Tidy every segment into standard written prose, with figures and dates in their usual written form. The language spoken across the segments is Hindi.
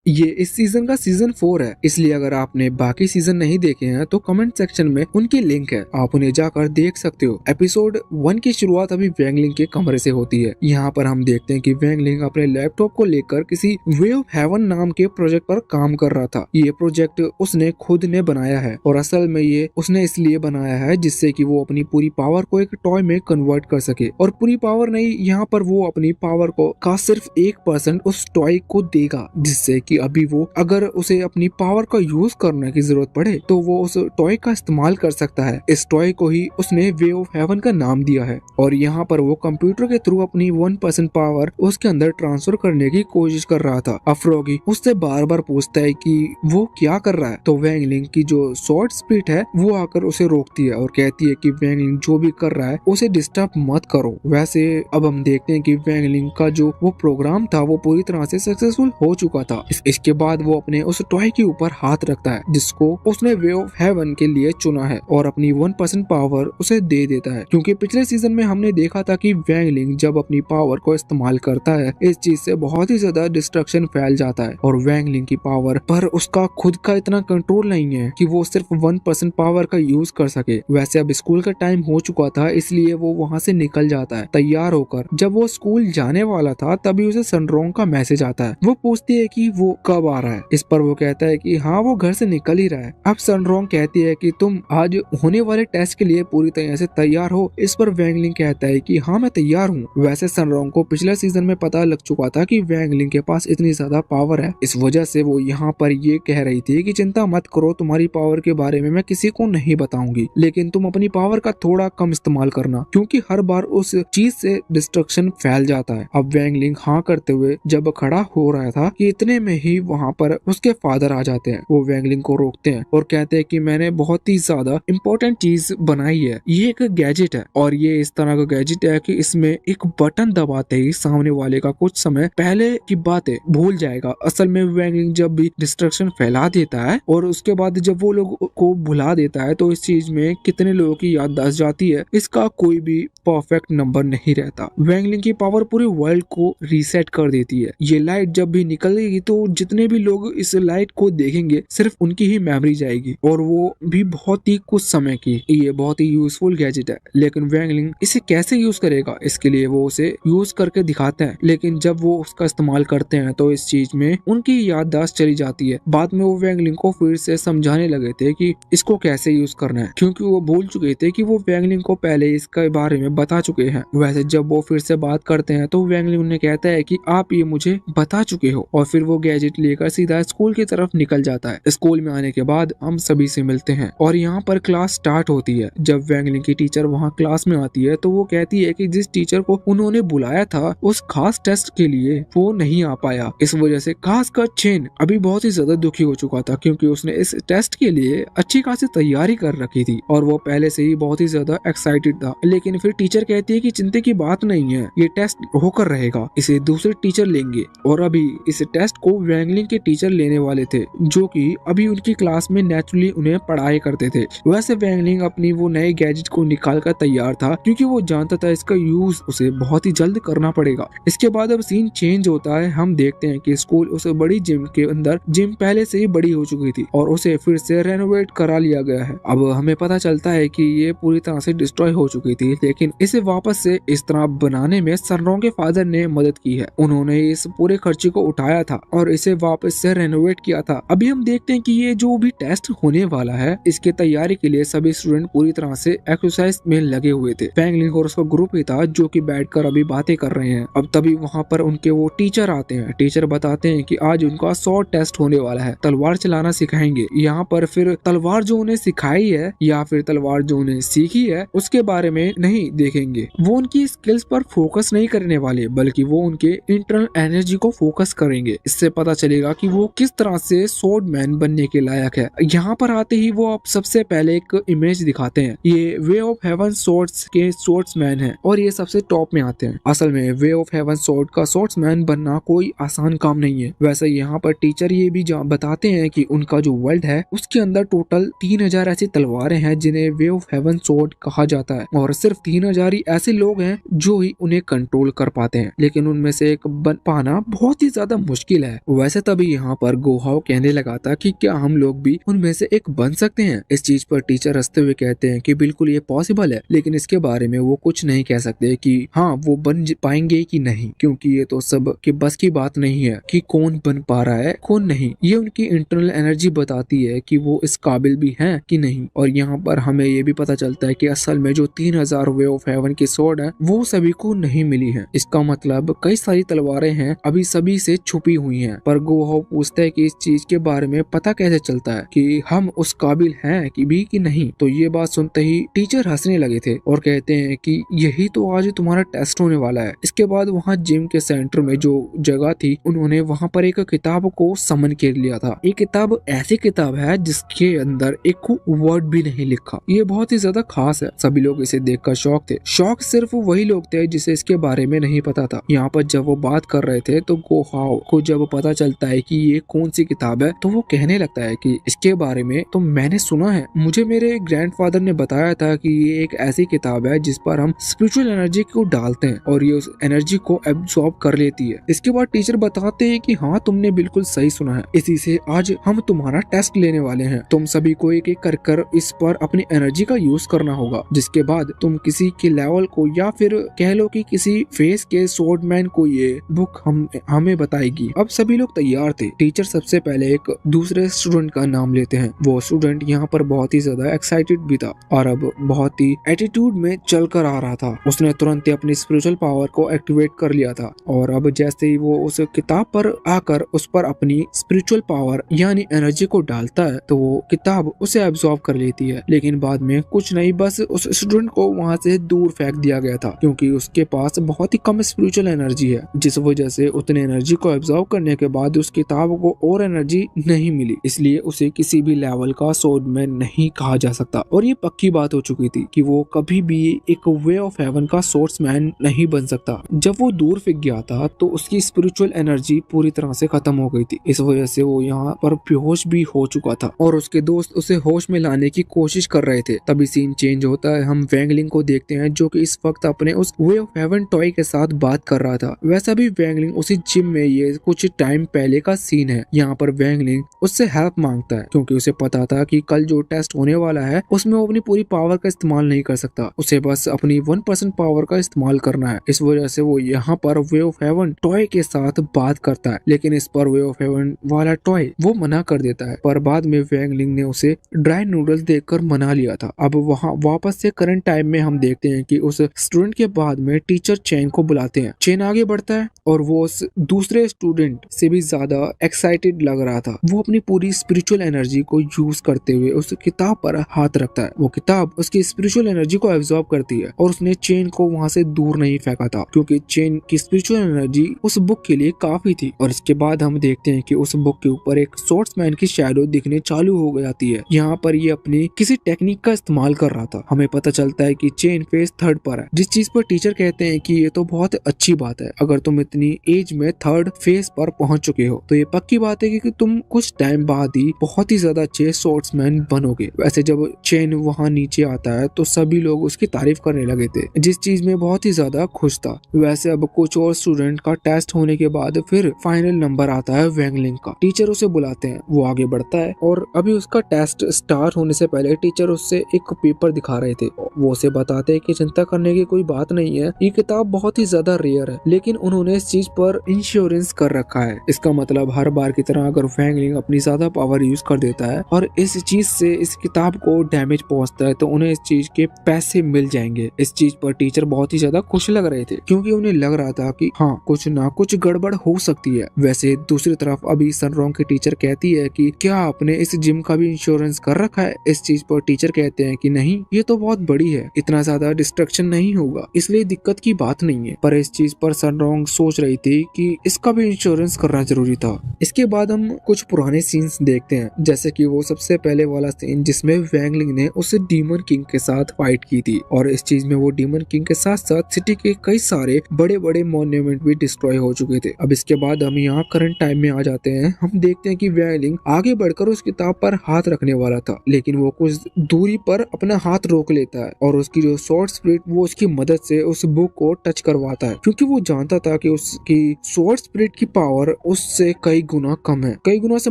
ये इस सीजन का सीजन 4 है, इसलिए अगर आपने बाकी सीजन नहीं देखे हैं तो कमेंट सेक्शन में उनकी लिंक है, आप उन्हें जाकर देख सकते हो। एपिसोड 1 की शुरुआत अभी वैंगलिंग के कमरे से होती है। यहाँ पर हम देखते हैं कि वैंगलिंग अपने लैपटॉप को लेकर किसी वे ऑफ हेवन नाम के प्रोजेक्ट पर काम कर रहा था। ये प्रोजेक्ट उसने खुद ने बनाया है और असल में ये उसने इसलिए बनाया है जिससे कि वो अपनी पूरी पावर को एक टॉय में कन्वर्ट कर सके। और पूरी पावर नहीं, यहाँ पर वो अपनी पावर को का सिर्फ 1% उस टॉय को देगा, जिससे कि अभी वो अगर उसे अपनी पावर का यूज करने की जरूरत पड़े तो वो उस टॉय का इस्तेमाल कर सकता है। इस टॉय को ही उसने वे ऑफ हेवन का नाम दिया है और यहाँ पर वो कंप्यूटर के थ्रू अपनी 1% पावर उसके अंदर ट्रांसफर करने की कोशिश कर रहा था। अब फ्रॉगी उससे बार बार पूछता है कि वो क्या कर रहा है, तो वैंगलिंग की जो शॉर्ट स्पीड है वो आकर उसे रोकती है और कहती है कि वैंगलिंग जो भी कर रहा है उसे डिस्टर्ब मत करो। वैसे अब हम देखते हैं कि वैंगलिंग का जो वो प्रोग्राम था वो पूरी तरह से सक्सेसफुल हो चुका था। इसके बाद वो अपने उस टॉय के ऊपर हाथ रखता है जिसको उसने वे ऑफ हेवन के लिए चुना है और अपनी 1% पावर उसे दे देता है, क्योंकि पिछले सीजन में हमने देखा था कि वैंगलिंग जब अपनी पावर को इस्तेमाल करता है इस चीज से बहुत ही ज्यादा डिस्ट्रक्शन फैल जाता है और वैंगलिंग की पावर पर उसका खुद का इतना कंट्रोल नहीं है कि वो सिर्फ 1% पावर का यूज कर सके। वैसे अब स्कूल का टाइम हो चुका था, इसलिए वो वहाँ से निकल जाता है तैयार होकर। जब वो स्कूल जाने वाला था तभी उसे सनरोंग का मैसेज आता है। वो पूछती है कि वो कब आ रहा है। इस पर वो कहता है कि हाँ वो घर से निकल ही रहा है। अब सनरोंग कहती है कि तुम आज होने वाले टेस्ट के लिए पूरी तरह से तैयार हो। इस पर वैंगलिंग कहता है कि हाँ मैं तैयार हूँ। वैसे सनरोंग को पिछले सीजन में पता लग चुका था कि वैंगलिंग के पास इतनी ज्यादा पावर है, इस वजह से वो यहाँ पर ये कह रही थी कि चिंता मत करो, तुम्हारी पावर के बारे में मैं किसी को नहीं बताऊंगी, लेकिन तुम अपनी पावर का थोड़ा कम इस्तेमाल करना, क्योंकि हर बार उस चीज से डिस्ट्रक्शन फैल जाता है। अब वैंगलिंग हाँ करते हुए जब खड़ा हो रहा था कि इतने में ही वहाँ पर उसके फादर आ जाते हैं। वो वैंगलिंग को रोकते हैं और कहते हैं कि मैंने बहुत ही ज्यादा इम्पोर्टेंट चीज बनाई है, ये एक गैजेट है और ये इस तरह का गैजेट है कि इसमें एक बटन दबाते ही सामने वाले का कुछ समय पहले की बातें भूल जाएगा। असल में वैंगलिंग जब भी डिस्ट्रक्शन फैला देता है और उसके बाद जब वो लोग को भुला देता है तो इस चीज में कितने लोगों की याददाश्त जाती है इसका कोई भी परफेक्ट नंबर नहीं रहता। वैंगलिंग की पावर पूरे वर्ल्ड को रीसेट कर देती है। ये लाइट जब भी निकलेगी तो जितने भी लोग इस लाइट को देखेंगे सिर्फ उनकी ही मेमोरी जाएगी और वो भी बहुत ही कुछ समय की। ये बहुत ही यूजफुल गैजेट है, लेकिन वैंगलिंग इसे कैसे यूज करेगा इसके लिए वो उसे यूज करके दिखाते हैं, लेकिन जब वो उसका इस्तेमाल करते हैं तो इस चीज में उनकी याददाश्त चली जाती है। बाद में वो वैंगलिंग को फिर से समझाने लगे थे कि इसको कैसे यूज करना है, क्योंकि वो भूल चुके थे कि वो वैंगलिंग को पहले इसके बारे में बता चुके हैं। वैसे जब वो फिर से बात करते हैं तो वैंगलिंग उन्हें कहता है कि आप ये मुझे बता चुके हो और फिर वो गैजेट लेकर सीधा स्कूल की तरफ निकल जाता है। स्कूल में आने के बाद हम सभी से मिलते हैं और यहाँ पर क्लास स्टार्ट होती है। जब वैंगलिंग की टीचर वहाँ क्लास में आती है तो वो कहती है कि जिस टीचर को उन्होंने बुलाया था उस खास टेस्ट के लिए वो नहीं आ पाया। इस वजह से खास कर चेन अभी बहुत ही ज्यादा दुखी हो चुका था, क्योंकि उसने इस टेस्ट के लिए अच्छी खासी तैयारी कर रखी थी और वो पहले से ही बहुत ही ज्यादा एक्साइटेड था। लेकिन फिर टीचर कहती है कि चिंता की बात नहीं है, ये टेस्ट होकर रहेगा, इसे दूसरे टीचर लेंगे। और अभी इस टेस्ट को वैंगलिंग के टीचर लेने वाले थे जो कि अभी उनकी क्लास में नेचुरली उन्हें पढ़ाई करते थे। वैसे वैंगलिंग अपनी वो नए गैजेट को निकाल कर तैयार था, क्योंकि वो जानता था इसका यूज उसे बहुत ही जल्द करना पड़ेगा। इसके बाद अब सीन चेंज होता है। हम देखते हैं कि स्कूल उस बड़ी जिम के अंदर, जिम पहले से ही बड़ी हो चुकी थी और उसे फिर से रेनोवेट करा लिया गया है। अब हमें पता चलता है कि ये पूरी तरह से डिस्ट्रॉय हो चुकी थी, लेकिन इसे वापस से इस तरह बनाने में सनरोंग के फादर ने मदद की है। उन्होंने इस पूरे खर्चे को उठाया था और इसे वापस से रेनोवेट किया था। अभी हम देखते हैं कि ये जो भी टेस्ट होने वाला है इसके तैयारी के लिए सभी स्टूडेंट पूरी तरह से एक्सरसाइज में लगे हुए थे। वैंगलिंग और उसका ग्रुप ही था जो कि बैठकर अभी बातें कर रहे हैं। अब तभी वहाँ पर उनके वो टीचर आते हैं। टीचर बताते हैं कि आज उनका शॉर्ट टेस्ट होने वाला है, तलवार चलाना सिखाएंगे। यहाँ पर फिर तलवार जो उन्हें सिखाई है या फिर तलवार जो उन्हें सीखी है उसके बारे में नहीं देखेंगे। वो उनकी स्किल्स पर फोकस नहीं करने वाले, बल्कि वो उनके इंटरनल एनर्जी को फोकस करेंगे। इससे पता चलेगा कि वो किस तरह से स्वॉर्ड मैन बनने के लायक है। यहाँ पर आते ही वो अब सबसे पहले एक इमेज दिखाते हैं। ये वे ऑफ हेवन स्वॉर्ड्स के स्वॉर्ड्समैन है और ये सबसे टॉप में आते हैं। असल में वे ऑफ हेवन स्वॉर्ड का स्वॉर्ड्समैन बनना कोई आसान काम नहीं है। वैसे यहाँ पर टीचर ये भी बताते हैं कि उनका जो वर्ल्ड है उसके अंदर टोटल 3000 ऐसी तलवारें हैं जिन्हें वे ऑफ हेवन स्वॉर्ड कहा जाता है और सिर्फ 3000 ही ऐसे लोग हैं जो ही उन्हें कंट्रोल कर पाते हैं, लेकिन उनमें से एक बन पाना बहुत ही ज्यादा मुश्किल है। वैसे तभी यहाँ पर गोहाव कहने लगा था कि क्या हम लोग भी उनमें से एक बन सकते हैं। इस चीज पर टीचर हंसते हुए कहते हैं कि बिल्कुल ये पॉसिबल है, लेकिन इसके बारे में वो कुछ नहीं कह सकते कि हाँ वो बन पाएंगे कि नहीं, क्योंकि ये तो सब के बस की बात नहीं है कि कौन बन पा रहा है कौन नहीं। ये उनकी इंटरनल एनर्जी बताती है कि वो इस काबिल भी हैं कि नहीं। और यहाँ पर हमें ये भी पता चलता है कि असल में जो 3000 वे ऑफ हेवन की स्वॉर्ड है वो सभी को नहीं मिली है। इसका मतलब कई सारी तलवारें हैं अभी सभी से छुपी हुई हैं। पर गोहाव पूछता है कि इस चीज के बारे में पता कैसे चलता है कि हम उस काबिल हैं कि नहीं। तो ये बात सुनते ही टीचर हंसने लगे थे और कहते हैं कि यही तो आज तुम्हारा टेस्ट होने वाला है। इसके बाद वहाँ जिम के सेंटर में जो जगह थी उन्होंने वहाँ पर एक किताब को समन कर लिया था। ये किताब ऐसी किताब है जिसके अंदर एक वर्ड भी नहीं लिखा। ये बहुत ही ज्यादा खास है। सभी लोग इसे देखकर शॉक थे। शॉक सिर्फ वही लोग थे जिसे इसके बारे में नहीं पता था। यहाँ पर जब वो बात कर रहे थे तो गोहाव को जब पता चलता है कि ये कौन सी किताब है तो वो कहने लगता है कि इसके बारे में तो मैंने सुना है, मुझे मेरे ग्रैंडफादर ने बताया था कि ये एक ऐसी किताब है जिस पर हम स्पिरिचुअल एनर्जी को डालते हैं और ये उस एनर्जी को एब्सॉर्ब कर लेती है। इसके बाद टीचर बताते हैं कि हाँ तुमने बिल्कुल सही सुना है, इसी से आज हम तुम्हारा टेस्ट लेने वाले हैं। तुम सभी को एक एक कर इस पर अपनी एनर्जी का यूज करना होगा, जिसके बाद तुम किसी के लेवल को या फिर कह लो कि किसी फेस के स्वॉर्डमैन को ये बुक हमें बताएगी। अब सभी लोग तैयार थे। टीचर सबसे पहले एक दूसरे स्टूडेंट का नाम लेते हैं। वो स्टूडेंट यहाँ पर बहुत ही ज्यादा एक्साइटेड भी था और अब बहुत ही एटीट्यूड में चल कर आ रहा था। उसने तुरंत ही अपनी स्पिरिचुअल पावर को एक्टिवेट कर लिया था और अब जैसे ही वो उस किताब पर आकर उस पर अपनी स्पिरिचुअल पावर यानी एनर्जी को डालता है तो वो किताब उसे एब्सॉर्ब कर लेती है। लेकिन बाद में कुछ नहीं, बस उस स्टूडेंट को वहाँ से दूर फेंक दिया गया था क्योंकि उसके पास बहुत ही कम स्पिरिचुअल एनर्जी है, जिस वजह से उतने एनर्जी को एब्सॉर्ब करने के बाद उस किताब को और एनर्जी नहीं मिली। इसलिए उसे किसी भी लेवल का स्वॉर्डमैन नहीं कहा जा सकता और ये पक्की बात हो चुकी थी कि वो कभी भी एक वे ऑफ हेवन का स्वॉर्ड्समैन नहीं बन सकता। जब वो दूर फेंक गया था तो उसकी स्पिरिचुअल एनर्जी पूरी तरह से खत्म हो गई थी। इस वजह से वो यहाँ पर बेहोश भी हो चुका था और उसके दोस्त उसे होश में लाने की कोशिश कर रहे थे। तभी सीन चेंज होता है। हम वैंगलिंग को देखते हैं जो कि इस वक्त अपने उस वे ऑफ हेवन टॉय के साथ बात कर रहा था। वैसा भी वैंगलिंग उसी जिम में ये कुछ टाइम पहले का सीन है। यहाँ पर वैंगलिंग उससे हेल्प मांगता है क्योंकि उसे पता था कि कल जो टेस्ट होने वाला है उसमें वो अपनी पूरी पावर का इस्तेमाल नहीं कर सकता, उसे बस अपनी 1% पावर का इस्तेमाल करना है। इस वजह से वो यहाँ पर वे ऑफ हेवन टॉय के साथ बात करता है, लेकिन इस पर वे ऑफ हेवन वाला टॉय वो मना कर देता है। पर बाद में वैंगलिंग ने उसे ड्राई नूडल्स देकर मना लिया था। अब वहाँ वापस से करंट टाइम में हम देखते हैं कि उस स्टूडेंट के बाद में टीचर चेन को बुलाते हैं। चेन आगे बढ़ता है और वो उस दूसरे स्टूडेंट से भी ज्यादा एक्साइटेड लग रहा था। वो अपनी पूरी स्पिरिचुअल एनर्जी को यूज करते हुए उस किताब पर हाथ रखता है। वो किताब उसकी स्पिरिचुअल एनर्जी को एब्सॉर्ब करती है और उसने चेन को वहां से दूर नहीं फेंका था क्योंकि चेन की स्पिरिचुअल एनर्जी उस बुक के लिए काफी थी। और इसके बाद हम देखते हैं कि उस बुक के ऊपर एक स्वॉर्ड्समैन की शैडो दिखने चालू हो जाती है। यहाँ पर ये अपनी किसी टेक्निक का इस्तेमाल कर रहा था। हमें पता चलता है कि चेन फेस 3rd पर है, जिस चीज पर टीचर कहते हैं कि ये तो बहुत अच्छी बात है। अगर तुम इतनी एज में 3rd फेस पर पहुंच चुके हो तो ये पक्की बात है कि तुम कुछ टाइम बाद ही बहुत ही ज्यादा अच्छे स्वॉर्ड्समैन बनोगे। वैसे जब चेन वहाँ नीचे आता है तो सभी लोग उसकी तारीफ करने लगे थे, जिस चीज में बहुत ही ज्यादा खुश था। वैसे अब कुछ और स्टूडेंट का टेस्ट होने के बाद फिर फाइनल नंबर आता है वैंगलिंग का। टीचर उसे बुलाते हैं, वो आगे बढ़ता है और अभी उसका टेस्ट स्टार्ट होने से पहले टीचर उससे एक पेपर दिखा रहे थे। वो उसे बताते हैं कि चिंता करने की कोई बात नहीं है, ये किताब बहुत ही ज्यादा रेयर है, लेकिन उन्होंने इस चीज पर इंश्योरेंस कर रखा है। इसका मतलब हर बार की तरह अगर वैंगलिंग अपनी ज्यादा पावर यूज कर देता है और इस चीज से इस किताब को डैमेज पहुंचता है तो उन्हें इस चीज के पैसे मिल जाएंगे। इस चीज पर टीचर बहुत ही ज्यादा खुश लग रहे थे क्योंकि उन्हें लग रहा था कि हाँ कुछ ना कुछ गड़बड़ हो सकती है। वैसे दूसरी तरफ अभी सनरोंग की टीचर कहती है कि क्या आपने इस जिम का भी इंश्योरेंस कर रखा है? इस चीज पर टीचर कहते हैं कि नहीं, ये तो बहुत बड़ी है, इतना ज्यादा डिस्ट्रक्शन नहीं होगा, इसलिए दिक्कत की बात नहीं है। पर इस चीज पर सनरोंग सोच रही थी कि इसका भी इंश्योरेंस करना जरूरी था। इसके बाद हम कुछ पुराने सीन्स देखते हैं, जैसे कि वो सबसे पहले वाला सीन जिसमें वैंगलिंग ने उस डीमन किंग के साथ फाइट की थी और इस चीज में वो डीमन किंग के साथ साथ सिटी के कई सारे बड़े बड़े मॉन्यूमेंट भी डिस्ट्रॉय हो चुके थे। अब इसके बाद हम यहाँ करंट टाइम में आ जाते हैं। हम देखते हैं कि वैंगलिंग आगे बढ़कर उस किताब पर हाथ रखने वाला था, लेकिन वो कुछ दूरी पर अपना हाथ रोक लेता है और उसकी जो स्वॉर्ड स्पिरिट वो उसकी मदद से उस बुक को टच करवाता है क्योंकि वो जानता था कि उसकी स्वॉर्ड स्पिरिट की पावर उससे कई गुना कम है। कई गुना से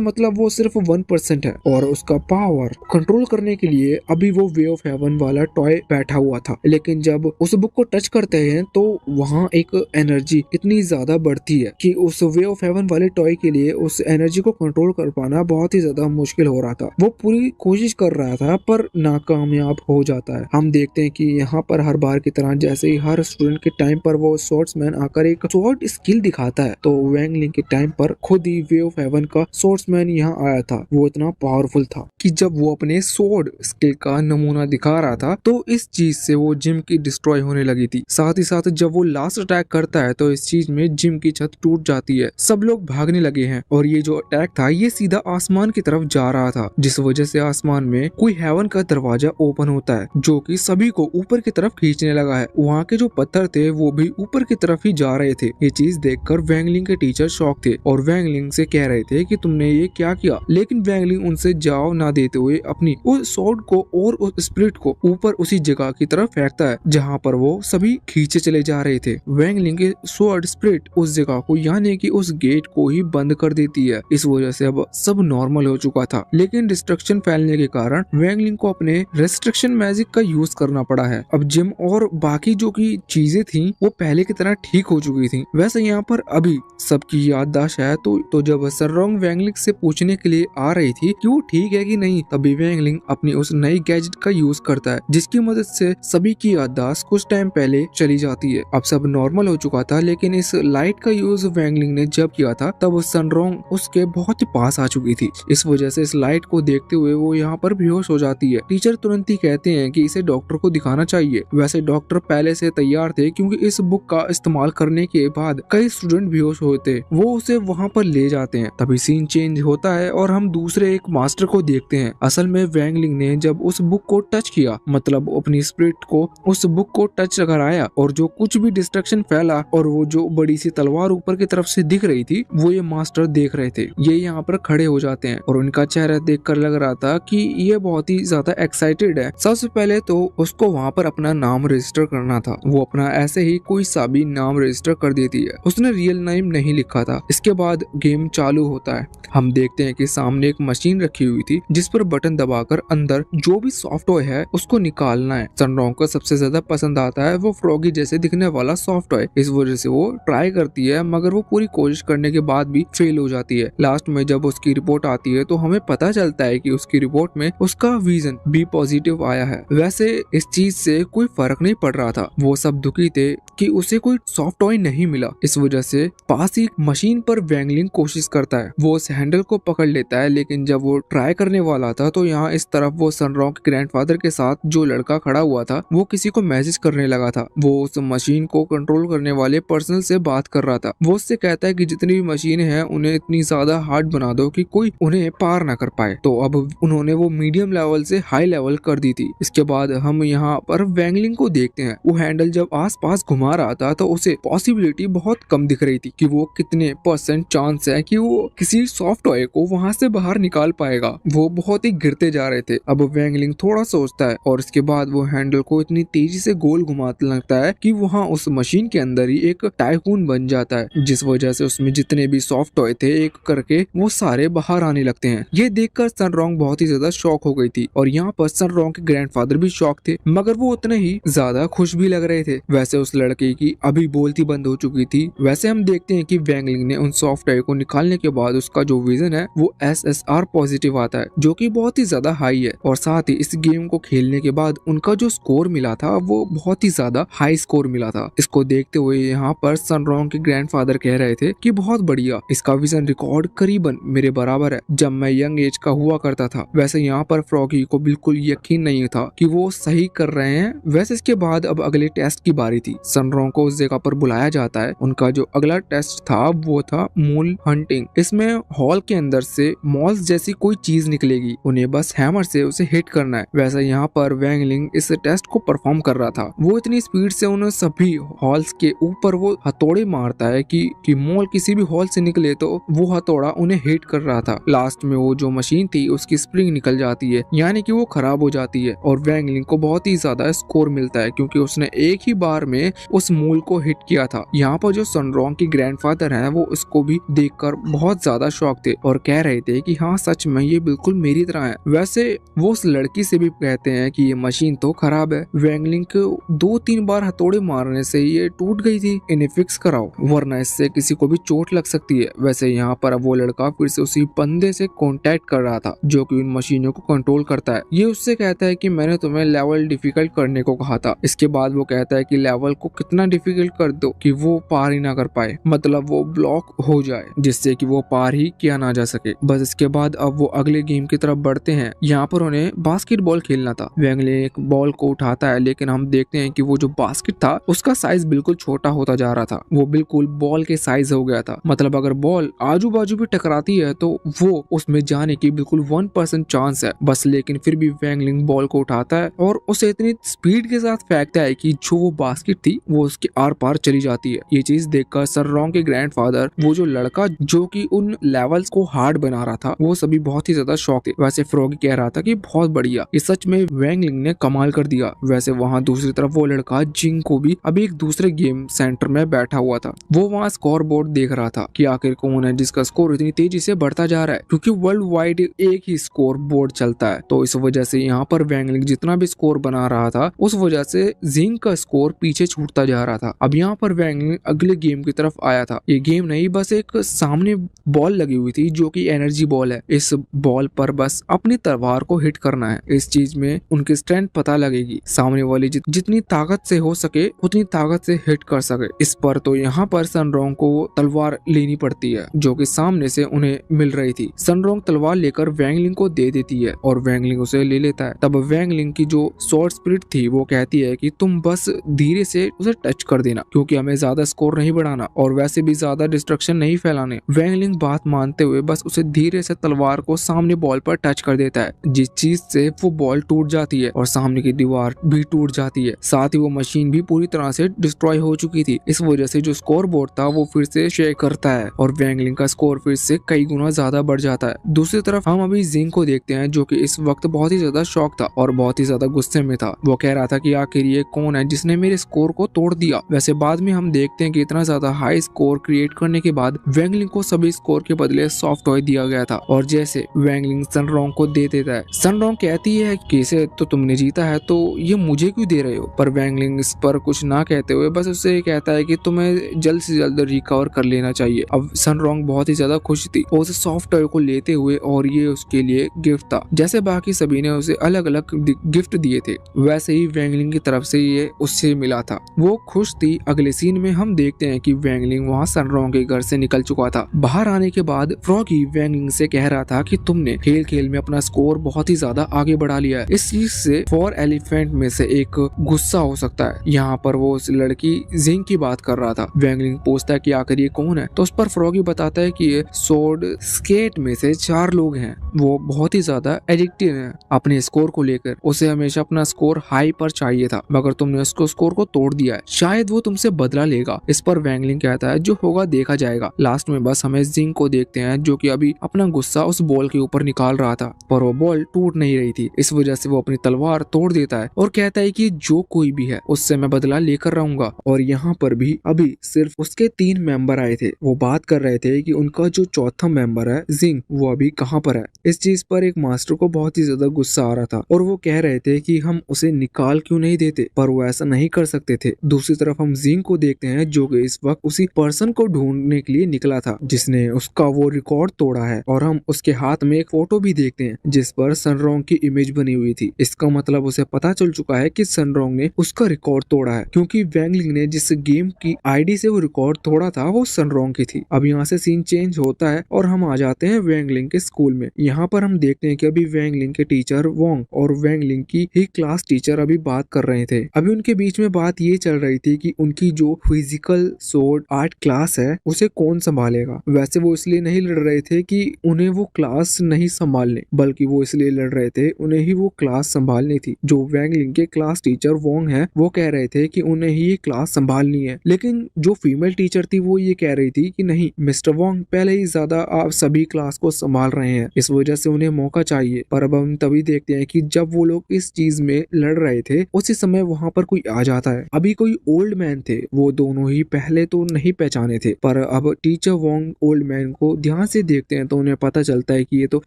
मतलब वो सिर्फ 1% है और उसका पावर कंट्रोल करने के लिए अभी वो वे ऑफ हेवन वाला टॉय बैठा हुआ था। लेकिन जब उस बुक को टच करते हैं तो वहाँ एक एनर्जी इतनी ज्यादा बढ़ती है कि उस वे ऑफ हेवन वाले टॉय के लिए उस एनर्जी को कंट्रोल कर पाना बहुत ही ज्यादा मुश्किल हो रहा था। वो पूरी कोशिश कर रहा था पर नाकामयाब हो जाता है। हम देखते हैं कि यहाँ पर हर बार की तरह जैसे ही हर स्टूडेंट के टाइम पर वो स्वॉर्ड्समैन आकर एक स्वॉर्ड स्किल दिखाता है, तो वैंग लिंग के टाइम पर खुद ही वे ऑफ हेवन का स्वॉर्ड्समैन यहाँ आया था। वो इतना पावरफुल था कि जब वो अपने स्वॉर्ड स्किल का नमूना दिखा रहा था तो इस चीज से वो जिम की डिस्ट्रॉय होने लगी थी। साथ ही साथ जब वो लास्ट अटैक करता है तो इस चीज में जिम की छत टूट जाती है। सब लोग भागने लगे हैं और ये जो अटैक था ये सीधा आसमान की तरफ जा रहा था, जिस वजह से आसमान में कोई हेवन का दरवाजा ओपन होता है जो कि सभी को ऊपर की तरफ खींचने लगा है। वहाँ के जो पत्थर थे वो भी ऊपर की तरफ ही जा रहे थे। ये चीज देखकर वैंग लिंग के टीचर शॉक थे और वैंग लिंग से कह रहे थे कि तुमने ये क्या किया, लेकिन वैंग लिंग उनसे जवाब ना देते हुए अपनी उस स्वॉर्ड को और उस स्पिरिट को ऊपर उसी जगह की तरफ फेंकता है जहाँ पर वो सभी खींचे चले जा रहे थे। वैंग लिंग के स्वॉर्ड स्पिरिट उस जगह को यानी कि उस गेट को ही बंद कर देती है। इस वजह से अब सब नॉर्मल हो चुका था, लेकिन डिस्ट्रक्शन फैलने के कारण वैंग लिंग को अपने रेस्ट्रिक्शन मैजिक का यूज करना पड़ा है। अब जिम और बाकी जो की चीजें थी वो पहले की तरह ठीक हो चुकी थी। वैसे यहाँ पर अभी सबकी याददाश्त है तो जब सनरोंग वैंग लिंग से पूछने के लिए आ रही थी कि वो ठीक है कि नहीं, तभी वैंग लिंग अपनी उस नई गैजेट का यूज करता है जिसकी मदद से सभी की याददाश्त कुछ टाइम पहले चली जाती है। अब सब नॉर्मल हो चुका था, लेकिन इस लाइट का यूज वैंग लिंग ने जब किया था तब सनरोंग उसके बहुत ही पास आ चुकी थी। इस वजह से इस लाइट को देखते हुए वो यहाँ पर बेहोश हो जाती है। टीचर तुरंत ही कहते हैं कि इसे डॉक्टर को दिखाना चाहिए। वैसे डॉक्टर पहले से तैयार थे क्योंकि इस बुक का इस्तेमाल करने के बाद कई स्टूडेंट बेहोश होते, वो उसे वहाँ पर ले जाते हैं। तभी सीन चेंज होता है और हम दूसरे एक मास्टर को देखते हैं। असल में वैंग लिंग ने जब उस बुक को टच किया, मतलब अपनी स्पिरिट को उस बुक को टच कराया और जो कुछ भी डिस्ट्रक्शन फैला और वो जो बड़ी सी तलवार ऊपर की तरफ से दिख रही थी वो ये मास्टर देख रहे थे। ये यहाँ पर खड़े हो जाते हैं और उनका चेहरा देखकर लग रहा था कि ये बहुत ही ज्यादा एक्साइटेड है। सबसे पहले तो उसको वहाँ पर अपना नाम रजिस्टर करना था। वो अपना ऐसे ही कोई सा भी नाम रजिस्टर कर देती है, उसने रियल नेम नहीं लिखा था। इसके बाद गेम चालू होता है। हम देखते हैं कि सामने एक मशीन रखी हुई थी जिस पर बटन दबाकर अंदर जो भी सॉफ्ट टॉय है उसको निकालना है। सनरोंग को सबसे ज्यादा पसंद आता है वो फ्रॉगी जैसे दिखने वाला सॉफ्ट टॉय। इस वजह से वो ट्राई करती है मगर वो पूरी कोशिश करने के बाद भी फेल हो जाती है। लास्ट में जब उसकी रिपोर्ट आती है तो हमें पता चलता है कि उसकी रिपोर्ट में उसका विजन बी पॉजिटिव आया है। वैसे इस चीज से कोई फर्क नहीं पड़ रहा था, वो सब दुखी थे कि उसे कोई सॉफ्ट टॉय नहीं मिला। इस वजह से पास ही मशीन पर वैंग लिंग कोशिश करता है, वो उस हैंडल को पकड़ लेता है, लेकिन जब वो ट्राई करने वाला था तो यहाँ इस तरफ वो सनरोंग के ग्रैंडफादर के साथ जो लड़का खड़ा हुआ था वो किसी को मैसेज करने लगा था। वो उस मशीन को कंट्रोल करने वाले पर्सन से बात कर रहा था। वो उससे कहता है कि जितनी भी मशीन है उन्हें इतनी ज्यादा हार्ड बना दो कि कोई उन्हें पार ना कर पाए। तो अब उन्होंने वो मीडियम लेवल से हाई लेवल कर दी थी। इसके बाद हम यहाँ पर वैंग लिंग को देखते हैं। वो हैंडल जब आस पास घुमा रहा था तो उसे पॉसिबिलिटी बहुत कम दिख रही थी कि वो कितने % चांस है कि वो किसी सॉफ्ट टॉय को वहां से बाहर निकाल पाएगा। वो बहुत ही गिरते जा रहे थे। अब वैंग लिंग थोड़ा सोचता है और इसके बाद वो हैंडल को इतनी तेजी से गोल घुमाने लगता है कि वहाँ उस मशीन के अंदर ही एक टाइकून बन जाता है, जिस वजह से उसमें जितने भी सॉफ्ट टॉय थे एक करके वो सारे बाहर आने लगते हैं। ये देखकर सनरोंग बहुत ही ज्यादा शॉक हो गई थी और यहाँ पर सनरोंग के ग्रैंडफादर भी शॉक थे, मगर वो उतने ही ज्यादा खुश भी लग रहे थे। वैसे उस लड़के की अभी बोलती बंद हो चुकी थी। वैसे हम देखते हैं कि वैंग लिंग ने उन सॉफ्ट टॉय को निकालने के बाद उसका जो विजन है वो SSR पॉजिटिव आता है, जो कि बहुत ही ज्यादा हाई है। और साथ ही इस गेम को खेलने के बाद उनका जो स्कोर मिला था वो बहुत ही ज्यादा हाई स्कोर मिला था। इसको देखते हुए यहाँ पर सनरोंग के ग्रैंडफादर कह रहे थे कि बहुत बढ़िया, इसका विजन रिकॉर्ड करीबन मेरे बराबर है जब मैं यंग एज का हुआ करता था। वैसे यहाँ पर फ्रॉगी को बिल्कुल यकीन नहीं था कि वो सही कर रहे हैं। वैसे इसके बाद अब अगले टेस्ट की बारी थी। सनरोंग को उस जगह पर बुलाया जाता है। उनका जो अगला टेस्ट था वो था मूल हंटिंग। इसमें हॉल के अंदर से मॉल्स जैसी कोई चीज निकलेगी चलेगी, उन्हें बस हैमर से उसे हिट करना है। वैसे यहाँ पर वैंगलिंग इस टेस्ट को परफॉर्म कर रहा था। वो इतनी स्पीड से उन सभी हॉल्स के ऊपर वो हथौड़े मारता है कि मॉल किसी भी हॉल से निकले तो वो हथौड़ा उन्हें हिट कर रहा था। लास्ट में वो जो मशीन थी उसकी स्प्रिंग निकल जाती है, यानी कि वो खराब हो जाती है और वैंगलिंग को बहुत ही ज्यादा स्कोर मिलता है क्योंकि उसने एक ही बार में उस मूल को हिट किया था। यहाँ पर जो सनरॉन्ग की ग्रैंडफादर है वो उसको भी देखकर बहुत ज्यादा शॉक थे और कह रहे थे कि हाँ सच में ये बिल्कुल मेरी तरह है। वैसे वो उस लड़की से भी कहते हैं कि ये मशीन तो खराब है, वैंगलिंग को 2-3 बार हथौड़े मारने से ये टूट गई थी, इन्हें फिक्स कराओ वरना इससे किसी को भी चोट लग सकती है। वैसे यहाँ पर अब वो लड़का फिर से उसी बंदे से कांटेक्ट कर रहा था जो कि उन मशीनों को कंट्रोल करता है। ये उससे कहता है कि मैंने तुम्हें लेवल डिफिकल्ट करने को कहा था। इसके बाद वो कहता है कि लेवल को कितना डिफिकल्ट कर दो कि वो पार ही ना कर पाए, मतलब वो ब्लॉक हो जाए जिससे कि वो पार ही किया ना जा सके। बस इसके बाद अब वो अगले गेम की तरफ बढ़ते हैं। यहाँ पर उन्हें बास्केटबॉल खेलना था। वैंगलिंग एक बॉल को उठाता है लेकिन हम देखते हैं कि वो जो बास्केट था उसका साइज बिल्कुल छोटा होता जा रहा था, वो बिल्कुल बॉल के साइज हो गया था। मतलब अगर बॉल आजू बाजू भी टकराती है तो वो उसमें जाने की बिल्कुल 1% चांस है बस, लेकिन फिर भी वैंगलिंग बॉल को उठाता है और उसे इतनी स्पीड के साथ फेंकता है कि जो वो बास्केट थी वो उसके आर पार चली जाती है। ये चीज देखकर सनरॉन्ग के ग्रैंडफादर, वो जो लड़का जो कि उन लेवल्स को हार्ड बना रहा था, वो सभी बहुत ही ज्यादा शॉक थे। वैसे फ्रॉगी कह रहा था कि बहुत बढ़िया, ये सच में वैंगलिंग ने कमाल कर दिया। वैसे वहाँ दूसरी तरफ वो लड़का जिंग को भी अभी एक दूसरे गेम सेंटर में बैठा हुआ था। वो वहाँ स्कोर बोर्ड देख रहा था कि आखिर कौन है जिसका स्कोर इतनी तेजी से बढ़ता जा रहा है, क्योंकि वर्ल्ड वाइड एक ही स्कोर बोर्ड चलता है। तो इस वजह से यहाँ पर वैंगलिंग जितना भी स्कोर बना रहा था उस वजह से जिंग का स्कोर पीछे छूटता जा रहा था। अब यहाँ पर वैंगलिंग अगले गेम की तरफ आया था। ये गेम नहीं, बस एक सामने बॉल लगी हुई थी जो कि एनर्जी बॉल है। इस बॉल पर बस अपनी तलवार को हिट करना है। इस चीज में उनकी स्ट्रेंथ पता लगेगी, सामने वाली जितनी ताकत से हो सके उतनी ताकत से हिट कर सके। इस पर तो यहाँ पर सनरॉन्ग को तलवार लेनी पड़ती है जो कि सामने से उन्हें मिल रही थी। सनरॉन्ग तलवार लेकर वैंगलिंग को दे देती है और वैंगलिंग उसे ले लेता है। तब वैंगलिंग की जो स्वॉर्ड स्पिरिट थी वो कहती है कि तुम बस धीरे से उसे टच कर देना क्योंकि हमें ज्यादा स्कोर नहीं बढ़ाना और वैसे भी ज्यादा डिस्ट्रक्शन नहीं फैलाने। वैंगलिंग बात मानते हुए बस उसे धीरे से तलवार को सामने बॉल पर टच कर देता है, जिस चीज से वो बॉल टूट जाती है और सामने की दीवार भी टूट जाती है। साथ ही वो मशीन भी पूरी तरह से डिस्ट्रॉय हो चुकी थी। इस वजह से जो स्कोर बोर्ड था वो फिर से शेक करता है और वैंगलिंग का स्कोर फिर से कई गुना ज्यादा बढ़ जाता है। दूसरी तरफ हम अभी जिंग को देखते हैं जो कि इस वक्त बहुत ही ज्यादा शॉक था और बहुत ही ज्यादा गुस्से में था। वो कह रहा था कि आखिर ये कौन है जिसने मेरे स्कोर को तोड़ दिया। वैसे बाद में हम देखते हैं कि इतना ज्यादा हाई स्कोर क्रिएट करने के बाद वैंगलिंग को सभी स्कोर के बदले सॉफ्ट टॉय दिया गया था और जैसे वैंगलिंग सनरॉन्ग को दे देता है। सनरॉन्ग कहती है कि इसे तो तुमने जीता है तो ये मुझे क्यों दे रहे हो, पर वैंगलिंग इस पर कुछ ना कहते हुए बस उससे कहता है कि तुम्हें जल्द से जल्द रिकवर कर लेना चाहिए। अब सनरॉन्ग बहुत ही ज्यादा खुश थी और उसे सॉफ्ट टॉय को लेते हुए और ये उसके लिए गिफ्ट था। जैसे बाकी सभी ने उसे अलग अलग गिफ्ट दिए थे वैसे ही वैंगलिंग की तरफ से ये उससे मिला था। वो खुश थी। अगले सीन में हम देखते हैं कि वैंगलिंग वहाँ सनरॉन्ग के घर से निकल चुका था। बाहर आने के बाद फ्रॉगी वैंगलिंग से कह रहा था कि तुमने खेल खेल में अपना स्कोर बहुत ही ज्यादा आगे बढ़ा लिया है। इस चीज से 4 एलिफेंट में से एक गुस्सा हो सकता है। यहाँ पर वो उस लड़की जिंग की बात कर रहा था। वैंगलिंग पूछता है कि आखिर ये कौन है, तो उस पर फ्रॉगी बताता है कि ये सोर्ड स्केट में से 4 लोग हैं। वो बहुत ही ज्यादा एडिक्टिव है अपने स्कोर को लेकर। उसे हमेशा अपना स्कोर हाई पर चाहिए था मगर तुमने उसको स्कोर को तोड़ दिया है, शायद वो तुमसे बदला लेगा। इस पर वैंगलिंग कहता है जो होगा देखा जाएगा। लास्ट में बस हमें जिंग को देखते हैं जो कि अभी अपना गुस्सा उस बॉल के ऊपर निकाल रहा था पर वो बॉल टूट नहीं रही थी। इस वजह से वो अपनी तलवार तोड़ देता है और कहता है कि जो कोई भी है उससे मैं बदला लेकर रहूंगा। और यहाँ पर भी अभी सिर्फ उसके 3 मेंबर आए थे। वो बात कर रहे थे कि उनका जो चौथा मेंबर है जिंग वो अभी कहाँ पर है। इस चीज पर एक मास्टर को बहुत ही ज्यादा गुस्सा आ रहा था और वो कह रहे थे कि हम उसे निकाल क्यों नहीं देते, पर वो ऐसा नहीं कर सकते थे। दूसरी तरफ हम जिंग को देखते हैं जो कि इस वक्त उसी पर्सन को ढूंढने के लिए निकला था जिसने उसका वो रिकॉर्ड तोड़ा है और हम उसके हाथ में एक फोटो भी देखते हैं जिस पर सनरॉन्ग की इमेज बनी हुई थी। इसका मतलब उसे पता चल चुका है कि सनरॉन्ग ने उसका रिकॉर्ड तोड़ा है क्योंकि वैंगलिंग ने जिस गेम की आईडी से वो रिकॉर्ड तोड़ा था वो सनरॉन्ग की थी। अब यहाँ से सीन चेंज होता है और हम आ जाते हैं वैंगलिंग के स्कूल में। यहाँ पर हम देखते हैं कि अभी वैंगलिंग के टीचर वोंग और वैंगलिंग की ही क्लास टीचर अभी बात कर रहे थे। अभी उनके बीच में बात ये चल रही थी कि उनकी जो फिजिकल सोर्ड आर्ट क्लास है उसे कौन संभालेगा। वैसे वो इसलिए नहीं लड़ रहे थे कि उन्हें वो क्लास नहीं संभालने, बल्कि वो इसलिए लड़ रहे थे उन्हें ही वो क्लास संभालनी थी। जो वैंगलिंग के क्लास टीचर वोंग है वो कह रहे थे कि उन्हें ही ये क्लास संभालनी है, लेकिन जो फीमेल टीचर थी वो ये कह रही थी कि नहीं, मिस्टर वोंग पहले ही ज्यादा आप सभी क्लास को संभाल रहे हैं, इस वजह से उन्हें मौका चाहिए। पर अब हम तभी देखते हैं कि जब वो लोग इस चीज में लड़ रहे थे उसी समय वहां पर कोई आ जाता है। अभी कोई ओल्ड मैन थे, वो दोनों ही पहले तो नहीं पहचाने थे, पर अब टीचर वोंग ओल्ड मैन को ध्यान से देखते हैं तो उन्हें पता चलता है कि ये तो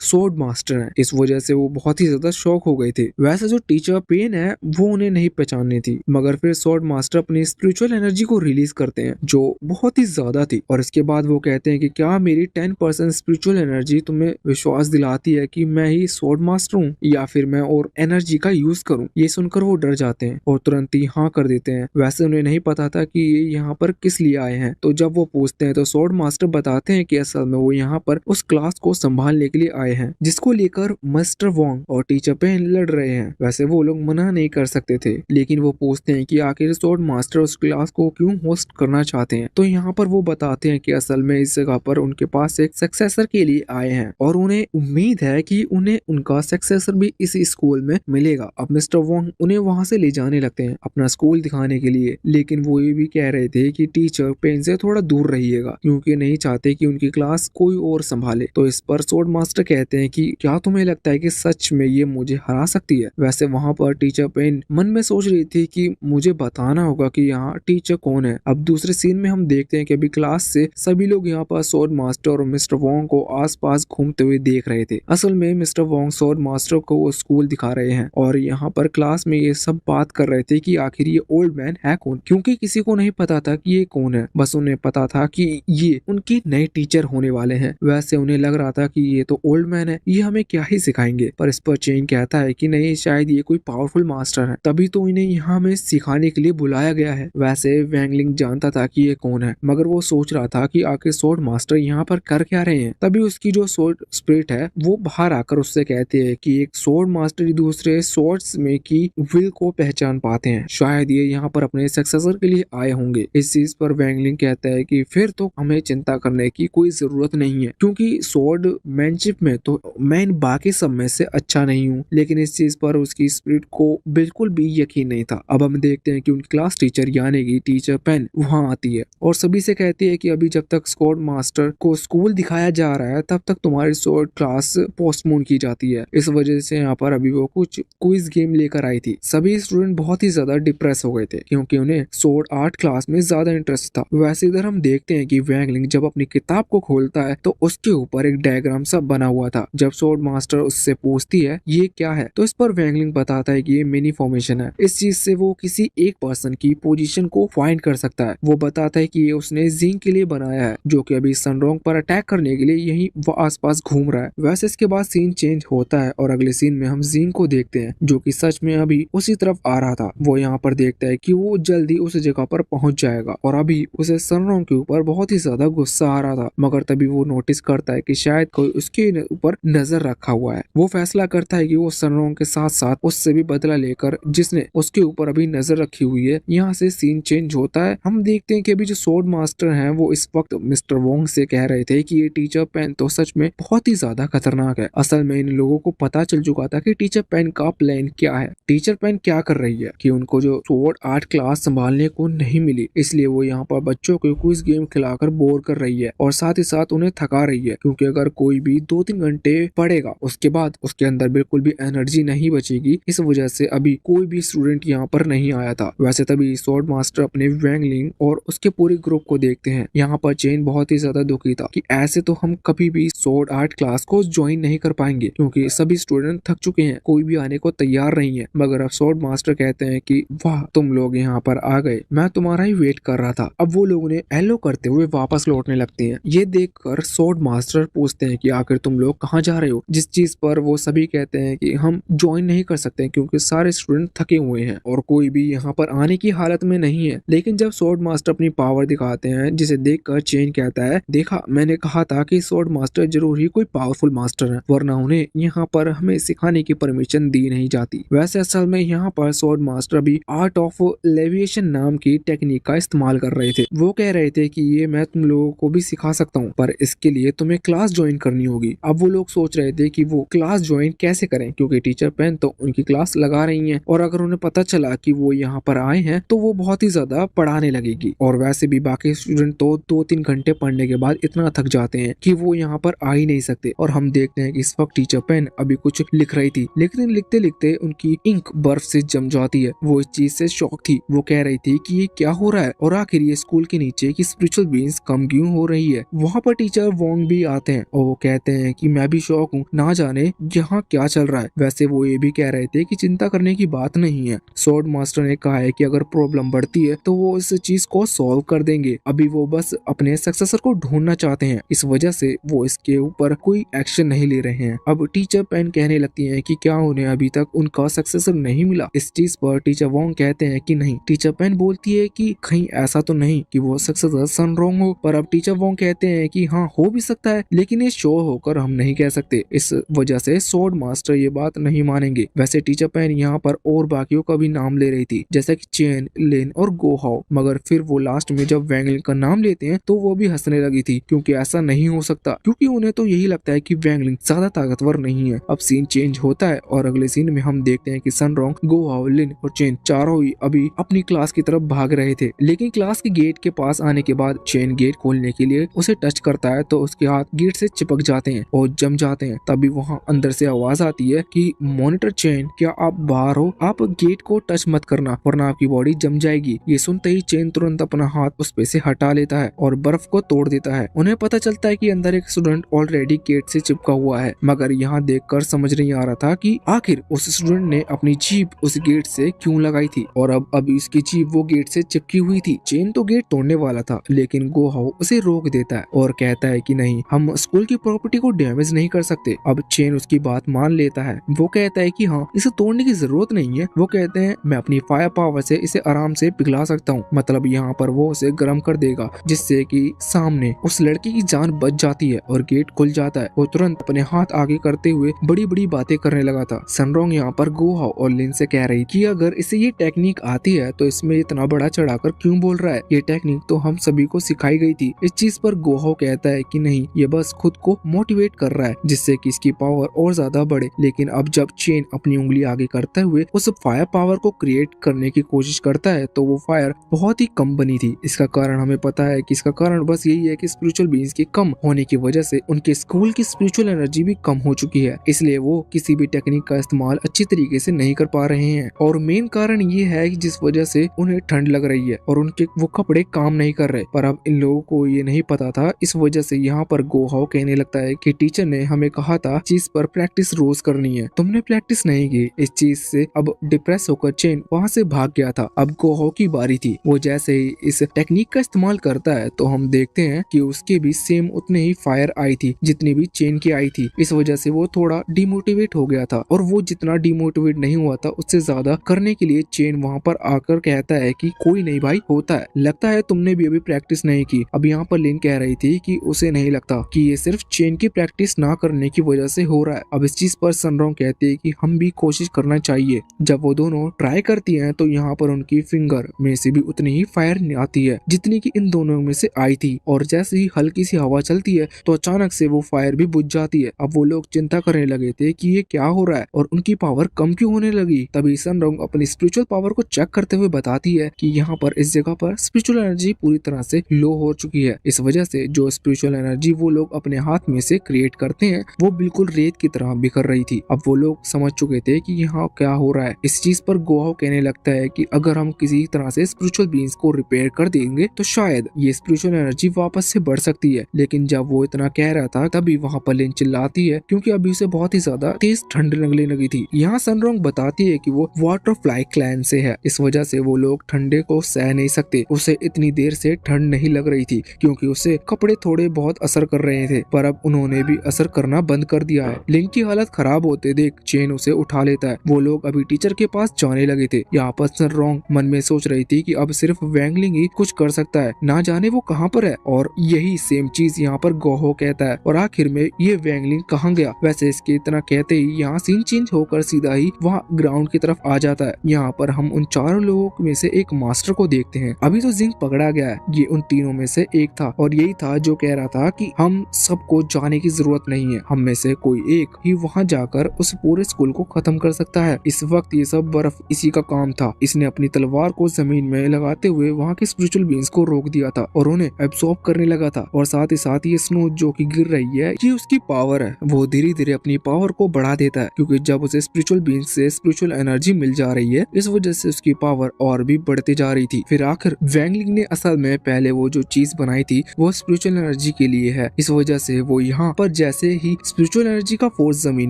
स्वॉर्ड मास्टर हैं। इस वजह से वो बहुत ही ज्यादा शॉक हो गए थे। वैसे जो टीचर पेन है वो उन्हें नहीं पहचाननी थी, मगर फिर स्वॉर्ड मास्टर अपनी स्पिरिचुअल एनर्जी को रिलीज करते हैं जो बहुत ही ज्यादा थी, और इसके बाद वो कहते हैं कि क्या मेरी 10% स्पिरिचुअल एनर्जी तुम्हें विश्वास दिलाती है कि मैं ही स्वॉर्ड मास्टर हूँ, या फिर मैं और एनर्जी का यूज करूँ। ये सुनकर वो डर जाते हैं और तुरंत ही हाँ कर देते हैं। वैसे उन्हें नहीं पता था कि ये यहाँ पर किस लिए आए हैं, तो जब वो पूछते हैं तो स्वॉर्ड मास्टर बताते हैं कि असल में वो यहाँ पर उस क्लास को संभालने के लिए आए हैं जिसको लेकर मिस्टर वोंग और टीचर पेन लड़ रहे हैं। वैसे वो लोग मना नहीं कर सकते थे, लेकिन वो पूछते हैं कि आखिर स्वॉर्ड मास्टर उस क्लास को क्यों होस्ट करना चाहते हैं। तो यहाँ पर वो बताते हैं कि असल में इस जगह पर उनके पास एक सक्सेसर के लिए आए हैं और उन्हें उम्मीद है कि उन्हें उनका सक्सेसर भी इसी स्कूल में मिलेगा। अब मिस्टर वोंग उन्हें वहां से ले जाने लगते हैं अपना स्कूल दिखाने के लिए, लेकिन वो ये भी कह रहे थे कि टीचर पेन से थोड़ा दूर रहिएगा क्योंकि नहीं चाहते कि उनकी क्लास कोई और संभाले। तो इस पर स्वॉर्ड मास्टर कहते हैं कि क्या तुम्हें लगता है कि सच में ये मुझे हरा सकती है। वैसे वहां पर टीचर पेन मन में सोच रही थी कि मुझे बताना होगा कि यहाँ टीचर कौन है। अब दूसरे सीन में हम देखते हैं कि अभी क्लास से सभी लोग यहाँ पर स्वॉर्ड मास्टर और मिस्टर वोंग को आसपास घूमते हुए देख रहे थे। असल में मिस्टर वोंग स्वॉर्ड मास्टर को वो स्कूल दिखा रहे हैं और यहाँ पर क्लास में ये सब बात कर रहे थे कि आखिर ये ओल्ड मैन है कौन, क्योंकि किसी को नहीं पता था कि ये कौन है, बस उन्हें पता था कि ये उनके नए टीचर होने वाले हैं। वैसे उन्हें लग रहा था कि ये तो ओल्ड मैन है, ये हमें क्या ही सिखाएंगे, पर इस पर चेन कहता है कि नहीं, शायद ये कोई पावरफुल मास्टर है, तभी तो इन्हें यहाँ हमें सिखाने के लिए बुलाया गया है। वैसे वैंगलिंग जानता था कि ये कौन है, मगर वो सोच रहा था कि आखिर स्वॉर्ड मास्टर यहाँ पर कर क्या रहे हैं। तभी उसकी जो स्वॉर्ड स्पिरिट है वो बाहर आकर उससे कहते हैं कि एक स्वॉर्ड मास्टर दूसरे स्वॉर्ड्स में की विल को पहचान पाते हैं, शायद ये यहाँ पर अपने सक्सेसर के लिए आए होंगे। इस चीज पर वैंगलिंग कहता है कि फिर तो हमें चिंता करने की कोई जरूरत नहीं है, क्योंकि स्वॉर्ड मैनशिप में तो मैं इन बाकी सब में से अच्छा नहीं हूँ। लेकिन इस चीज पर उसकी स्पिरिट को बिल्कुल भी यकीन नहीं था। अब हम देखते हैं कि उनकी क्लास टीचर यानी कि टीचर पेन वहां आती है और सभी से कहती है कि अभी जब तक स्वॉर्ड मास्टर को स्कूल दिखाया जा रहा है तब तक तुम्हारी स्वॉर्ड क्लास पोस्टपोन की जाती है। इस वजह से यहाँ पर अभी वो कुछ क्विज गेम लेकर आई थी। सभी स्टूडेंट बहुत ही ज्यादा डिप्रेस हो गए थे क्योंकि उन्हें स्वॉर्ड आर्ट क्लास में ज्यादा इंटरेस्ट था। वैसे इधर हम देखते हैं कि वैंगलिंग जब अपनी किताब को खोलता है तो उसके ऊपर एक डायग्राम सा बना हुआ था। जब स्वॉर्ड मास्टर उससे पूछती है ये क्या है, तो इस पर वैंगलिंग बताता है कि ये मिनी फॉर्मेशन है। इस चीज से वो किसी एक पर्सन की पोजीशन को फाइंड कर सकता है। वो बताता है कि ये उसने जिंग के लिए बनाया है जो कि अभी सनरोंग पर अटैक करने के लिए यहीं वो आसपास घूम रहा है। वैसे इसके बाद सीन चेंज होता है और अगले सीन में हम जिंग को देखते हैं जो कि सच में अभी उसी तरफ आ रहा था। वो यहाँ पर देखता है कि वो जल्दी उस जगह पर पहुंच जाएगा और अभी उसे सनरोंग के ऊपर बहुत ही ज्यादा गुस्सा आ रहा था, मगर तभी वो नोटिस करता है कि शायद कोई उसके ऊपर नजर रखा हुआ है। वो फैसला करता है कि वो सनरोंग के साथ साथ उससे भी बदला लेकर जिसने उसके ऊपर अभी नजर रखी हुई है। यहाँ से सीन चेंज होता है। हम देखते हैं कि अभी जो स्वॉर्ड मास्टर हैं वो इस वक्त मिस्टर वोंग से कह रहे थे कि ये टीचर पेन तो सच में बहुत ही ज्यादा खतरनाक है। असल में इन लोगों को पता चल चुका था कि टीचर पेन का प्लान क्या है। टीचर पेन क्या कर रही है कि उनको जो स्वॉर्ड आर्ट क्लास संभालने को नहीं मिली, इसलिए वो यहाँ पर बच्चों को क्विज गेम खिलाकर बोर कर रही है और साथ ही साथ उन्हें थका रही है, क्योंकि अगर कोई भी 2-3 घंटे पढ़ेगा उसके बाद उसके अंदर बिल्कुल भी एनर्जी नहीं बचेगी। इस वजह से अभी कोई भी स्टूडेंट यहाँ पर नहीं आया था। वैसे तभी स्वॉर्ड मास्टर अपने वैंगलिंग और उसके पूरे ग्रुप को देखते हैं। यहाँ पर चेन बहुत ही ज्यादा दुखी था कि ऐसे तो हम कभी भी स्वॉर्ड आर्ट क्लास को ज्वाइन नहीं कर पाएंगे क्योंकि सभी स्टूडेंट थक चुके हैं, कोई भी आने को तैयार नहीं है। मगर अब स्वॉर्ड मास्टर कहते हैं कि वाह, तुम लोग यहाँ पर आ गए, मैं तुम्हारा ही वेट कर रहा था। अब वो लोग उन्हें हेलो करते हुए वापस लौटने लगते हैं। ये देखकर स्वॉर्ड मास्टर पूछते हैं कि आखिर तुम लोग कहाँ जा रहे हो, जिस चीज पर वो सभी कहते हैं कि हम ज्वाइन नहीं कर सकते क्योंकि सारे स्टूडेंट थके हुए हैं और कोई भी यहाँ पर आने की हालत में नहीं है। लेकिन जब स्वॉर्ड मास्टर अपनी पावर दिखाते हैं जिसे देखकर चेन कहता है, देखा, मैंने कहा था कि स्वॉर्ड मास्टर जरूर ही कोई पावरफुल मास्टर है, वरना उन्हें यहाँ पर हमें सिखाने की परमिशन दी नहीं जाती। वैसे असल में यहाँ पर स्वॉर्ड मास्टर भी आर्ट ऑफ लेविएशन नाम की टेक्निक का इस्तेमाल कर रहे थे। वो कह रहे थे कि ये मैं तुम लोगों को भी सिखा सकता हूँ, पर इसके लिए तुम्हें क्लास ज्वाइन करनी होगी। अब वो लोग सोच रहे थे कि वो क्लास ज्वाइन कैसे करें, क्योंकि टीचर पेन तो उनकी क्लास लगा रही हैं और अगर उन्हें पता चला कि वो यहाँ पर आए हैं तो वो बहुत ही ज्यादा पढ़ाने लगेगी। और वैसे भी बाकी स्टूडेंट तो 2-3 घंटे पढ़ने के बाद इतना थक जाते हैं कि वो यहाँ पर आ ही नहीं सकते। और हम देखते हैं कि इस वक्त टीचर पेन अभी कुछ लिख रही थी, लेकिन लिखते लिखते उनकी इंक बर्फ से जम जाती है। वो इस चीज से शॉक थी। वो कह रही थी कि ये क्या हो रहा है और आखिर ये स्कूल के नीचे की स्पिरिचुअल बीन्स कम क्यों हो रही है। वहाँ पर टीचर वोंग भी आते हैं और वो कहते हैं कि मैं भी शॉक हूँ, ना जाने यहाँ क्या चल रहा है। वैसे वो ये भी कह रहे थे कि चिंता करने की बात नहीं है। स्वॉर्ड मास्टर ने कहा है कि अगर प्रॉब्लम बढ़ती है तो वो इस चीज को सॉल्व कर देंगे, अभी वो बस अपने सक्सेसर को ढूंढना चाहते हैं, इस वजह से वो इसके ऊपर कोई एक्शन नहीं ले रहे हैं। अब टीचर पेन कहने लगती है कि क्या उन्हें अभी तक उनका सक्सेसर नहीं मिला। इस चीज पर टीचर वोंग कहते हैं कि नहीं। टीचर पेन बोलती है कि कहीं ऐसा तो नहीं कि वो सक्सेसर सनरोंग हो, पर अब टीचर वोंग कहते हैं कि हाँ हो भी सकता है, लेकिन ये शो होकर हम नहीं कह सकते। इस वजह से स्वॉर्ड मास्टर ये बात नहीं मानेंगे। वैसे टीचर पेन यहाँ पर और बाकियों का भी नाम ले रही थी, जैसे कि चेन, लिन और गोहाओ, मगर फिर वो लास्ट में जब वैंगलिन का नाम लेते हैं तो वो भी हंसने लगी थी, क्योंकि ऐसा नहीं हो सकता, क्योंकि उन्हें तो यही लगता है कि वैंगलिन ज्यादा ताकतवर नहीं है। अब सीन चेंज होता है और अगले सीन में हम देखते हैं कि सनरोंग, गोहाओ, लिन और चेन चारों ही अभी अपनी क्लास की तरफ भाग रहे थे, लेकिन क्लास के गेट के पास आने के बाद चेन गेट खोलने के लिए उसे टच करता है तो उसके हाथ गेट से चिपक जाते हैं और जम जाते हैं। तभी वहाँ अंदर से आवाज आती है कि मॉनिटर चेन, क्या आप बाहर हो? आप गेट को टच मत करना वरना आपकी बॉडी जम जाएगी। ये सुनते ही चेन तुरंत अपना हाथ उस पे से हटा लेता है और बर्फ को तोड़ देता है। उन्हें पता चलता है कि अंदर एक स्टूडेंट ऑलरेडी गेट से चिपका हुआ है, मगर यहाँ देखकर समझ नहीं आ रहा था कि आखिर उस स्टूडेंट ने अपनी जीभ उस गेट से क्यों लगाई थी और अब इसकी जीभ वो गेट से चिपकी हुई थी। चेन तो गेट तोड़ने वाला था, लेकिन गोहाओ उसे रोक देता है और कहता है कि नहीं, हम स्कूल की प्रॉपर्टी को डैमेज नहीं कर सकते। अब चेन उसकी बात मान लेता है। वो कहता है कि हाँ, इसे तोड़ने की जरूरत नहीं है। वो कहते हैं मैं अपनी फायर पावर से इसे आराम से पिघला सकता हूँ, मतलब यहाँ पर वो उसे गर्म कर देगा, जिससे कि सामने उस लड़की की जान बच जाती है और गेट खुल जाता है। वो तुरंत अपने हाथ आगे करते हुए बड़ी बड़ी बातें करने लगा था। सनरोंग यहाँ पर गोहाओ और लिन से कह रही कि अगर इसे ये टेक्निक आती है तो इसमें इतना बड़ा चढ़ाकर क्यों बोल रहा है, ये टेक्निक तो हम सभी को सिखाई गई थी। इस चीज पर गोहाओ कहता है कि नहीं, ये बस खुद को मोटिवेट कर रहा है जिससे कि इसकी पावर और ज्यादा बढ़े। लेकिन अब जब चेन अपनी उंगली आगे करते हुए उस फायर पावर को क्रिएट करने की कोशिश करता है तो वो फायर बहुत ही कम बनी थी। इसका कारण हमें पता है कि इसका कारण बस यही है कि स्पिरिचुअल बीइंग्स के कम होने की वजह से उनके स्कूल की स्पिरिचुअल एनर्जी भी कम हो चुकी है, इसलिए वो किसी भी टेक्निक का इस्तेमाल अच्छी तरीके से नहीं कर पा रहे हैं। और मेन कारण ये है कि जिस वजह से उन्हें ठंड लग रही है और उनके वो कपड़े काम नहीं कर रहे, पर अब इन लोगों को ये नहीं पता था। इस वजह से यहाँ पर गोहाओ कहने लगता है कि टीचर ने हमें कहा था चीज पर प्रैक्टिस रोज करनी है, तुमने प्रैक्टिस नहीं की। इस चीज से अब डिप्रेस होकर चेन वहाँ से भाग गया था। अब गोहाओ की बारी थी। वो जैसे ही इस टेक्निक का इस्तेमाल करता है तो हम देखते हैं कि उसके भी सेम उतने ही फायर आई थी जितनी भी चेन की आई थी। इस वजह से वो थोड़ा डिमोटिवेट हो गया था और वो जितना डिमोटिवेट नहीं हुआ था उससे ज्यादा करने के लिए चेन वहाँ पर आकर कहता है कि कोई नहीं भाई, होता है, लगता है तुमने भी अभी प्रैक्टिस नहीं की। अब यहाँ पर लिन कह रही थी कि उसे नहीं लगता कि ये सिर्फ चेन की प्रैक्टिस ना करने की वजह से हो रहा है। अब इस चीज पर सनरोंग कहती है कि हम भी कोशिश करना चाहिए। जब वो दोनों ट्राई करती हैं तो यहाँ पर उनकी फिंगर में से भी उतनी ही फायर आती है जितनी की इन दोनों में से आई थी, और जैसे ही हल्की सी हवा चलती है तो अचानक से वो फायर भी बुझ जाती है। अब वो लोग चिंता करने लगे थे कि ये क्या हो रहा है और उनकी पावर कम क्यों होने लगी। तभी सनरोंग अपनी स्पिरिचुअल पावर को चेक करते हुए बताती है कि यहाँ पर इस जगह पर स्पिरिचुअल एनर्जी पूरी तरह से लो हो चुकी है। इस वजह से जो स्पिरिचुअल एनर्जी वो लोग अपने हाथ में से क्रिएट करते हैं वो बिल्कुल रेत की तरह बिखर रही थी। अब वो लोग समझ चुके थे कि यहाँ क्या हो रहा है। इस चीज पर गोहाओ कहने लगता है कि अगर हम किसी तरह से स्पिरिचुअल बीइंग्स को रिपेयर कर देंगे तो शायद ये स्पिरिचुअल एनर्जी वापस से बढ़ सकती है। लेकिन जब वो इतना कह रहा था तभी वहाँ पर लिन चिल्लाती है क्योंकि अभी उसे बहुत ही ज्यादा तेज ठंड लगने लगी थी। यहाँ सनरोंग बताती है कि वो वाटरफ्लाई क्लैन से है, इस वजह से वो लोग ठंडे को सह नहीं सकते। उसे इतनी देर से ठंड नहीं लग रही थी क्योंकि उसे कपड़े थोड़े बहुत असर कर रहे थे, पर अब उन्होंने भी असर करना बंद कर दिया है। लिन की हालत खराब होते देख चेन उसे उठा लेता है। वो लोग अभी टीचर के पास जाने लगे थे। यहाँ पर सनरोंग मन में सोच रही थी कि अब सिर्फ वैंगलिंग ही कुछ कर सकता है, ना जाने वो कहाँ पर है। और यही सेम चीज यहाँ पर गोहाओ कहता है। और आखिर में ये वैंगलिंग कहाँ गया। वैसे इसके इतना कहते ही यहाँ सीन चेंज होकर सीधा ही वहाँ ग्राउंड की तरफ आ जाता है। यहाँ पर हम उन चारों लोगों में से एक मास्टर को देखते हैं। अभी तो जिंग पकड़ा गया है, ये उन तीनों में से एक था और यही था जो कह रहा था कि हम सबको जाने की जरूरत नहीं है, हम में से कोई एक ही वहाँ जाकर उस पूरे स्कूल को खत्म कर सकता है। इस वक्त ये सब बर्फ इसी का काम था। इसने अपनी तलवार को जमीन में लगाते हुए वहाँ के स्पिरिचुअल बीइंग्स को रोक दिया था और उन्हें एब्सॉर्ब करने लगा था। और साथ ही साथ ये स्नो जो कि गिर रही है, ये उसकी पावर है। वो धीरे धीरे अपनी पावर को बढ़ा देता है, क्योंकि जब उसे स्पिरिचुअल बीइंग से स्पिरिचुअल एनर्जी मिल जा रही है, इस वजह से उसकी पावर और भी बढ़ती जा रही थी। फिर आखिर वैंगलिंग ने असल में पहले वो जो चीज बनाई थी वो स्पिरिचुअल एनर्जी के लिए है। इस वजह से वो यहाँ पर जैसे ही स्पिरिचुअल एनर्जी का फोर्स जमीन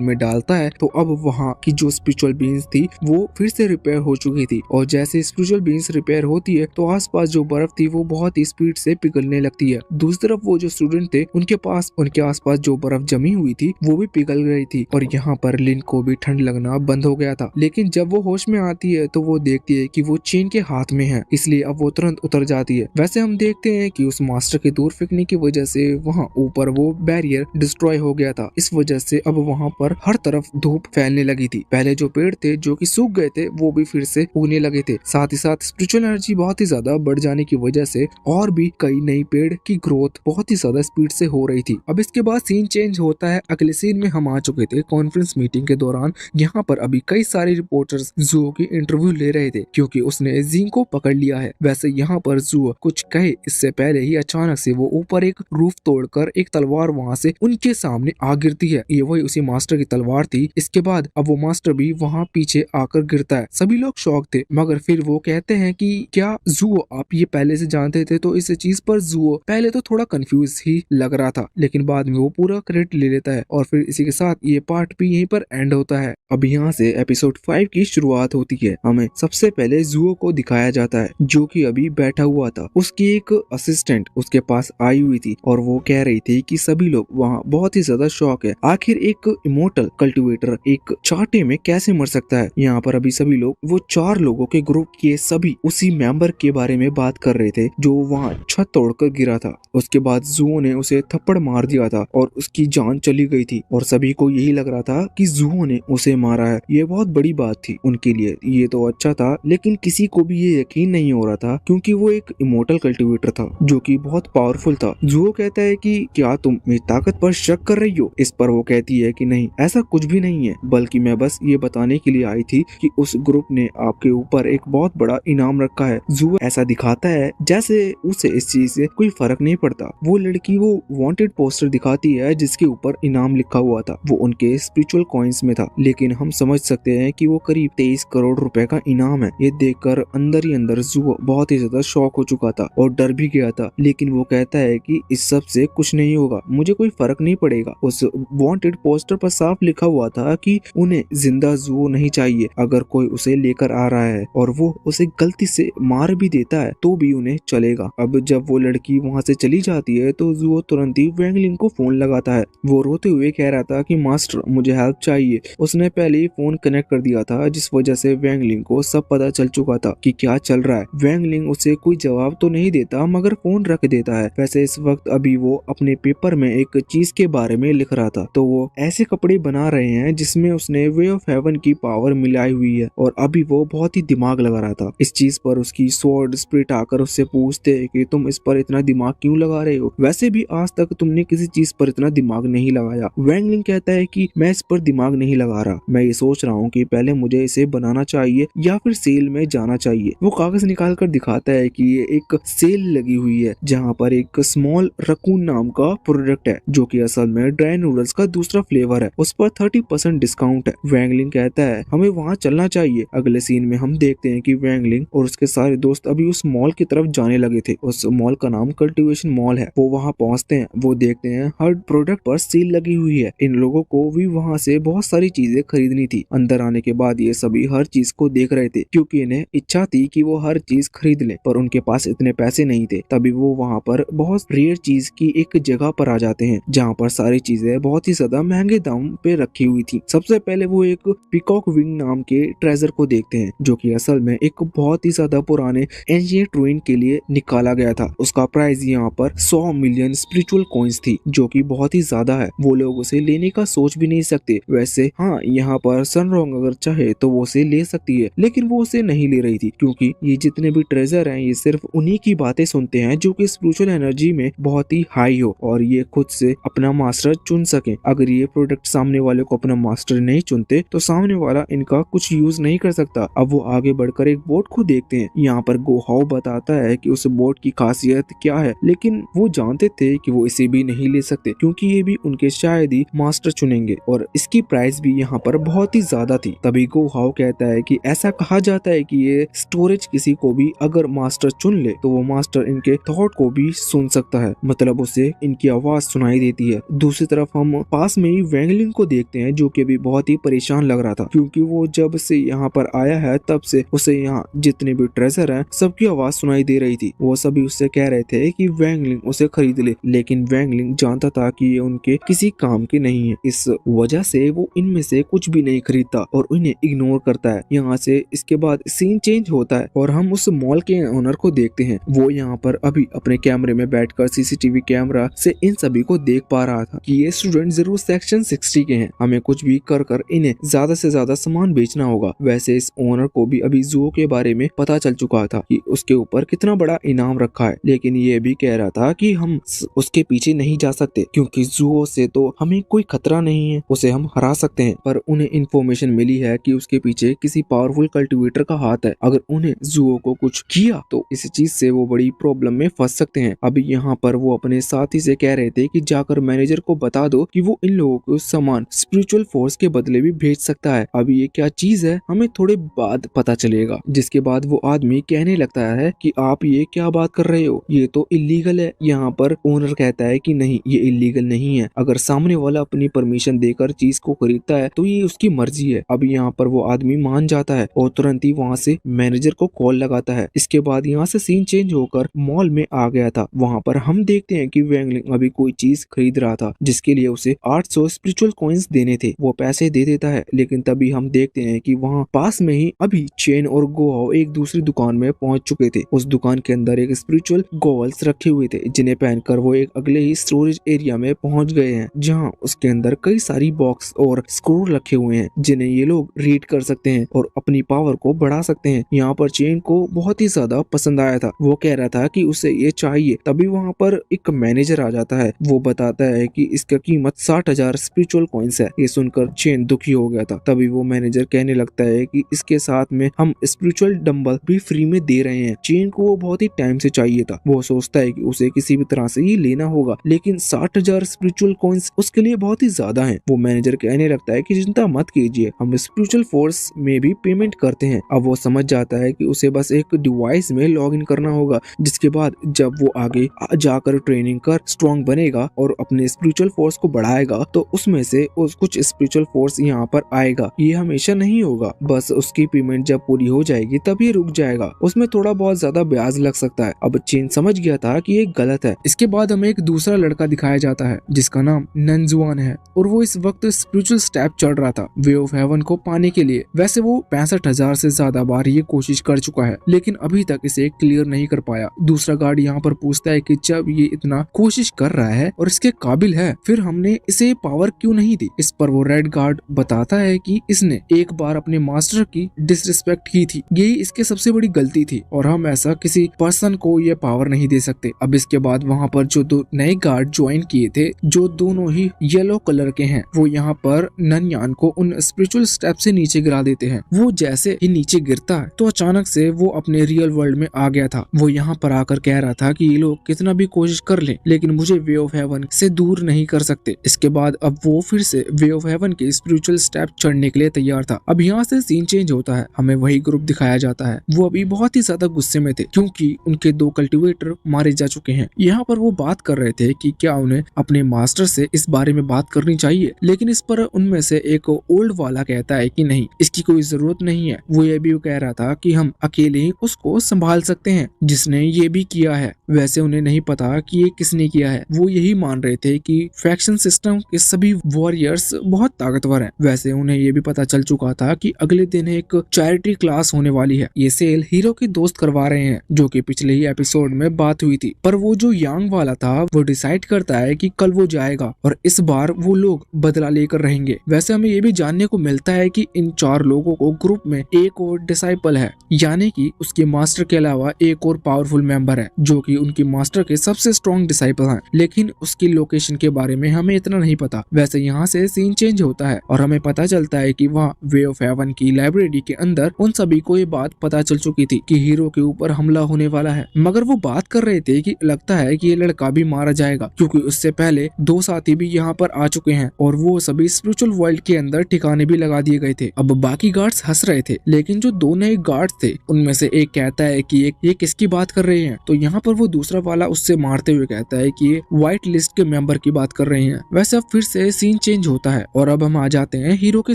में डालता है, तो अब वहाँ की जो स्पिरिचुअल बीइंग्स थी वो फिर से रिपेयर हो चुकी थी। और जैसे स्पिरिचुअल बीइंग्स रिपेयर होती है तो आसपास जो बर्फ थी वो बहुत ही स्पीड से पिघलने लगती है। दूसरी तरफ वो जो स्टूडेंट थे उनके आसपास जो बर्फ जमी हुई थी वो भी पिघल गई थी और यहाँ पर लिन को भी ठंड लगना बंद हो गया था। लेकिन जब वो होश में आती है तो वो देखती है कि वो चेन के हाथ में है, इसलिए अब वो तुरंत उतर जाती है। वैसे हम देखते हैं कि उस मास्टर के दूर फेंकने की वजह से वहाँ ऊपर वो बैरियर डिस्ट्रॉय हो गया था। इस वजह से अब वहाँ पर हर तरफ धूप फैलने लगी थी। पहले जो पेड़ थे जो कि सूख गए थे वो भी फिर से उगने लगे थे। साथ ही साथ स्पिरिचुअल एनर्जी बहुत ही ज्यादा बढ़ जाने की वजह से और भी कई नई पेड़ की ग्रोथ बहुत ही ज्यादा स्पीड से हो रही थी। अब इसके बाद सीन चेंज होता है। अगले सीन में हम आ चुके थे कॉन्फ्रेंस मीटिंग के दौरान। यहाँ पर अभी कई सारे रिपोर्टर्स जुओ की इंटरव्यू ले रहे थे, क्योंकि उसने जिंग को पकड़ लिया है। वैसे यहाँ पर जुओ कुछ कहे इससे पहले ही अचानक से वो ऊपर एक रूफ तोड़कर एक तलवार वहाँ से उनके सामने आ गिरती है। ये वही उसी मास्टर की तलवार थी। इसके बाद अब वो मास्टर भी वहाँ पीछे आकर गिरता है। सभी लोग शॉक थे, मगर फिर वो कहते हैं कि क्या जुओ आप ये पहले से जानते थे? तो इस चीज पर जुओ पहले तो थोड़ा कंफ्यूज ही लग रहा था, लेकिन बाद में वो पूरा क्रेडिट ले लेता है। और फिर इसी के साथ ये पार्ट भी यहीं पर एंड होता है। अब यहाँ से एपिसोड 5 की शुरुआत होती है। हमें सबसे पहले जुओ को दिखाया जाता है जो कि अभी बैठा हुआ था। उसकी एक असिस्टेंट उसके पास आई हुई थी और वो कह रही थी कि सभी लोग वहाँ बहुत ही ज्यादा शॉक है। आखिर एक इमोर्टल कल्टिवेटर एक चाटे में कैसे मर सकता है? यहाँ पर अभी सभी लोग वो 4 लोगों के ग्रुप के सभी उसी मेंबर के बारे में बात कर रहे थे जो वहाँ छत तोड़कर गिरा था। उसके बाद जुओ ने उसे थप्पड़ मार दिया था और उसकी जान चली गई थी और सभी को यही लग रहा था कि जुओ ने उसे मारा है। ये बहुत बड़ी बात थी उनके लिए। ये तो अच्छा था, लेकिन किसी को भी ये यकीन नहीं हो रहा था क्योंकि वो एक इमोर्टल कल्टिवेटर था जो कि बहुत पावरफुल था। जुओ कहता है कि क्या तुम मेरी ताकत पर शक कर रही हो? इस पर वो कहती है कि नहीं, ऐसा कुछ भी नहीं है, बल्कि मैं बस ये बताने के लिए आई थी कि उस ग्रुप ने आपके ऊपर एक बहुत बड़ा इनाम रखा है। जुओ ऐसा दिखाता है जैसे उसे इस चीज से कोई फर्क नहीं पड़ता। वो लड़की वो वांटेड पोस्टर दिखाती है जिसके ऊपर इनाम लिखा हुआ था। वो उनके स्पिरिचुअल कॉइन्स में था, लेकिन हम समझ सकते हैं कि वो करीब 23 करोड़ रुपए का इनाम है। ये देखकर अंदर ही अंदर जुओ बहुत ही ज्यादा शॉक हो चुका था और डर भी गया था। लेकिन वो कहता है कि इस सब से कुछ नहीं होगा, मुझे कोई फर्क नहीं पड़ेगा। उस वांटेड पोस्टर पर साफ लिखा हुआ था कि उन्हें जिंदा जुओ नहीं चाहिए। अगर कोई उसे लेकर आ रहा है और वो उसे गलती से मार भी देता है तो भी उन्हें चलेगा। अब जब वो लड़की वहाँ से चली जाती है तो जुओ तुरंत ही वैंगलिंग को फोन लगाता है। वो रोते हुए कह रहा था कि मास्टर मुझे हेल्प चाहिए। उसने पहले ही फोन कनेक्ट कर दिया था, जिस वजह से वैंगलिंग को सब पता चल चुका था कि क्या चल रहा है। वैंगलिंग उसे कोई जवाब तो नहीं देता मगर फोन रख देता है। वैसे इस वक्त अभी वो अपने पेपर में एक चीज के बारे में लिख रहा था। तो वो ऐसे कपड़े बना रहे हैं जिसमें उसने वे ऑफ हेवन की पावर मिलाई हुई है और अभी वो बहुत ही दिमाग लगा रहा था। इस चीज पर उसकी स्वॉर्ड स्पिरिट आकर उससे पूछते हैं कि तुम इस पर इतना दिमाग क्यों लगा रहे हो? वैसे भी आज तक तुमने किसी चीज पर इतना दिमाग नहीं लगाया। वैंगलिंग कहता है कि मैं इस पर दिमाग नहीं लगा रहा, मैं ये सोच रहा हूँ कि पहले मुझे इसे बनाना चाहिए या फिर सेल में जाना चाहिए। वो कागज निकाल कर दिखाता है कि ये एक सेल लगी हुई है जहाँ पर एक स्मॉल रकून नाम का प्रोडक्ट है जो कि असल में ड्राई नूडल्स का दूसरा फ्लेवर है। उस पर 30% डिस्काउंट है। वैंगलिंग कहता है हमें वहाँ चलना चाहिए। अगले सीन में हम देखते हैं कि वैंगलिंग और उसके सारे दोस्त अभी उस मॉल की तरफ जाने लगे थे। उस मॉल का नाम कल्टिवेशन मॉल है। वो वहाँ पहुँचते हैं। वो देखते हैं हर प्रोडक्ट पर सेल लगी हुई है। इन लोगों को भी वहाँ से बहुत सारी चीजें खरीदनी थी। अंदर आने के बाद ये सभी हर चीज को देख रहे थे क्योंकि इन्हें इच्छा थी कि वो हर चीज खरीद ले, पर उनके पास इतने पैसे नहीं थे। तभी वो वहाँ पर बहुत रेयर चीज की एक जगह पर आ जाते हैं जहाँ पर सारी चीजें बहुत ही ज्यादा महंगे दाम पे रखी हुई थी। सबसे पहले वो एक पीकॉक विंग नाम के ट्रेजर को देखते हैं जो कि असल में एक बहुत ही ज्यादा पुराने एंशिएंट रूइन के लिए निकाला गया था। उसका प्राइस यहाँ पर 100 मिलियन स्पिरिचुअल कॉइन्स थी जो कि बहुत ही ज्यादा है। वो लोग उसे लेने का सोच भी नहीं सकते। वैसे हाँ, यहाँ पर सनरोंग अगर चाहे तो वो उसे ले सकती है, लेकिन वो उसे नहीं ले रही थी क्योंकि ये जितने भी ट्रेजर हैं ये सिर्फ उन्हीं की बातें सुनते हैं जो कि स्पिरिचुअल एनर्जी में बहुत ही हाई हो और ये खुद से अपना मास्टर चुन सके। अगर ये प्रोडक्ट सामने वाले को अपना मास्टर नहीं चुनते तो सामने वाला इनका कुछ यूज नहीं कर सकता। अब वो आगे बढ़कर एक बोट को देखते हैं। यहाँ पर गो हाउ बताता है कि उस बोट की खासियत क्या है, लेकिन वो जानते थे कि वो इसे भी नहीं ले सकते क्योंकि ये भी उनके शायद ही मास्टर चुनेंगे और इसकी प्राइस भी यहाँ पर बहुत ही ज्यादा थी। तभी गो हाउ कहता है कि ऐसा कहा जाता है कि ये स्टोरेज किसी को भी अगर मास्टर चुन ले तो वो मास्टर इनके थॉट को भी सुन सकता है, मतलब उसे इनकी आवाज सुनाई देती है। दूसरी तरफ हम पास में ही वैंगलिंग को देखते हैं जो कि अभी बहुत ही परेशान लग रहा था क्योंकि वो जब से यहाँ पर आया है तब से उसे यहाँ जितने भी ट्रेजर हैं सबकी आवाज सुनाई दे रही थी। वो सभी उससे कह रहे थे कि वैंगलिंग उसे खरीद ले, लेकिन वैंगलिंग जानता था कि ये उनके किसी काम के नहीं है। इस वजह से वो इनमें से कुछ भी नहीं खरीदता और उन्हें इग्नोर करता है। यहाँ से इसके बाद सीन चेंज होता है और हम उस मॉल के ओनर को देखते हैं। वो यहाँ पर अभी अपने कैमरे में बैठकर सीसीटीवी कैमरा से इन सभी को देख पा रहा था कि ये स्टूडेंट जरूर सेक्शन 60 के हैं, हमें कुछ भी कर इन्हें ज्यादा से ज्यादा सामान बेचना होगा। वैसे इस ओनर को भी अभी जुओ के बारे में पता चल चुका था कि उसके ऊपर कितना बड़ा इनाम रखा है, लेकिन ये भी कह रहा था कि हम उसके पीछे नहीं जा सकते क्योंकि जुओ से तो हमें कोई खतरा नहीं है, उसे हम हरा सकते हैं। पर उन्हें इन्फॉर्मेशन मिली है कि उसके पीछे किसी पावरफुल कल्टिवेटर का हाथ है। अगर उन्हें जुओ को कुछ किया तो इस चीज से वो बड़ी प्रॉब्लम में फंस सकते हैं। अभी यहाँ पर वो अपने साथी से कह रहे थे कि जाकर मैनेजर को बता दो कि वो इन लोगों को सामान स्पिरिचुअल फोर्स के बदले भी भेज सकता है। अभी ये क्या चीज है हमें थोड़े बाद पता चलेगा। जिसके बाद वो आदमी कहने लगता है कि आप ये क्या बात कर रहे हो, ये तो इलीगल है। यहाँ पर ओनर कहता है कि नहीं, ये इलीगल नहीं है। अगर सामने वाला अपनी परमिशन देकर चीज को खरीदता है तो ये उसकी मर्जी है। अब यहाँ पर वो आदमी मान जाता है और तुरंत ही वहाँ से मैनेजर को कॉल लगाता है। इसके बाद यहाँ से सीन चेंज होकर मॉल में आ गया था। वहाँ पर हम देखते हैं कि वैंगलिंग अभी कोई चीज खरीद रहा था जिसके लिए उसे 800 स्पिरिचुअल कॉइंस देने थे। वो पैसे दे देता है, लेकिन तभी हम देखते हैं कि वहाँ पास में ही अभी चेन और गोहाओ एक दूसरी दुकान में पहुंच चुके थे। उस दुकान के अंदर एक स्पिरिचुअल गॉगल्स रखे हुए थे जिन्हें पहनकर वो एक अगले ही स्टोरेज एरिया में पहुंच गए हैं, जहां उसके अंदर कई सारी बॉक्स और स्क्रू रखे हुए हैं जिन्हें ये लोग रीड कर सकते हैं और अपनी पावर को बढ़ा सकते हैं। यहाँ पर चेन को बहुत ही ज्यादा पसंद आया था। वो कह रहा था कि उसे ये चाहिए। तभी वहाँ पर एक मैनेजर आ जाता है। वो बताता है कि इसका कीमत 60,000 स्पिरिचुअल कॉइंस है। ये सुनकर चेन दुखी हो गया था। तभी वो मैनेजर कहने लगता है कि इसके साथ में हम स्पिरिचुअल डंबल भी फ्री में दे रहे हैं। चेन को वो बहुत ही टाइम से चाहिए था। वो सोचता है कि उसे किसी भी तरह से ये लेना होगा, लेकिन 60,000 स्पिरिचुअल कॉइंस उसके लिए बहुत ही ज्यादा हैं। वो मैनेजर कहने लगता है कि चिंता मत कीजिए, हम स्पिरिचुअल फोर्स में भी पेमेंट करते हैं। अब वो समझ जाता है कि उसे बस एक डिवाइस में लॉग इन करना होगा, जिसके बाद जब वो आगे जाकर ट्रेनिंग कर स्ट्रॉन्ग बनेगा और अपने स्पिरिचुअल फोर्स को बढ़ाएगा तो उसमें से कुछ स्पिरिचुअल फोर्स यहाँ पर आएगा। ये हमेशा नहीं होगा, बस उसकी पेमेंट जब पूरी हो जाएगी तब ये रुक जाएगा। उसमें थोड़ा बहुत ज्यादा ब्याज लग सकता है। अब चेन समझ गया था कि ये गलत है। इसके बाद हमें एक दूसरा लड़का दिखाया जाता है जिसका नाम नंजुआन है और वो इस वक्त स्पिरिचुअल स्टेप चढ़ रहा था वे ऑफ हेवन को पाने के लिए। वैसे वो 65,000 से ज्यादा बार ये कोशिश कर चुका है, लेकिन अभी तक इसे क्लियर नहीं कर पाया। दूसरा गार्ड यहाँ पर पूछता है कि जब ये इतना कोशिश कर रहा है और इसके काबिल है, फिर हमने इसे पावर क्यों नहीं दी। इस पर वो रेड गार्ड बताता है कि इसने एक बार अपने मास्टर की डिसरिस्पेक्ट की थी, यही इसके सबसे बड़ी गलती थी और हम ऐसा किसी पर्सन को ये पावर नहीं दे सकते। अब इसके बाद वहाँ पर जो दो नए गार्ड ज्वाइन किए थे जो दोनों ही येलो कलर के हैं, वो यहाँ पर ननयान को उन स्पिरिचुअल स्टेप से नीचे गिरा देते हैं। वो जैसे ही नीचे गिरता है तो अचानक से वो अपने रियल वर्ल्ड में आ गया था। वो यहाँ पर आकर कह रहा था कि ये लोग कितना भी कोशिश कर ले लेकिन मुझे वे ऑफ हेवन से दूर नहीं कर सकते। इसके बाद अब वो फिर से वे ऑफ हेवन के स्पिरिचुअल स्टेप चढ़ने के लिए तैयार था। अब यहाँ से सीन चेंज होता है, हमें वही ग्रुप दिखाया जाता है। वो अभी बहुत ही ज्यादा गुस्से में थे क्योंकि उनके 2 कल्टिवेटर मारे जा चुके हैं। यहाँ पर वो बात कर रहे थे कि क्या उन्हें अपने मास्टर से इस बारे में बात करनी चाहिए, लेकिन इस पर उनमें से एक ओल्ड वाला कहता है कि नहीं, इसकी कोई जरूरत नहीं है। वो ये भी कह रहा था कि हम अकेले ही उसको संभाल सकते हैं, जिसने ये भी किया है। वैसे उन्हें नहीं पता कि ये किसने किया है। वो यही मान रहे थे कि फैक्शन सिस्टम के सभी वॉरियर्स बहुत ताकतवर हैं। वैसे उन्हें ये भी पता चल चुका था कि अगले दिन एक चैरिटी क्लास होने वाली है। ये सेल हीरो के दोस्त करवा रहे हैं, जो कि पिछले ही एपिसोड में बात हुई थी। पर वो जो यांग वाला था वो डिसाइड करता है कि कल वो जाएगा और इस बार वो लोग बदला लेकर रहेंगे। वैसे हमें ये भी जानने को मिलता है कि इन 4 लोगों को ग्रुप में एक और डिसाइपल है, यानी कि उसके मास्टर के अलावा एक और पावरफुल मेंबर है जो कि उनकी मास्टर के सबसे स्ट्रॉन्ग डिसाइपल हैं, लेकिन उसकी लोकेशन के बारे में हमें इतना नहीं पता। वैसे यहाँ से सीन चेंज होता है और हमें पता चलता है कि वहाँ वे ऑफ हेवन की लाइब्रेरी के अंदर उन सभी को ये बात पता चल चुकी थी कि हीरो के ऊपर हमला होने वाला है, मगर वो बात कर रहे थे कि लगता है कि ये लड़का भी मारा जाएगा क्योंकि उससे पहले 2 साथी भी यहाँ पर आ चुके हैं और वो सभी स्पिरिचुअल वर्ल्ड के अंदर ठिकाने भी लगा दिए गए थे। अब बाकी गार्ड्स हंस रहे थे, लेकिन जो 2 नए गार्ड्स थे उनमें से एक कहता है कि ये किसकी बात कर रहे हैं, तो यहाँ पर वो दूसरा वाला उससे मारते हुए कहता है कि ये व्हाइट लिस्ट के मेंबर की बात कर रहे हैं। वैसे अब फिर से सीन चेंज होता है और अब हम आ जाते हैं हीरो के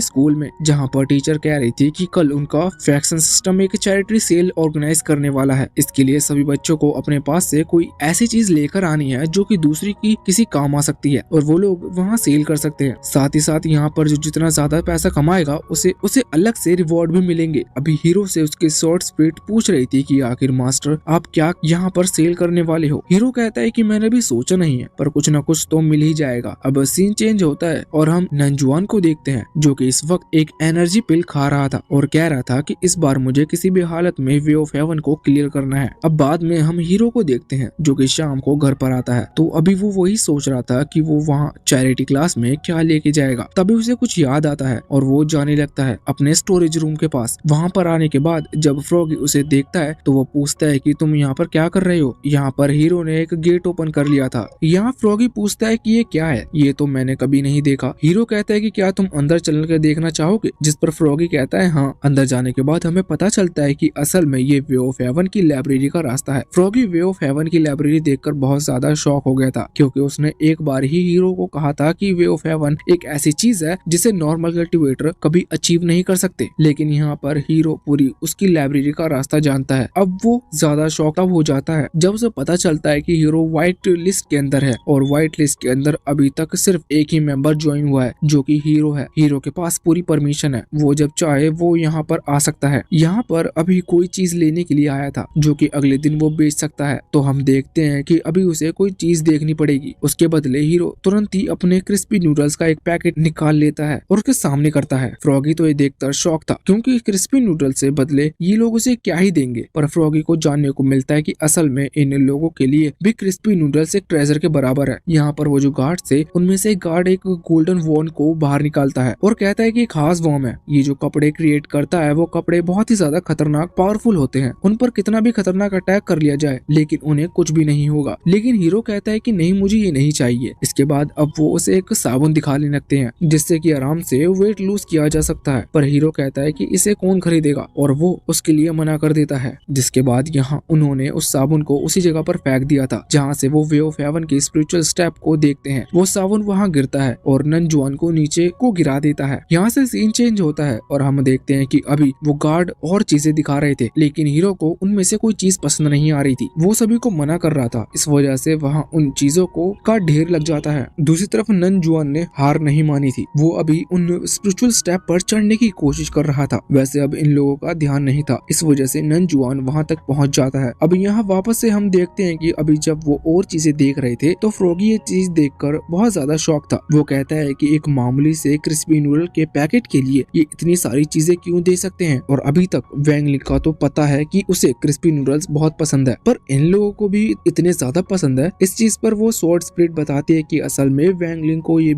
स्कूल में, जहाँ पर टीचर कह रही थी कि कल उनका फैक्शन सिस्टम एक चैरिटी सेल ऑर्गेनाइज करने वाला है। इसके लिए सभी बच्चों को अपने पास से कोई ऐसी चीज लेकर आनी है जो कि दूसरी की किसी काम आ सकती है और वो लोग वहाँ सेल कर सकते हैं। साथ ही साथ यहाँ पर जो जितना ज्यादा पैसा कमाएगा उसे अलग से रिवॉर्ड भी मिलेंगे। अभी हीरो से उसके शॉर्ट स्पिरिट पूछ रही थी कि आखिर मास्टर आप क्या यहाँ पर सेल करने वाले हो। हीरो कहता है कि मैंने भी सोचा नहीं है, पर कुछ न कुछ तो मिल ही जाएगा। अब सीन चेंज होता है और हम नंजुआन को देखते हैं जो कि इस वक्त एक एनर्जी पिल खा रहा था और कह रहा था कि इस बार मुझे किसी भी हालत में वे ऑफ हेवन को क्लियर करना है। अब बाद में हम हीरो को देखते हैं जो कि शाम को घर पर आता है, तो अभी वो वही सोच रहा था कि वो वहाँ चैरिटी क्लास में क्या लेके जाएगा। तभी उसे कुछ याद आता है और वो जाने लगता है अपने स्टोरेज रूम के पास। वहाँ पर आने के बाद जब फ्रॉगी उसे देखता है तो वो पूछता है कि तुम यहाँ पर क्या कर रहे हो। यहाँ पर हीरो ने एक गेट ओपन कर लिया था। यहाँ फ्रॉगी पूछता है कि ये क्या है, ये तो मैंने कभी नहीं देखा। हीरो कहता है कि क्या तुम अंदर चल कर देखना चाहोगे, जिस पर फ्रॉगी कहता है हाँ। अंदर जाने के बाद हमें पता चलता है कि असल में ये वे ऑफ हेवन की लाइब्रेरी का रास्ता है। फ्रॉगी वे ऑफ हेवन की लाइब्रेरी देखकर बहुत ज्यादा शॉक हो गया था क्योंकि उसने एक बार ही हीरो को कहा था कि वे ऑफ हेवन एक ऐसी चीज है जिसे नॉर्मल कल्टिवेटर कभी अचीव नहीं कर सकते, लेकिन यहाँ पर हीरो पूरी उसकी लाइब्रेरी का रास्ता जानता है। अब वो ज्यादा शॉक तब हो जाता है जब उसे पता चलता है कि हीरो व्हाइट लिस्ट के अंदर है और व्हाइट लिस्ट के अंदर अभी तक सिर्फ एक ही मेंबर ज्वाइन हुआ है जो कि हीरो है। हीरो के पास पूरी परमिशन है, वो जब चाहे वो यहाँ पर आ सकता है। यहाँ पर अभी कोई चीज लेने के लिए आया था जो कि अगले दिन वो बेच सकता है, तो हम देखते हैं कि अभी उसे कोई चीज देखनी पड़ेगी। उसके बदले हीरो तुरंत ही अपने क्रिस्पी नूडल्स का एक पैकेट निकाल लेता है और उसके सामने करता है। फ्रॉगी तो ये देखकर शॉक था क्योंकि क्रिस्पी नूडल से बदले ये लोग उसे क्या ही देंगे, पर फ्रॉगी को जानने को मिलता है कि असल में इन लोगों के लिए भी क्रिस्पी नूडल्स एक ट्रेजर के बराबर है। यहाँ पर वो जो गार्ड थे उनमें से एक गार्ड एक गोल्डन वॉर्म को बाहर निकालता है और कहता है कि एक खास वॉर्म है, ये जो कपड़े क्रिएट करता है वो कपड़े बहुत ही ज्यादा खतरनाक पावरफुल होते हैं, उन पर कितना भी खतरनाक अटैक कर लिया जाए लेकिन उन्हें कुछ भी नहीं होगा। लेकिन हीरो कहता है कि नहीं मुझे ये नहीं चाहिए। इसके बाद अब वो उसे एक साबुन दिखाने लगते हैं जिससे कि आराम से वेट लूज किया जा सकता है, पर हीरो कहता है कि इसे कौन खरीदेगा और वो उसके लिए मना कर देता है। जिसके बाद यहाँ उन्होंने उस साबुन को उसी जगह पर फेंक दिया था जहाँ से वो वे ऑफ हेवन की स्पिरिचुअल स्टेप को देखते हैं। वो साबुन वहाँ गिरता है और नंजुआन को नीचे को गिरा देता है। यहाँ से सीन चेंज होता है और हम देखते हैं कि अभी वो गार्ड और चीजें दिखा रहे थे लेकिन हीरो को उनमें से कोई चीज पसंद नहीं आ रही थी, वो सभी को मना कर रहा था। इस वजह से वहाँ उन चीजों को का ढेर लग जाता है। दूसरी तरफ नंजुआन ने हार नहीं मानी थी, वो अभी उन स्पिरिचुअल स्टेप पर चढ़ने की कोशिश कर रहा था। वैसे अब इन लोगों का ध्यान नहीं था, इस वजह से नंजुआन वहाँ तक पहुँच जाता है। अब यहाँ वापस से हम देखते हैं कि अभी जब वो और चीजें देख रहे थे तो फ्रॉगी ये चीज देखकर बहुत ज्यादा शॉक था। वो कहता है कि एक मामूली से क्रिस्पी नूडल के पैकेट के लिए ये इतनी सारी चीजें क्यों दे सकते हैं, और अभी तक वैंगलिंग का तो पता है कि उसे क्रिस्पी नूडल्स बहुत पसंद है, पर इन लोगों को भी इतने ज्यादा पसंद है। इस चीज पर वो शॉर्ट स्प्लिट बताती है कि असल में वैंगलिंग को ये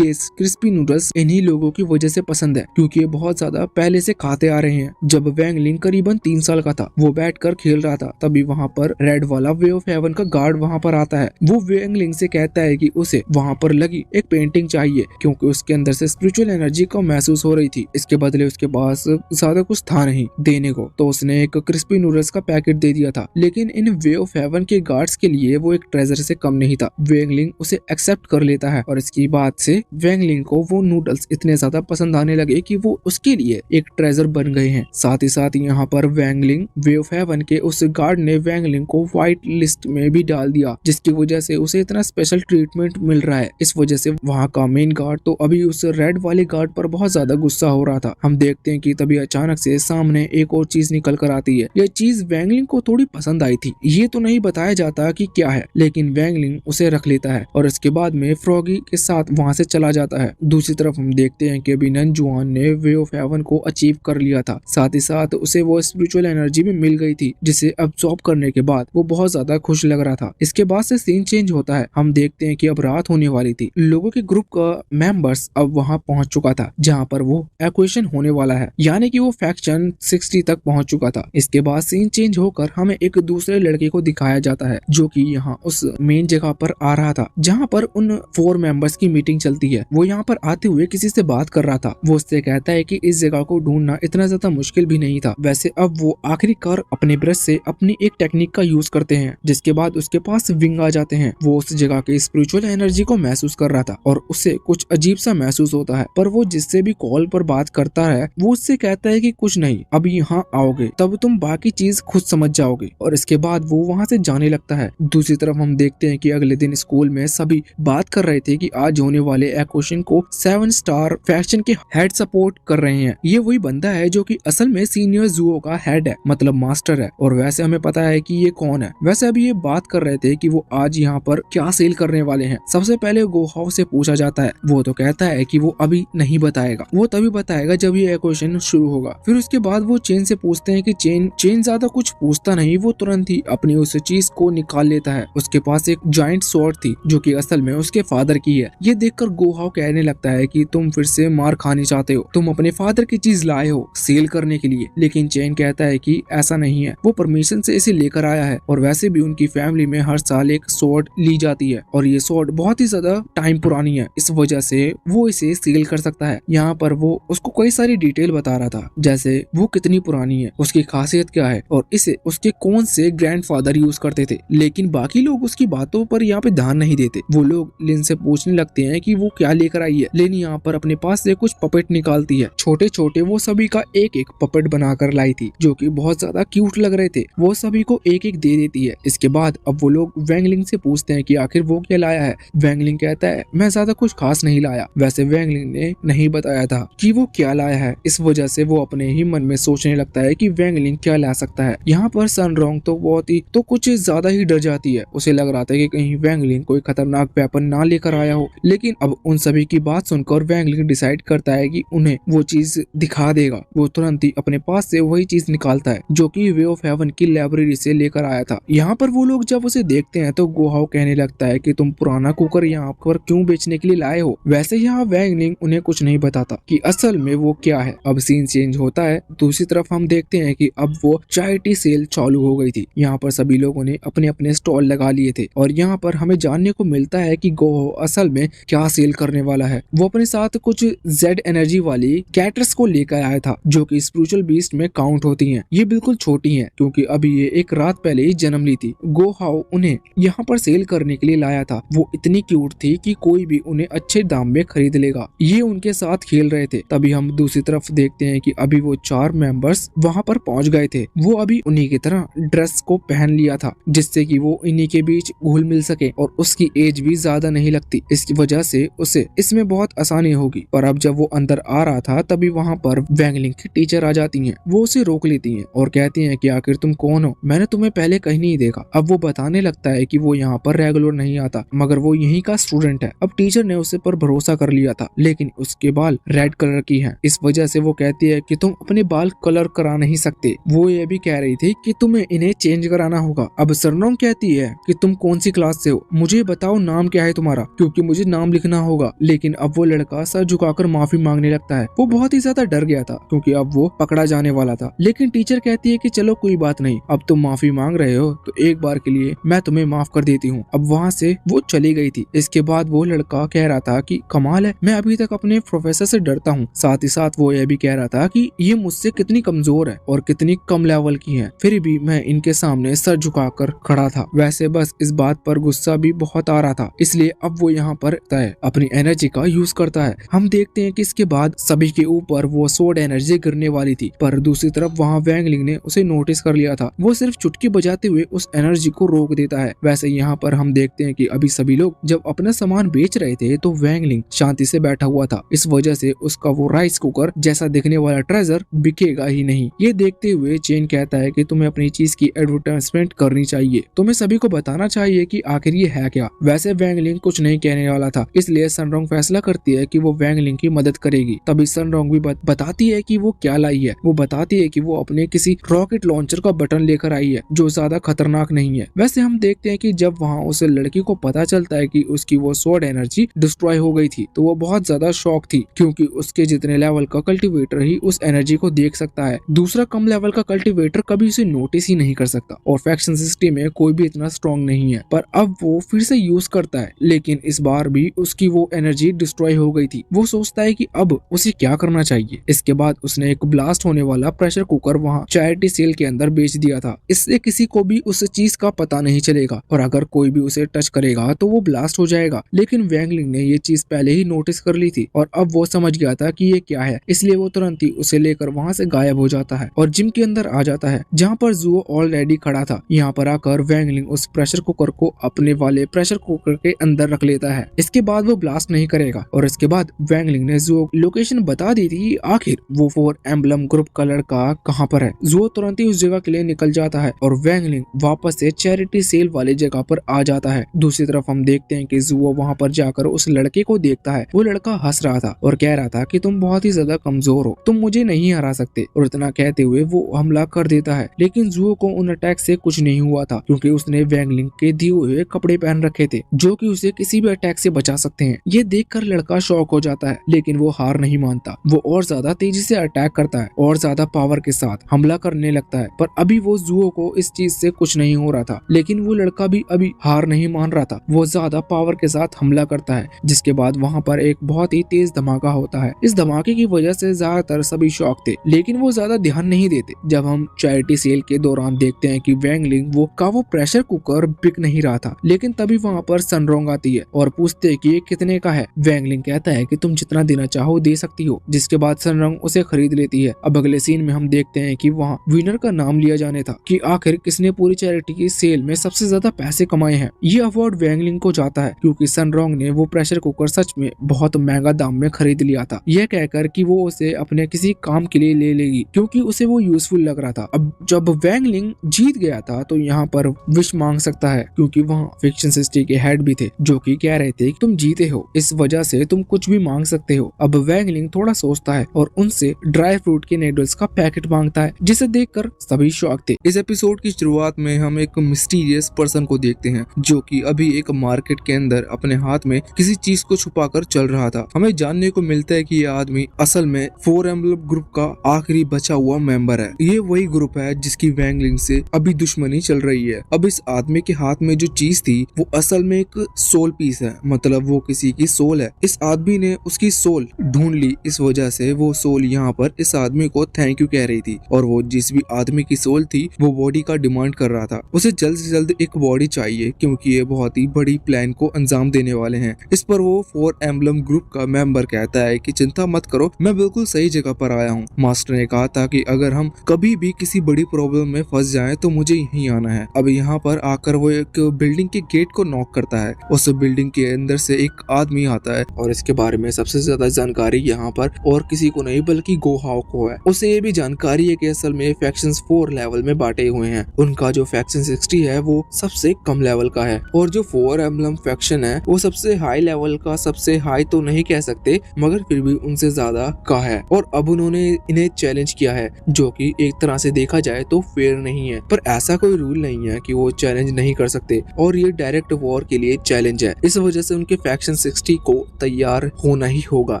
क्रिस्पी नूडल्स इन्हीं लोगों की वजह से पसंद है क्योंकि ये बहुत ज्यादा पहले से खाते आ रहे हैं। जब वैंगलिंग करीबन 3 साल का था वो बैठकर खेल रहा था, तभी वहाँ पर रेड वाला वे ऑफ हेवन का गार्ड वहाँ पर आता है। वो वैंगलिंग से कहता है कि उसे वहाँ पर लगी एक पेंटिंग चाहिए क्योंकि उसके अंदर से स्पिरिचुअल एनर्जी को महसूस हो रही थी। इसके बदले उसके पास ज्यादा कुछ था नहीं देने को, तो उसने एक क्रिस्पी नूडल्स का पैकेट दे दिया था। लेकिन इन वे ऑफ हेवन के गार्ड्स के लिए वो एक ट्रेजर से कम नहीं था। वैंगलिंग उसे एक्सेप्ट कर लेता है और इसकी बात से वैंगलिंग को वो नूडल्स इतने ज्यादा पसंद आने लगे कि वो उसके लिए एक ट्रेजर बन गए हैं। साथ ही साथ यहाँ पर वैंगलिंग वे ऑफ हेवन के उस गार्ड ने वैंगलिंग को व्हाइट लिस्ट में भी डाल दिया जिसकी वजह से उसे इतना स्पेशल ट्रीटमेंट मिल रहा है। इस वजह से वहाँ का मेन गार्ड तो अभी उस रेड वाले गार्ड पर बहुत ज्यादा गुस्सा हो रहा था। हम देखते हैं कि तभी अचानक से सामने एक और चीज निकल कर आती है। यह चीज वैंगलिंग को थोड़ी पसंद आई थी, ये तो नहीं बताया जाता कि क्या है, लेकिन वैंगलिंग उसे रख लेता है और इसके बाद में फ्रॉगी के साथ वहाँ से चला जाता है। दूसरी तरफ हम देखते हैं कि अभी नंजुआन ने वे ऑफ हेवन को अचीव कर लिया था, साथ ही साथ उसे वो स्पिरिचुअल एनर्जी भी मिल गई थी जिसे अब्सॉर्ब करने के बाद वो बहुत बहुत ज्यादा खुश लग रहा था। इसके बाद से सीन चेंज होता है। हम देखते हैं कि अब रात होने वाली थी। लोगों के ग्रुप का मेंबर्स अब वहां पहुंच चुका था जहां पर वो एक्वेशन होने वाला है, यानी कि वो फैक्शन 60 तक पहुंच चुका था। इसके बाद सीन चेंज होकर हमें एक दूसरे लड़के को दिखाया जाता है जो कि यहाँ उस मेन जगह पर आ रहा था जहाँ पर उन 4 मेंबर्स की मीटिंग चलती है। वो यहाँ पर आते हुए किसी से बात कर रहा था। वो उससे कहता है कि इस जगह को ढूंढना इतना ज्यादा मुश्किल भी नहीं था। वैसे अब वो आखिरकार अपने ब्रश से अपनी एक टेक्निक का यूज करते हैं, जिसके बाद उसके पास विंग आ जाते हैं। वो उस जगह के स्पिरिचुअल एनर्जी को महसूस कर रहा था और उसे कुछ अजीब सा महसूस होता है। पर वो जिससे भी कॉल पर बात करता है वो उससे कहता है कि कुछ नहीं, अब यहाँ आओगे तब तुम बाकी चीज खुद समझ जाओगे। और इसके बाद वो वहाँ से जाने लगता है। दूसरी तरफ हम देखते हैं कि अगले दिन स्कूल में सभी बात कर रहे थे कि आज होने वाले एक्वेशन को 7 स्टार फैक्शन के हेड सपोर्ट कर रहे हैं। ये वही बंदा है जो कि असल में सीनियर जुओ का हेड है, मतलब मास्टर है। और वैसे हमें पता है कि ये कौन है। वैसे अभी ये बात कर रहे थे कि वो आज यहाँ पर क्या सेल करने वाले हैं। सबसे पहले गोहाव से पूछा जाता है। वो तो कहता है कि वो अभी नहीं बताएगा, वो तभी बताएगा जब ये एक्वेशन शुरू होगा। फिर उसके बाद वो चेन से पूछते हैं कि चेन ज्यादा कुछ पूछता नहीं, वो तुरंत ही अपनी उस चीज को निकाल लेता है। उसके पास एक जाइंट स्वॉर्ड थी जो कि असल में उसके फादर की है। ये देखकर गोहाव कहने लगता है कि तुम फिर से मार खाने चाहते हो, तुम अपने फादर की चीज लाए हो सेल करने के लिए। लेकिन चेन कहता है कि ऐसा नहीं है, वो परमिशन से इसे लेकर आया है। और वैसे भी उनकी फैमिली में हर साल एक स्वॉर्ड ली जाती है और ये स्वॉर्ड बहुत ही ज्यादा टाइम पुरानी है, इस वजह से वो इसे सेल कर सकता है। यहाँ पर वो उसको कई सारी डिटेल बता रहा था, जैसे वो कितनी पुरानी है, उसकी खासियत क्या है और इसे उसके कौन से ग्रैंडफादर यूज करते थे। लेकिन बाकी लोग उसकी बातों पर यहाँ पे ध्यान नहीं देते। वो लोग लिन से पूछने लगते हैं कि वो क्या लेकर आई है। लिन यहाँ पर अपने पास से कुछ पपेट निकालती है, छोटे छोटे। वो सभी का एक एक पपेट बनाकर लाई थी जो कि बहुत ज्यादा क्यूट लग रहे थे। वो सभी को एक एक दे देती है। इसके बाद अब वो लोग वैंगलिंग से पूछते हैं कि आखिर वो क्या लाया है। वैंगलिंग कहता है मैं ज्यादा कुछ खास नहीं लाया। वैसे वैंगलिंग ने नहीं बताया था कि वो क्या लाया है, इस वजह से वो अपने ही मन में सोचने लगता है कि वैंगलिंग क्या ला सकता है। यहाँ पर सनरोंग तो कुछ ज्यादा ही डर जाती है। उसे लग रहा था कि कहीं वैंगलिंग कोई खतरनाक वेपन ना लेकर आया हो। लेकिन अब उन सभी की बात सुनकर वैंगलिंग डिसाइड करता है कि उन्हें वो चीज दिखा देगा। वो तुरंत ही अपने पास से वही चीज निकालता है जो कि वे ऑफ हेवन की लाइब्रेरी से लेकर आया था। यहाँ पर वो लोग जब उसे देखते हैं तो गोहाव कहने लगता है कि तुम पुराना कुकर यहाँ पर क्यों बेचने के लिए लाए हो। वैसे यहाँ वैंगलिंग उन्हें कुछ नहीं बताता कि असल में वो क्या है। अब सीन चेंज होता है। दूसरी तरफ हम देखते हैं कि अब वो चाइटी सेल चालू हो गई थी। यहाँ पर सभी लोगों ने अपने अपने स्टॉल लगा लिए थे और यहाँ पर हमें जानने को मिलता है कि गोहो असल में क्या सेल करने वाला है। वो अपने साथ कुछ जेड एनर्जी वाली कैटर्स को लेकर आया था जो कि स्पिरिचुअल बीस्ट में काउंट होती हैं। ये बिल्कुल छोटी हैं क्योंकि अभी ये एक रात पहले ही जन्म ली थी। गोहाव उन्हें यहाँ पर सेल करने के लिए लाया था। वो इतनी क्यूट थी कि कोई भी उन्हें अच्छे दाम में खरीद लेगा। ये उनके साथ खेल रहे थे। तभी हम दूसरी तरफ देखते हैं कि अभी वो 4 मेंबर्स वहाँ पर पहुँच गए थे। वो अभी उन्हीं की तरह ड्रेस को पहन लिया था जिससे कि वो इन्हीं के बीच घुल मिल सके और उसकी एज भी ज्यादा नहीं लगती। इसकी वजह से उसे इसमें बहुत आसानी होगी। और अब जब वो अंदर आ रहा था तभी वहाँ पर वैंगलिंग की टीचर आ जाती हैं। वो उसे रोक लेती हैं और कहती हैं कि आखिर तुम कौन हो, मैंने तुम्हें पहले कहीं नहीं देखा। अब वो बताने लगता है कि वो यहाँ पर रेगुलर नहीं आता मगर वो यहीं का स्टूडेंट है। अब टीचर ने उसे पर भरोसा कर लिया था लेकिन उसके बाल रेड कलर की हैं। इस वजह से वो कहती है कि तुम अपने बाल कलर करा नहीं सकते। वो ये भी कह रही थी कि तुम्हें इन्हें चेंज कराना होगा। अब सरनोंग कहती है कि तुम कौन सी क्लास से हो, मुझे बताओ नाम क्या है तुम्हारा, क्योंकि मुझे नाम लिखना होगा। लेकिन अब वो लड़का सर झुकाकर माफी मांगने लगता है। वो बहुत ही ज्यादा डर गया था क्योंकि अब वो पकड़ा जाने वाला था। लेकिन टीचर कहती है कि चलो कोई बात नहीं, अब तुम माफी मांग रहे हो तो एक बार के लिए मैं तुम्हें माफ कर देती हूँ। अब वहाँ से वो चली गई थी। इसके बाद वो लड़का कह रहा था कि कमाल है, मैं अभी तक अपने प्रोफेसर से डरता हूँ। साथ ही साथ वो यह भी कह रहा था कि ये मुझसे कितनी कमजोर है और कितनी कम लेवल की है, फिर भी मैं इनके सामने सर झुकाकर खड़ा था। वैसे बस इस बात पर गुस्सा भी बहुत आ रहा था, इसलिए अब वो यहाँ पर अपनी एनर्जी का यूज करता है। हम देखते हैं कि इसके बाद सभी के ऊपर वो सोड एनर्जी गिरने वाली थी, पर दूसरी तरफ वहाँ वैंगलिंग ने उसे नोटिस कर लिया था। वो सिर्फ चुटकी बजाते हुए उस एनर्जी को रोक देता है। वैसे यहाँ पर हम देखते हैं कि अभी सभी लोग जब अपना सामान बेच रहे थे तो वैंगलिंग शांति से बैठा हुआ था। इस वजह से उसका वो राइस कुकर जैसा दिखने वाला ट्रेजर बिकेगा ही नहीं। ये देखते हुए चेन कहता है कि तुम्हें अपनी चीज की एडवर्टाइजमेंट करनी चाहिए, तुम्हें सभी को बताना चाहिए कि आखिर ये है क्या। वैसे वैंगलिंग कुछ नहीं कहने वाला था, इसलिए सनरोंग फैसला करती है कि वो वैंगलिंग की मदद करेगी। तभी सनरोंग भी बताती है कि वो क्या लाई है। वो बताती है कि वो अपने किसी रॉकेट लॉन्चर का बटन लेकर आई है जो ज्यादा खतरनाक नहीं है। वैसे हम देखते हैं कि जब वहाँ उस लड़की को पता चलता है कि उसकी वो स्वॉर्ड एनर्जी डिस्ट्रॉय हो गई थी तो वो बहुत ज्यादा शॉक थी, क्योंकि उसके जितने लेवल का कल्टीवेटर ही उस एनर्जी को देख सकता है। दूसरा कम लेवल का कल्टीवेटर कभी उसे नोटिस ही नहीं कर सकता और फैक्शन सिस्टम में कोई भी इतना स्ट्रॉन्ग नहीं है। पर अब वो फिर से यूज करता है, लेकिन इस बार भी उसकी वो एनर्जी डिस्ट्रॉय हो गई थी। वो सोचता है कि अब उसे क्या करना चाहिए। इसके बाद उसने एक ब्लास्ट होने वाला प्रेशर कुकर वहाँ चैरिटी सेल के अंदर बेच दिया था। इससे किसी को भी उस चीज का पता नहीं चलेगा और अगर कोई भी उसे टच करेगा तो वो ब्लास्ट हो जाएगा। लेकिन वैंगलिंग ने ये चीज पहले ही नोटिस कर ली थी और अब वो समझ गया था कि ये क्या है, इसलिए वो तुरंत ही उसे लेकर वहाँ से गायब हो जाता है और जिम के अंदर आ जाता है जहाँ पर जुओ ऑलरेडी खड़ा था। यहाँ पर आकर वैंगलिंग उस प्रेशर कुकर को अपने वाले प्रेशर कुकर के अंदर रख लेता है। इसके बाद वो ब्लास्ट नहीं करेगा और इसके बाद वैंगलिंग ने जुओ लोकेशन बता दी थी। आखिर वो 4 एम्बलम ग्रुप का लड़का कहाँ पर है। जुओ तुरंत ही उस जगह के लिए निकल जाता है और वैंगलिंग वापस से चैरिटी सेल वाली जगह पर आ जाता है। दूसरी तरफ हम देखते हैं कि जुओ वहाँ पर जाकर उस लड़के को देखता है। वो लड़का हंस रहा था और कह रहा था कि तुम बहुत ही ज्यादा कमजोर हो, तुम मुझे नहीं हरा सकते। और इतना कहते हुए वो हमला कर देता है, लेकिन जुओ को उन अटैक से कुछ नहीं हुआ था क्योंकि उसने वैंगलिंग के दिए हुए कपड़े पहन रखे थे जो कि उसे किसी भी अटैक से बचा सकते हैं। ये देखकर लड़का शॉक हो जाता है, लेकिन वो हार नहीं मानता। वो और ज्यादा तेजी से अटैक करता है और ज्यादा पावर के साथ हमला करने लगता है। पर अभी वो जुओ को इस चीज से कुछ नहीं हो रहा था, लेकिन वो लड़का भी अभी हार नहीं मान रहा था। वो ज्यादा पावर के साथ हमला करता है, जिसके बाद वहाँ पर एक बहुत ही तेज धमाका होता है। इस धमाके की वजह से ज्यादातर सभी शॉक थे, लेकिन वो ज्यादा ध्यान नहीं देते। जब हम चैरिटी सेल के दौरान देखते हैं कि वैंगलिंग वो प्रेशर कुकर बिक नहीं रहा था, लेकिन तभी वहाँ पर सनरोंग आती है और पूछते हैं कि ये कितने का है। वैंगलिंग कहता है कि तुम जितना देना चाहो दे सकती हो, जिसके बाद सनरोंग उसे खरीद लेती है। अब अगले सीन में हम देखते हैं कि वहाँ विनर का नाम लिया जाने था कि आखिर किसने पूरी चैरिटी की सेल में सबसे ज्यादा पैसे कमाए हैं। ये अवार्ड वैंगलिंग को जाता है क्योंकि सनरोंग ने वो प्रेशर कुकर सच में बहुत महंगा दाम में खरीद लिया था, यह कहकर कि वो उसे अपने किसी काम के लिए ले लेगी क्योंकि उसे वो यूजफुल लग रहा था। अब जब वैंगलिंग जीत गया था तो यहाँ पर विश मांग सकता है क्योंकि वहाँ फिक्शन सिटी के हेड भी थे जो कि कह रहे थे कि तुम जीते हो, इस वजह से तुम कुछ भी मांग सकते हो। अब वैंगलिंग थोड़ा सोचता है और उनसे ड्राई फ्रूट के नूडल्स का पैकेट मांगता है, जिसे देखकर सभी शॉक थे। इस एपिसोड की शुरुआत में हम एक मिस्टीरियस पर्सन को देखते हैं जो कि अभी एक मार्केट के अंदर अपने हाथ में किसी चीज को छुपाकर चल रहा था। हमें जानने को मिलता है कि ये आदमी असल में 4 एम्बलम ग्रुप का आखिरी बचा हुआ मेंबर है। ये वही ग्रुप है जिसकी वैंगलिंग से अभी दुश्मनी चल रही है। अब इस आदमी के हाथ में जो चीज थी वो असल में एक सोल पीस है, मतलब वो किसी की सोल है। इस आदमी ने उसकी सोल ढूंढ ली, इस वजह से वो सोल यहाँ पर इस आदमी को थैंक यू कह रही थी। और वो जिस भी आदमी की सोल थी वो बॉडी का डिमांड कर रहा था। उसे जल्द से जल्द एक बॉडी चाहिए क्योंकि ये बहुत ही बड़ी प्लान को अंजाम देने वाले हैं। इस पर वो 4 एम्बलम ग्रुप का मेंबर कहता है कि चिंता मत करो, मैं बिल्कुल सही जगह पर आया हूँ। मास्टर ने कहा था कि अगर हम कभी भी किसी बड़ी प्रॉब्लम में फंस जाएं तो मुझे यहीं आना है। अब यहाँ पर आकर वो एक बिल्डिंग के गेट को नॉक करता है। उस बिल्डिंग के अंदर से एक आदमी आता है और इसके बारे में सबसे ज्यादा जानकारी यहाँ पर और किसी को नहीं बल्कि गोहाओ को है। उसे ये भी जानकारी है कि असल में फैक्शंस 4 लेवल में बांटे हुए हैं। उनका जो फैक्शन 60 है वो सबसे कम लेवल का है और जो 4 एम्बलम फैक्शन है वो सबसे हाई लेवल का, सबसे हाई तो नहीं कह सकते मगर फिर भी उनसे ज्यादा का है। और अब उन्होंने इन्हें चैलेंज किया है जो कि एक तरह से देखा जाए तो फेयर नहीं है, पर ऐसा कोई रूल नहीं है कि वो चैलेंज नहीं कर सकते और ये डायरेक्ट वॉर के लिए चैलेंज है। इस वजह से उनके फैक्शन 60 को तैयार होना ही होगा,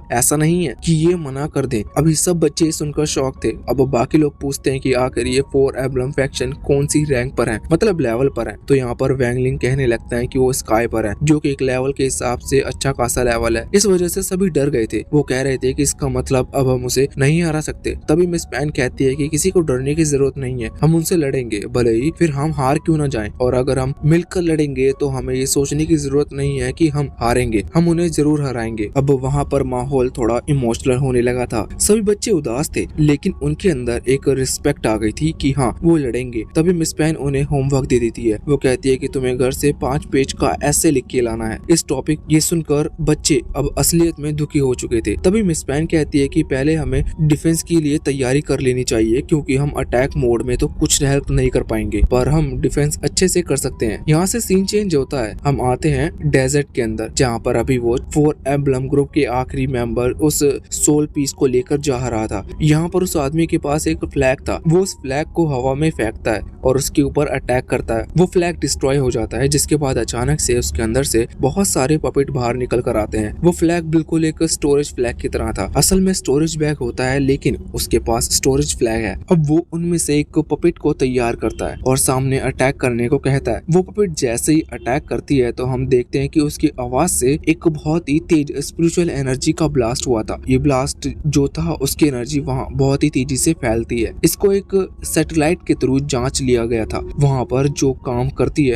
ऐसा नहीं है कि ये मना कर दें। अभी सब बच्चे सुनकर शॉक थे। अब बाकी लोग पूछते हैं कि आखिर ये 4 एम्बलम फैक्शन कौन सी रैंक पर है, मतलब लेवल पर है। तो यहाँ पर वैंगलिंग कहने लगता है कि वो स्काई पर है जो कि एक लेवल के हिसाब से अच्छा खासा लेवल है। इस वजह से सभी डर गए थे। वो कह रहे थे कि इसका मतलब अब हम उसे नहीं हरा सकते। तभी मिस पैन कहती है कि किसी को डरने की जरूरत नहीं है, हम उनसे लड़ेंगे भले ही फिर हम हार क्यों ना जाएं, और अगर हम मिलकर लड़ेंगे तो हमें ये सोचने की जरूरत नहीं है कि हम हारेंगे, हम उन्हें जरूर हराएंगे। अब वहाँ पर माहौल थोड़ा इमोशनल होने लगा था। सभी बच्चे उदास थे लेकिन उनके अंदर एक रिस्पेक्ट आ गई थी कि हाँ वो लड़ेंगे। तभी मिस पैन उन्हें होमवर्क दे देती है। वो कहती है कि तुम्हें घर से 5 पेज का ऐसे लिख के लाना है। इस टॉपिक ये सुनकर बच्चे अब असलियत में दुखी हो चुके थे। तभी मिस पैन कहती है कि पहले हमें डिफेंस के लिए तैयारी कर लेनी चाहिए क्योंकि हम अटैक मोड में तो कुछ हेल्प नहीं कर पाएंगे, पर हम डिफेंस अच्छे से कर सकते हैं। यहाँ से सीन चेंज होता है। हम आते हैं डेजर्ट के अंदर जहाँ पर अभी वो 4 एम्बलम ग्रुप के आखिरी मेंबर उस सोल पीस को लेकर जा रहा था। यहाँ पर उस आदमी के पास एक फ्लैग था। वो उस फ्लैग को हवा में फेंकता है और उस उसके ऊपर अटैक करता है। वो फ्लैग डिस्ट्रॉय हो जाता है, जिसके बाद अचानक से उसके अंदर से बहुत सारे पपेट बाहर निकल कर आते हैं। वो फ्लैग बिल्कुल एक स्टोरेज फ्लैग की तरह था। असल में स्टोरेज बैग होता है, लेकिन उसके पास स्टोरेज फ्लैग है। अब वो उनमें से एक पपेट को तैयार करता है और सामने अटैक करने को कहता है। वो पपेट जैसे ही अटैक करती है तो हम देखते हैं कि उसकी आवाज से एक बहुत ही तेज स्पिरिचुअल एनर्जी का ब्लास्ट हुआ था। ये ब्लास्ट जो था, उसकी एनर्जी वहाँ बहुत ही तेजी से फैलती है। इसको एक सैटेलाइट के थ्रू जांच लिया गया था। वहाँ पर जो काम करती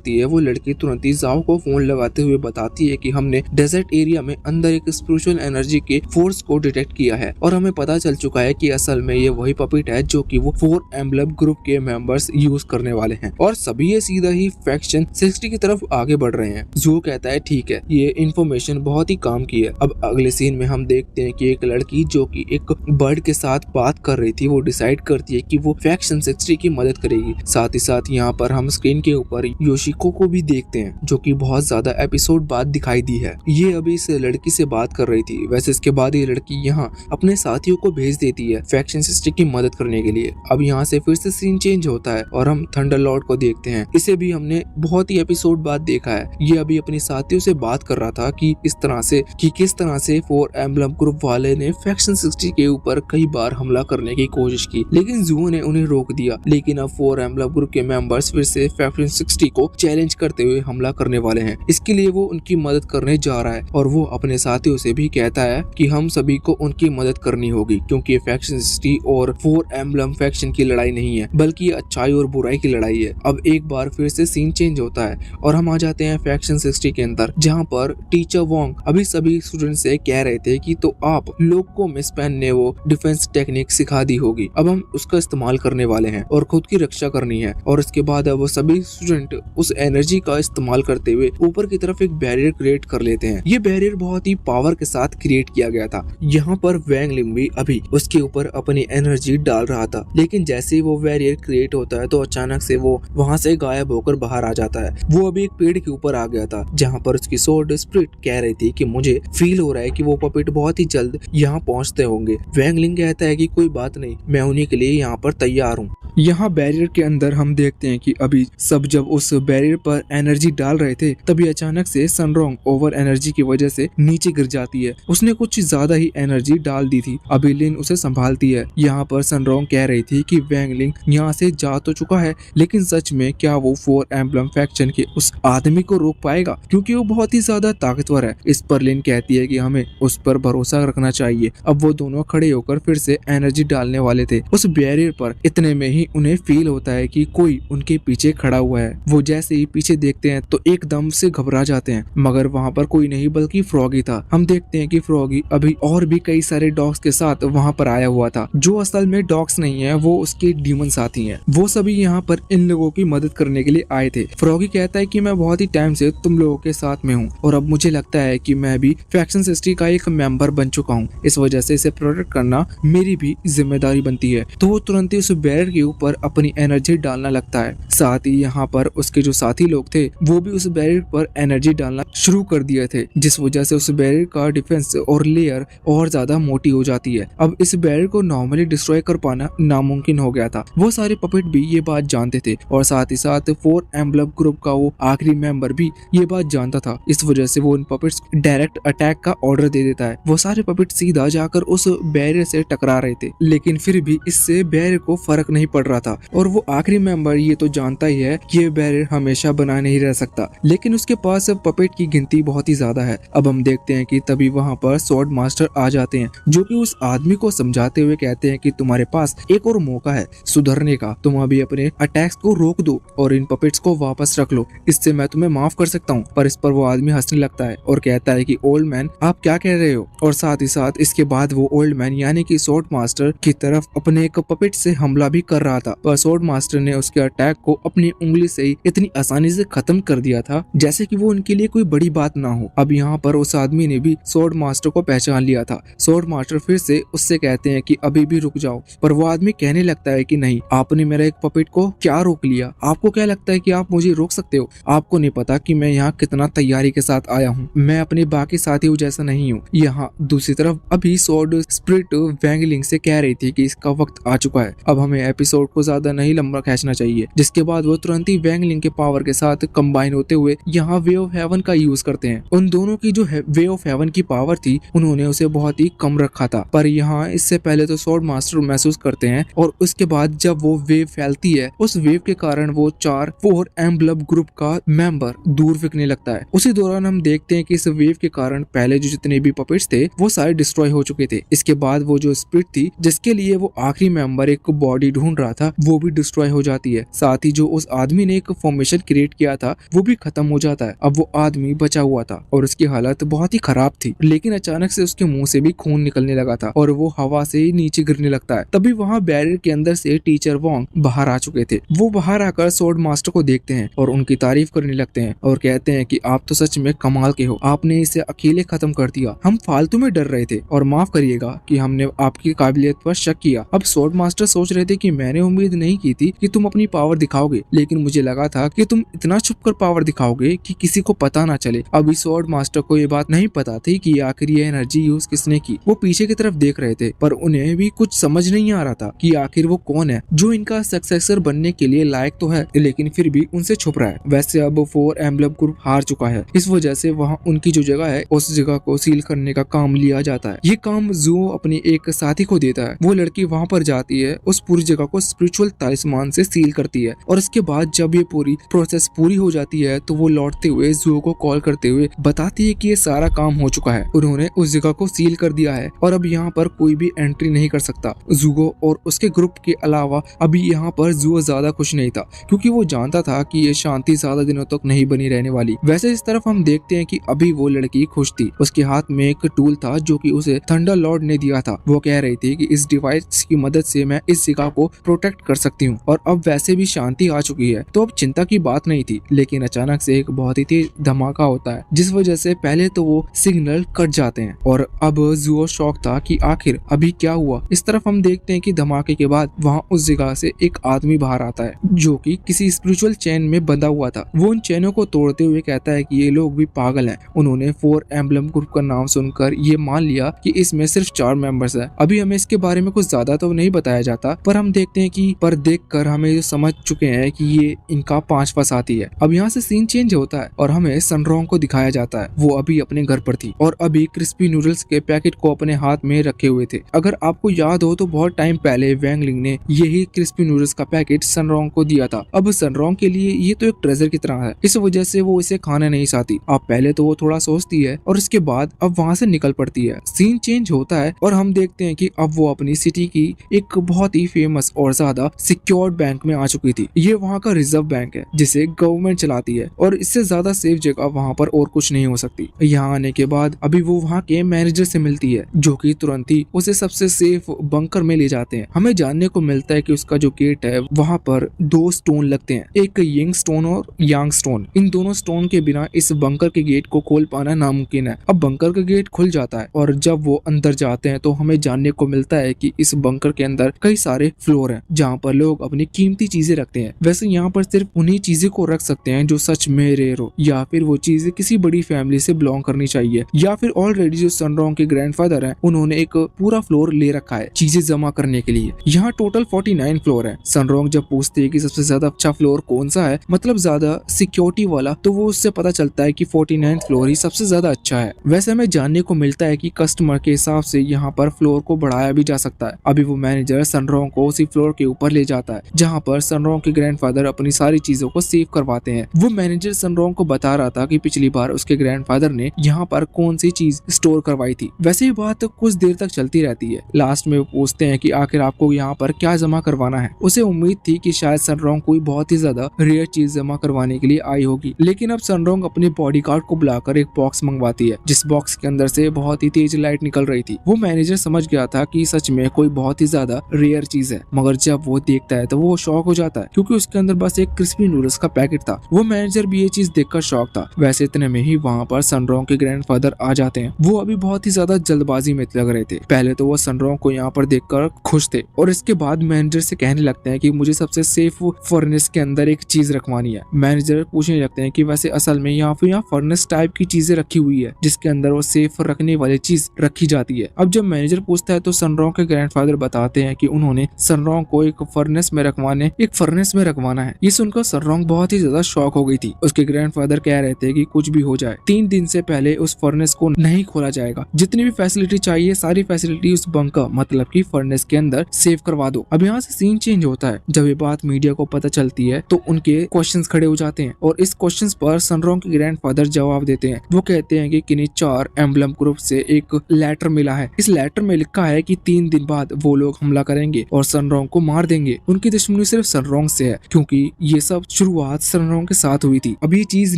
है वो लड़की तुरंत ही जाओ को फोन लगाते हुए बताती है कि हमने डेजर्ट एरिया में अंदर एक स्पिरिचुअल एनर्जी के फोर्स को डिटेक्ट किया है और हमें पता चल चुका है कि असल में ये वही पपेट है जो कि वो 4 एम्बलम ग्रुप के मेंबर्स यूज करने वाले हैं और सभी ये सीधा ही फैक्शन 60 की तरफ आगे बढ़ रहे हैं। जो कहता है ठीक है, ये इन्फॉर्मेशन बहुत ही काम की है। अब अगले सीन में हम देखते हैं कि एक लड़की जो कि एक बर्ड के साथ बात कर रही थी, वो डिसाइड करती है कि वो फैक्शन 60 की मदद करेगी। साथ ही साथ यहाँ पर हम स्क्रीन के ऊपर योशिको को भी देखते हैं, जो कि बहुत ज्यादा एपिसोड बाद दिखाई दी है। ये अभी इस लड़की से बात कर रही थी। वैसे इसके बाद ये लड़की यहाँ अपने साथियों को भेज देती है फैक्शन 60 की मदद करने के लिए। अब यहाँ से फिर से सीन चेंज होता है और हम थंडरलॉर्ड को देखते हैं। इसे भी हमने बहुत ही एपिसोड बाद देखा है। ये अभी अपने साथियों से बात कर रहा था कि किस तरह से 4 एम्बलम ग्रुप वाले ने फैक्शन 60 के ऊपर कई बार हमला करने की कोशिश की, लेकिन जुओ ने उन्हें रोक दिया। लेकिन अब 4 एम्बलम ग्रुप के मेंबर्स फिर से फैक्शन 60 को चैलेंज करते हुए हमला करने वाले हैं। इसके लिए वो उनकी मदद करने जा रहा है और वो अपने साथियों से भी कहता है कि हम सभी को उनकी मदद करनी होगी, क्योंकि फैक्शन 60 और 4 एम्बलम फैक्शन की लड़ाई नहीं है, बल्कि ये अच्छाई और बुराई की लड़ाई है। अब एक बार फिर से सीन चेंज होता है और हम आ जाते हैं फैक्शन 60 के अंदर, जहाँ पर टीचर वोंग अभी सभी स्टूडेंट से कह रहे थे कि तो आप लोग को मिस पेन ने वो डिफेंस टेक्निक सिखा दी होगी, अब हम उसका इस्तेमाल करने वाले हैं और खुद की रक्षा करनी है। और इसके बाद अब वो सभी स्टूडेंट उस एनर्जी का इस्तेमाल करते हुए ऊपर की तरफ एक बैरियर क्रिएट कर लेते हैं। ये बैरियर बहुत ही पावर के साथ क्रिएट किया गया था। यहाँ पर वैंग लिंग भी अभी उसके ऊपर अपनी एनर्जी डाल रहा था, लेकिन जैसे ही वो बैरियर क्रिएट होता है तो अचानक से वो वहाँ से गायब होकर बाहर आ जाता है। वो अभी एक पेड़ के ऊपर आ गया था, जहाँ पर उसकी सोर्ड स्पिरिट कह रही थी कि मुझे फील हो रहा है कि वो पपेट बहुत ही जल्द यहाँ पहुँचते होंगे। वैंग लिंग कहता है कि कोई बात नहीं, मैं उन्हीं के लिए यहाँ पर तैयार हूँ। यहाँ बैरियर के अंदर हम देखते हैं कि अभी सब जब उस बैरियर पर एनर्जी डाल रहे थे, तभी अचानक से सनरोंग ओवर एनर्जी की वजह से नीचे गिर जाती है। उसने कुछ ज्यादा ही एनर्जी डाल दी थी। अभी लिन उसे संभालती है। यहाँ पर सनरोंग कह रही थी कि वैंग लिंग यहाँ से जा तो चुका है, लेकिन सच में क्या वो 4 एम्बलम फैक्शन के उस आदमी को रोक पाएगा, क्योंकि वो बहुत ही ज्यादा ताकतवर है। इस पर लिन कहती है कि हमें उस पर भरोसा रखना चाहिए। अब वो दोनों खड़े होकर फिर से एनर्जी डालने वाले थे उस बैरियर पर। इतने में ही उन्हें फील होता है कि कोई उनके पीछे खड़ा हुआ है। वो जैसे ही पीछे देखते हैं तो एकदम से घबरा जाते हैं, मगर वहाँ पर कोई नहीं बल्कि फ्रॉगी था। हम देखते हैं कि फ्रॉगी अभी और भी कई सारे डॉग्स के साथ वहाँ पर आया हुआ था, जो असल में डॉग्स नहीं है, वो उसके डीमन साथी हैं। वो सभी यहाँ पर इन लोगों की मदद करने के लिए आए थे। फ्रॉगी कहता है कि मैं बहुत ही टाइम से तुम लोगों के साथ में हूँ और अब मुझे लगता है कि मैं भी फैक्शन 60 का एक मेंबर बन चुका हूँ। इस वजह से इसे प्रोटेक्ट करना मेरी भी जिम्मेदारी बनती है। तो वो तुरंत ही उस बैरियर के ऊपर अपनी एनर्जी डालना लगता है। साथ ही यहाँ पर उसके जो साथी लोग थे वो भी उस बैरियर पर एनर्जी डालना शुरू कर दिए थे, जिस वजह से उस बैरियर का डिफेंस और लेयर और ज्यादा मोटी हो जाती है। अब इस बैरियर को नॉर्मली डिस्ट्रॉय कर पाना नामुमकिन हो गया था। वो सारे पपेट भी ये बात जानते थे और साथ ही साथ 4 एम्बलम ग्रुप का वो आखिरी मेंबर भी ये बात जानता था। इस वजह से वो उन पपेट्स डायरेक्ट अटैक का ऑर्डर दे देता है। वो सारे पपेट सीधा जाकर उस बैरियर से टकरा रहे थे, लेकिन फिर भी इससे बैरियर को फर्क नहीं पड़ रहा था। और वो आखिरी मेंबर ये तो जानता ही है कि ये बैरियर हमेशा बना नहीं रह सकता, लेकिन उसके पास पपेट की गिनती बहुत ही ज्यादा है। अब हम देखते हैं कि तभी वहाँ पर स्वॉर्ड मास्टर आ जाते हैं, जो कि उस आदमी को समझाते हुए कहते हैं कि तुम्हारे पास एक और मौका है सुधरने का। तुम अभी अपने अटैक्स को रोक दो और इन पपेट्स को वापस रख लो, इससे मैं तुम्हें माफ कर सकता हूँ। पर इस पर वो आदमी हंसने लगता है और कहता है कि ओल्ड मैन आप क्या कह रहे हो। और साथ ही साथ इसके बाद वो ओल्ड मैन यानी कि स्वॉर्ड मास्टर की तरफ अपने एक पपेट से हमला भी कर रहा था, पर स्वॉर्ड मास्टर ने उसके अटैक को अपनी उंगली से ही इतनी आसानी से खत्म कर दिया था जैसे कि वो उनके लिए कोई बड़ी बात ना हो। अब यहाँ पर उस आदमी ने भी स्वॉर्ड मास्टर को पहचान लिया था। स्वॉर्ड मास्टर फिर से उससे कहते हैं कि अभी भी रुक जाओ, पर वो आदमी कहने लगता है कि नहीं, आपने मेरा एक पपेट को क्या रोक लिया। आपको क्या लगता है कि आप मुझे रोक सकते हो? आपको नहीं पता कि मैं यहाँ कितना तैयारी के साथ आया हूँ। मैं अपने बाकी साथियों जैसा नहीं हूँ। यहाँ दूसरी तरफ अभी स्वॉर्ड स्पिरिट वैंग लिंग से कह रही थी कि इसका वक्त आ चुका है। अब हमें एपिसोड एपिसोड को ज्यादा नहीं लंबा खींचना चाहिए। जिसके बाद वो तुरंत ही वैंगलिंग के पावर के साथ कंबाइन होते हुए यहाँ वे ऑफ हेवन का यूज करते हैं। उन दोनों की जो वे ऑफ हेवन की पावर थी उन्होंने उसे बहुत ही कम रखा था, पर यहाँ इससे पहले तो स्वॉर्ड मास्टर महसूस करते हैं और उसके बाद जब वो वेव फैलती है उस वेव के कारण वो 4 एम्बलम ग्रुप का मेंबर दूर फेंकने लगता है। उसी दौरान हम देखते हैं कि इस वेव के कारण पहले जो जितने भी पपेट्स थे वो सारे डिस्ट्रॉय हो चुके थे। इसके बाद वो जो स्पिरिट थी जिसके लिए वो आखिरी मेंबर एक बॉडी ढूंढ रहा था वो भी डिस्ट्रॉय हो जाती है। साथ ही जो उस आदमी ने एक फॉर्मेशन क्रिएट किया था वो भी खत्म हो जाता है। अब वो आदमी बचा हुआ था और उसकी हालत बहुत ही खराब थी, लेकिन अचानक से उसके मुंह से भी खून निकलने लगा था और वो हवा से नीचे गिरने लगता है। तभी वहाँ बैरियर के अंदर से टीचर वोंग बाहर आ चुके थे। वो बाहर आकर स्वॉर्ड मास्टर को देखते हैं और उनकी तारीफ करने लगते हैं और कहते हैं कि आप तो सच में कमाल के हो, आपने इसे अकेले खत्म कर दिया, हम फालतू में डर रहे थे और माफ करिएगा कि हमने आपकी काबिलियत पर शक किया। अब स्वॉर्ड मास्टर सोच रहे थे कि मैंने उम्मीद नहीं की थी कि तुम अपनी पावर दिखाओगे, लेकिन मुझे लगा था कि तुम इतना छुपकर पावर दिखाओगे कि किसी को पता ना चले। अभी स्वॉर्ड मास्टर को ये बात नहीं पता थी कि आखिर ये एनर्जी यूज किसने की। वो पीछे की तरफ देख रहे थे पर उन्हें भी कुछ समझ नहीं आ रहा था कि आखिर वो कौन है जो इनका सक्सेसर बनने के लिए लायक तो है लेकिन फिर भी उनसे छुप रहा है। वैसे अब 4 एम्बलम ग्रुप हार चुका है, इस वजह से वहाँ उनकी जो जगह है उस जगह को सील करने का काम लिया जाता है। ये काम जुओ अपने एक साथी को देता है। वो लड़की वहाँ पर जाती है, उस पूरी जगह को स्पिरिचुअल तालिस्मान से सील करती है और इसके बाद जब ये पूरी प्रोसेस पूरी हो जाती है तो वो लौटते हुए जुओ को कॉल करते हुए बताती है कि ये सारा काम हो चुका है, उन्होंने उस जगह को सील कर दिया है और अब यहाँ पर कोई भी एंट्री नहीं कर सकता। जुगो और उसके ग्रुप के अलावा अभी यहाँ पर जुओ ज्यादा खुश नहीं था क्योंकि वो जानता था कि ये शांति ज्यादा दिनों तक नहीं बनी रहने वाली। वैसे इस तरफ हम देखते हैं कि अभी वो लड़की खुश थी, उसके हाथ में एक टूल था जो कि उसे थंडर लॉर्ड ने दिया था। वो कह रही थी कि इस डिवाइस की मदद से मैं इस जगह को प्रोटेक्ट कर सकती हूँ और अब वैसे भी शांति आ चुकी है तो अब चिंता की बात नहीं थी। लेकिन अचानक से एक बहुत ही तेज धमाका होता है जिस वजह से पहले तो वो सिग्नल कट जाते हैं और अब जुओ शॉक था कि आखिर अभी क्या हुआ। इस तरफ हम देखते हैं कि धमाके के बाद वहाँ उस जगह से एक आदमी बाहर आता है जो कि किसी स्पिरिचुअल चेन में बंधा हुआ था। वो उन चैनों को तोड़ते हुए कहता है कि ये लोग भी पागल हैं, उन्होंने 4 एम्बलम ग्रुप का नाम सुनकर ये मान लिया कि इसमें सिर्फ 4 मेंबर्स हैं। अभी हमें इसके बारे में कुछ ज्यादा तो नहीं बताया जाता पर हम देखते हैं कि पर देखकर हमें समझ चुके हैं कि ये इनका 5वां साथी है। अब यहाँ से सीन चेंज होता है और हमें सनरोंग को दिखाया जाता है। वो अभी अपने घर पर थी और अभी क्रिस्पी नूडल्स के पैकेट को अपने हाथ में रखे हुए थे। अगर आपको याद हो तो बहुत टाइम पहले वैंगलिंग ने यही क्रिस्पी नूडल्स का पैकेट सनरोंग को दिया था। अब सनरोंग के लिए ये तो एक ट्रेजर की तरह है, इस वजह से वो इसे खाना नहीं चाहती। अब पहले तो वो थोड़ा सोचती है और इसके बाद अब वहाँ से निकल पड़ती है। सीन चेंज होता है और हम देखते हैं कि अब वो अपनी सिटी की एक बहुत ही फेमस और ज्यादा सिक्योर्ड बैंक में आ चुकी थी। ये वहाँ का रिजर्व बैंक है जिसे गवर्नमेंट चलाती है और इससे ज्यादा सेफ जगह वहाँ पर और कुछ नहीं हो सकती। यहाँ आने के बाद अभी वो वहाँ के मैनेजर से मिलती है जो कि तुरंत ही उसे सबसे सेफ बंकर में ले जाते हैं। हमें जानने को मिलता है कि उसका जो गेट है वहाँ पर 2 स्टोन लगते हैं, एक यंग स्टोन और यांग स्टोन। इन दोनों स्टोन के बिना इस बंकर के गेट को खोल पाना नामुमकिन है। अब बंकर का गेट खुल जाता है और जब वो अंदर जाते हैं तो हमें जानने को मिलता है कि इस बंकर के अंदर कई सारे फ्लोर हैं जहाँ पर लोग अपनी कीमती चीजें रखते हैं। वैसे यहाँ पर सिर्फ उन्हीं चीजें को रख सकते हैं जो सच में रेयर हो या फिर वो चीजें किसी बड़ी फैमिली से बिलोंग करनी चाहिए या फिर ऑलरेडी जो सनरोंग के ग्रैंडफादर हैं उन्होंने एक पूरा फ्लोर ले रखा है चीजें जमा करने के लिए। यहाँ टोटल 49 फ्लोर है। सनरोंग जब पूछते हैं कि सबसे ज्यादा अच्छा फ्लोर कौन सा है, मतलब ज्यादा सिक्योरिटी वाला, तो वो उससे पता चलता है कि 49 फ्लोर ही सबसे ज्यादा अच्छा है। वैसे हमें जानने को मिलता है कि कस्टमर के हिसाब से यहाँ पर फ्लोर को बढ़ाया भी जा सकता है। अभी वो मैनेजर सनरोंग को उसी फ्लोर के ऊपर ले जाता है जहाँ पर सनरोंग के ग्रैंडफादर अपनी सारी चीजों को सेव करवाते हैं। वो मैनेजर सनरोंग को बता रहा था कि पिछली बार उसके ग्रैंडफादर ने यहाँ पर कौन सी चीज स्टोर करवाई थी। वैसे ये बात कुछ देर तक चलती रहती है। लास्ट में वो पूछते हैं कि आखिर आपको यहाँ पर क्या जमा करवाना है। उसे उम्मीद थी कि शायद सनरोंग कोई बहुत ही ज्यादा रेयर चीज जमा करवाने के लिए आई होगी, लेकिन अब सनरोंग अपने बॉडीगार्ड को बुलाकर एक बॉक्स मंगवाती है जिस बॉक्स के अंदर से बहुत ही तेज लाइट निकल रही थी। वो मैनेजर समझ गया था कि सच में कोई बहुत ही ज्यादा रेयर चीज है, मगर जब वो देखता है तो वो शॉक हो जाता है क्योंकि उसके अंदर बस एक क्रिस्पी नूडल्स का पैकेट था। वो मैनेजर भी ये चीज देखकर शॉक था। वैसे इतने में ही वहाँ पर सनरोंग के ग्रैंडफादर आ जाते हैं। वो अभी बहुत ही ज्यादा जल्दबाजी में लग रहे थे। पहले तो वो सनरोंग को यहाँ पर देखकर खुश थे और इसके बाद मैनेजर से कहने लगते हैं कि मुझे सबसे सेफ फर्नेस के अंदर एक चीज रखवानी है। मैनेजर पूछने लगते हैं कि वैसे असल में यहाँ फर्नेस टाइप की चीजें रखी हुई है जिसके अंदर वो सेफ रखने वाली चीज रखी जाती है। अब जब मैनेजर पूछता है तो सनरोंग के ग्रैंडफादर बताते हैं कि उन्होंने सनरोंग को एक फर्नेस में रखवाना है। ये सुनकर सनरॉन्ग बहुत ही ज्यादा शॉक हो गई थी। उसके ग्रैंडफादर कह रहे थे कि कुछ भी हो जाए 3 दिन से पहले उस फर्नेस को नहीं खोला जाएगा। जितनी भी फैसिलिटी चाहिए सारी फैसिलिटी उस बंकर मतलब की फर्नेस के अंदर सेव करवा दो। अब यहाँ से सीन चेंज होता है। जब ये बात मीडिया को पता चलती है तो उनके क्वेश्चंस खड़े हो जाते हैं और इस क्वेश्चंस पर सनरॉन्ग के ग्रैंडफादर जवाब देते हैं। वो कहते हैं कि किन्हीं 4 एम्बलम ग्रुप से एक लेटर मिला है। इस लेटर में लिखा है कि 3 दिन बाद वो लोग हमला करेंगे और सनरॉन्ग को मार देंगे। उनकी दुश्मनी सिर्फ सनरॉन्ग से है क्योंकि ये सब शुरुआत सनरॉन्ग के साथ हुई थी। अब ये चीज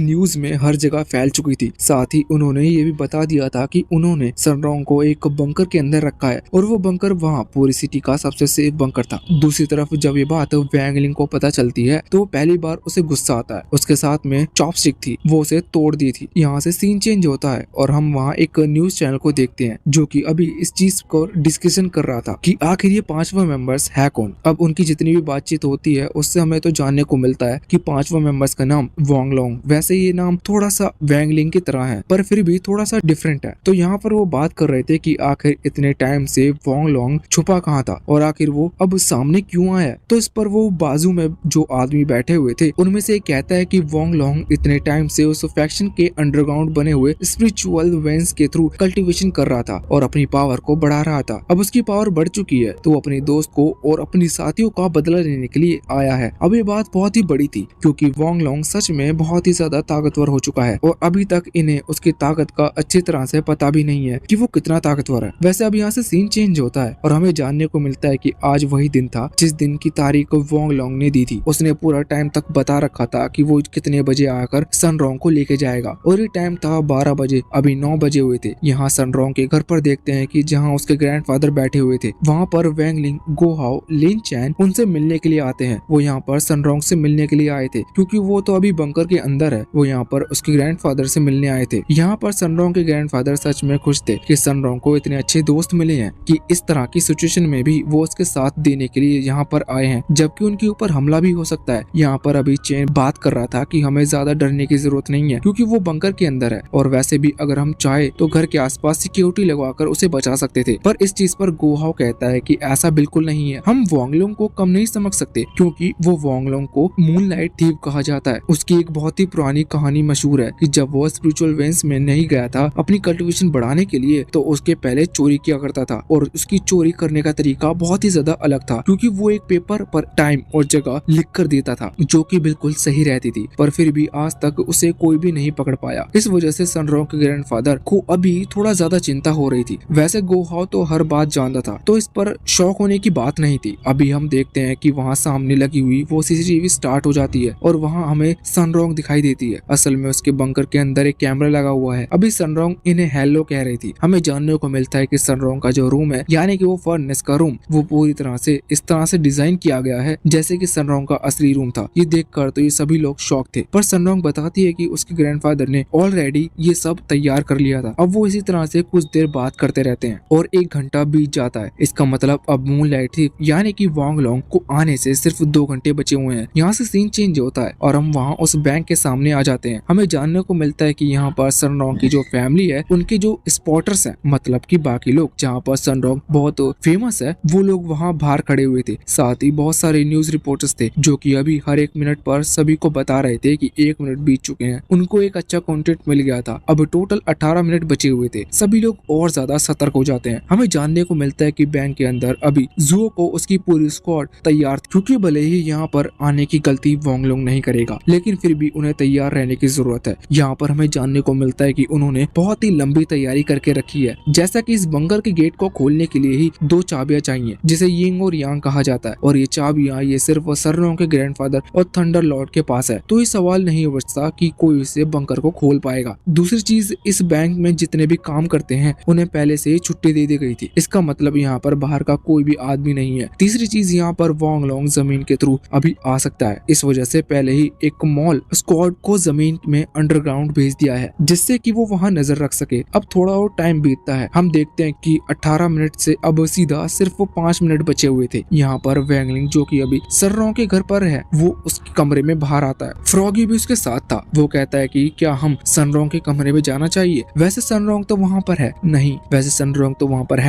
न्यूज में हर जगह फैल चुकी थी। साथ ही उन्होंने ये भी बता दिया था कि उन्होंने सनरॉन्ग को एक बंकर के अंदर रखा है और वो बंकर वहाँ पूरी सिटी का सबसे सेफ बंकर था। दूसरी तरफ जब ये बात वैंग लिंग को पता चलती है तो पहली बार उसे गुस्सा आता है। उसके साथ में चॉपस्टिक थी, वो उसे तोड़ दी थी। यहाँ से सीन चेंज होता है और हम वहाँ एक न्यूज चैनल को देखते हैं जो कि अभी इस चीज को डिस्कशन कर रहा था कि आखिर ये 5वां मेंबर्स है कौन। अब उनकी जितनी भी बातचीत होती है उससे हमें तो जानने को मिलता है कि 5वां मेंबर्स का नाम वोंग लोंग। वैसे ये नाम थोड़ा सा वैंग लिंग की तरह है पर फिर भी थोड़ा सा डिफरेंट है। तो यहाँ पर वो बात कर रहे थे कि आखिर इतने टाइम से वोंग लोंग छुपा कहाँ था और आखिर वो अब सामने क्यों आया। तो इस पर वो बाजू में जो आदमी बैठे हुए थे उनमें से एक कहता है कि वोंग लोंग इतने टाइम से उस फैक्शन के अंडरग्राउंड बने हुए स्पिरिचुअल वेंस के थ्रू कल्टीवेशन कर रहा था और अपनी पावर को बढ़ा रहा था। अब उसकी पावर बढ़ चुकी है तो अपने दोस्त को और अपनी साथियों का बदला लेने के लिए आया है। अब ये बात बहुत ही बड़ी थी क्योंकि वोंग लोंग सच में बहुत ही ज्यादा ताकतवर हो चुका है और अभी तक इन्हें उसकी ताकत का अच्छी तरह से पता भी नहीं है कि वो कितना ताकतवर है। वैसे अब यहाँ से सीन चेंज होता है और हमें जानने को मिलता है कि आज वही दिन था जिस दिन की तारीख वोंग लोंग ने दी थी। उसने पूरा टाइम तक बता रखा था कि वो कितने बजे आकर सनरॉन्ग को लेके जाएगा और ये टाइम था 12 बजे। अभी 9 बजे हुए थे। यहाँ सनरॉन्ग के घर पर देखते हैं कि जहाँ उसके ग्रैंडफादर बैठे हुए थे वहाँ पर वैंग लिंग, गो हाओ, लिन चैन उनसे मिलने के लिए आते हैं। वो यहाँ पर सनरॉन्ग से मिलने के लिए आए थे क्योंकि वो तो अभी बंकर के अंदर है। वो यहाँ पर उसके ग्रैंडफादर से मिलने आए थे। यहाँ पर सनरॉन्ग के ग्रैंडफादर सच में खुश थे कि सनरॉन्ग को इतने अच्छे दोस्त मिले हैं कि इस तरह की सिचुएशन में भी वो उसके साथ देने के लिए यहाँ पर आए हैं जबकि उनके ऊपर हमला भी हो सकता है। यहाँ पर अभी चेन बात कर रहा था कि हमें ज्यादा डरने की जरूरत नहीं है क्योंकि वो बंकर के अंदर है और वैसे भी अगर हम चाहे तो घर के आसपास सिक्योरिटी लगवाकर उसे बचा सकते थे। पर इस चीज पर गो हाओ कहता है कि ऐसा बिल्कुल नहीं है। हम वोंग लोंग को कम नहीं समझ सकते क्योंकि वो वोंग लोंग को मूनलाइट थीव कहा जाता है। उसकी एक बहुत ही पुरानी कहानी मशहूर है कि जब वो स्पिरिचुअल वेंस में नहीं गया था अपनी कल्टीवेशन बढ़ाने के लिए तो उसके पहले चोरी किया करता था और उसकी चोरी करने का तरीका बहुत ही ज्यादा अलग था क्योंकि वो एक पेपर पर टाइम और जगह लिख कर देता था जो कि बिल्कुल सही रहती थी पर फिर भी आज तक उसे कोई भी नहीं पकड़ पाया। इस वजह से सनरॉन्ग के ग्रैंडफादर को अभी थोड़ा ज्यादा चिंता हो रही थी। वैसे गो हाओ तो हर बात जानता था तो इस पर शौक होने की बात नहीं थी। अभी हम देखते हैं कि वहाँ सामने लगी हुई वो सीसीटीवी स्टार्ट हो जाती है और वहाँ हमें सनरॉन्ग दिखाई देती है। असल में उसके बंकर के अंदर एक कैमरा लगा हुआ है। अभी सनरॉन्ग इन्हें हेलो कह रही थी। हमें जानने को मिलता है कि सनरॉन्ग का जो रूम है यानी कि वो फर्नेस का रूम वो पूरी तरह से इस तरह से डिजाइन किया गया है जैसे कि सनरॉन्ग का असली रूम था। ये देखकर तो ये सभी लोग शॉक थे पर सनरॉन्ग बताती है कि उसके ग्रैंडफादर ने ऑलरेडी ये सब तैयार कर लिया था। अब वो इसी तरह से कुछ देर बात करते रहते हैं और 1 घंटा बीत जाता है। इसका मतलब अब मूनलाइट थीव यानी कि वोंग लोंग को आने से सिर्फ 2 घंटे बचे हुए हैं। यहाँ से सीन चेंज होता है और हम वहाँ उस बैंक के सामने आ जाते हैं। हमें जानने को मिलता है कि यहाँ पर सनरॉन्ग की जो फैमिली है उनके जो स्पॉटर्स हैं मतलब कि बाकी लोग जहाँ पर सनरॉन्ग बहुत फेमस है वो लोग वहाँ बाहर खड़े हुए थे। साथ ही बहुत सारे न्यूज रिपोर्टर्स थे जो कि अभी हर 1 मिनट पर सभी को बता रहे थे कि 1 मिनट बीत चुके हैं। उनको एक अच्छा कंटेंट मिल गया था। अब टोटल 18 मिनट बचे हुए थे। सभी लोग और ज्यादा सतर्क हो जाते हैं। हमें जानने को मिलता है कि बैंक के अंदर अभी जुओ को उसकी पूरी स्क्वाड तैयार थी क्योंकि भले ही यहाँ पर आने की गलती वोंग लोंग नहीं करेगा लेकिन फिर भी उन्हें तैयार रहने की जरूरत है। यहाँ पर हमें जानने को मिलता है कि उन्होंने बहुत ही लंबी तैयारी करके रखी है। जैसा कि इस बंकर के गेट को खोलने के लिए ही 2 चाबियां चाहिए जिसे यिंग और यांग कहा जाता है और ये चाबियां ये सिर्फ सनरॉन्ग के ग्रैंडफादर और थंडर लॉर्ड के पास है। तो ये सवाल नहीं बचता कि कोई इसे बंकर को खोल पाएगा। दूसरी चीज इस बैंक में जितने भी काम करते हैं उन्हें पहले से ही छुट्टी दे दी गई थी। इसका मतलब यहाँ पर बाहर का कोई भी आदमी नहीं है। तीसरी चीज यहाँ पर वोंग लोंग जमीन के थ्रू अभी आ सकता है। इस वजह से पहले ही एक मॉल स्क्वाड को जमीन में अंडरग्राउंड भेज दिया है जिससे कि वो वहाँ नजर रख सके। अब थोड़ा और टाइम बीतता है। हम देखते हैं कि 18 मिनट से अब सीधा सिर्फ 5 मिनट बचे हुए थे। यहाँ पर वैंग लिंग जो कि अभी सनरॉन्ग के घर पर है वो उसके कमरे में बाहर आता है। फ्रॉगी भी उसके साथ था। वो कहता है कि क्या हम सनरॉन्ग के कमरे में जाना चाहिए। वैसे सनरॉन्ग तो वहाँ पर है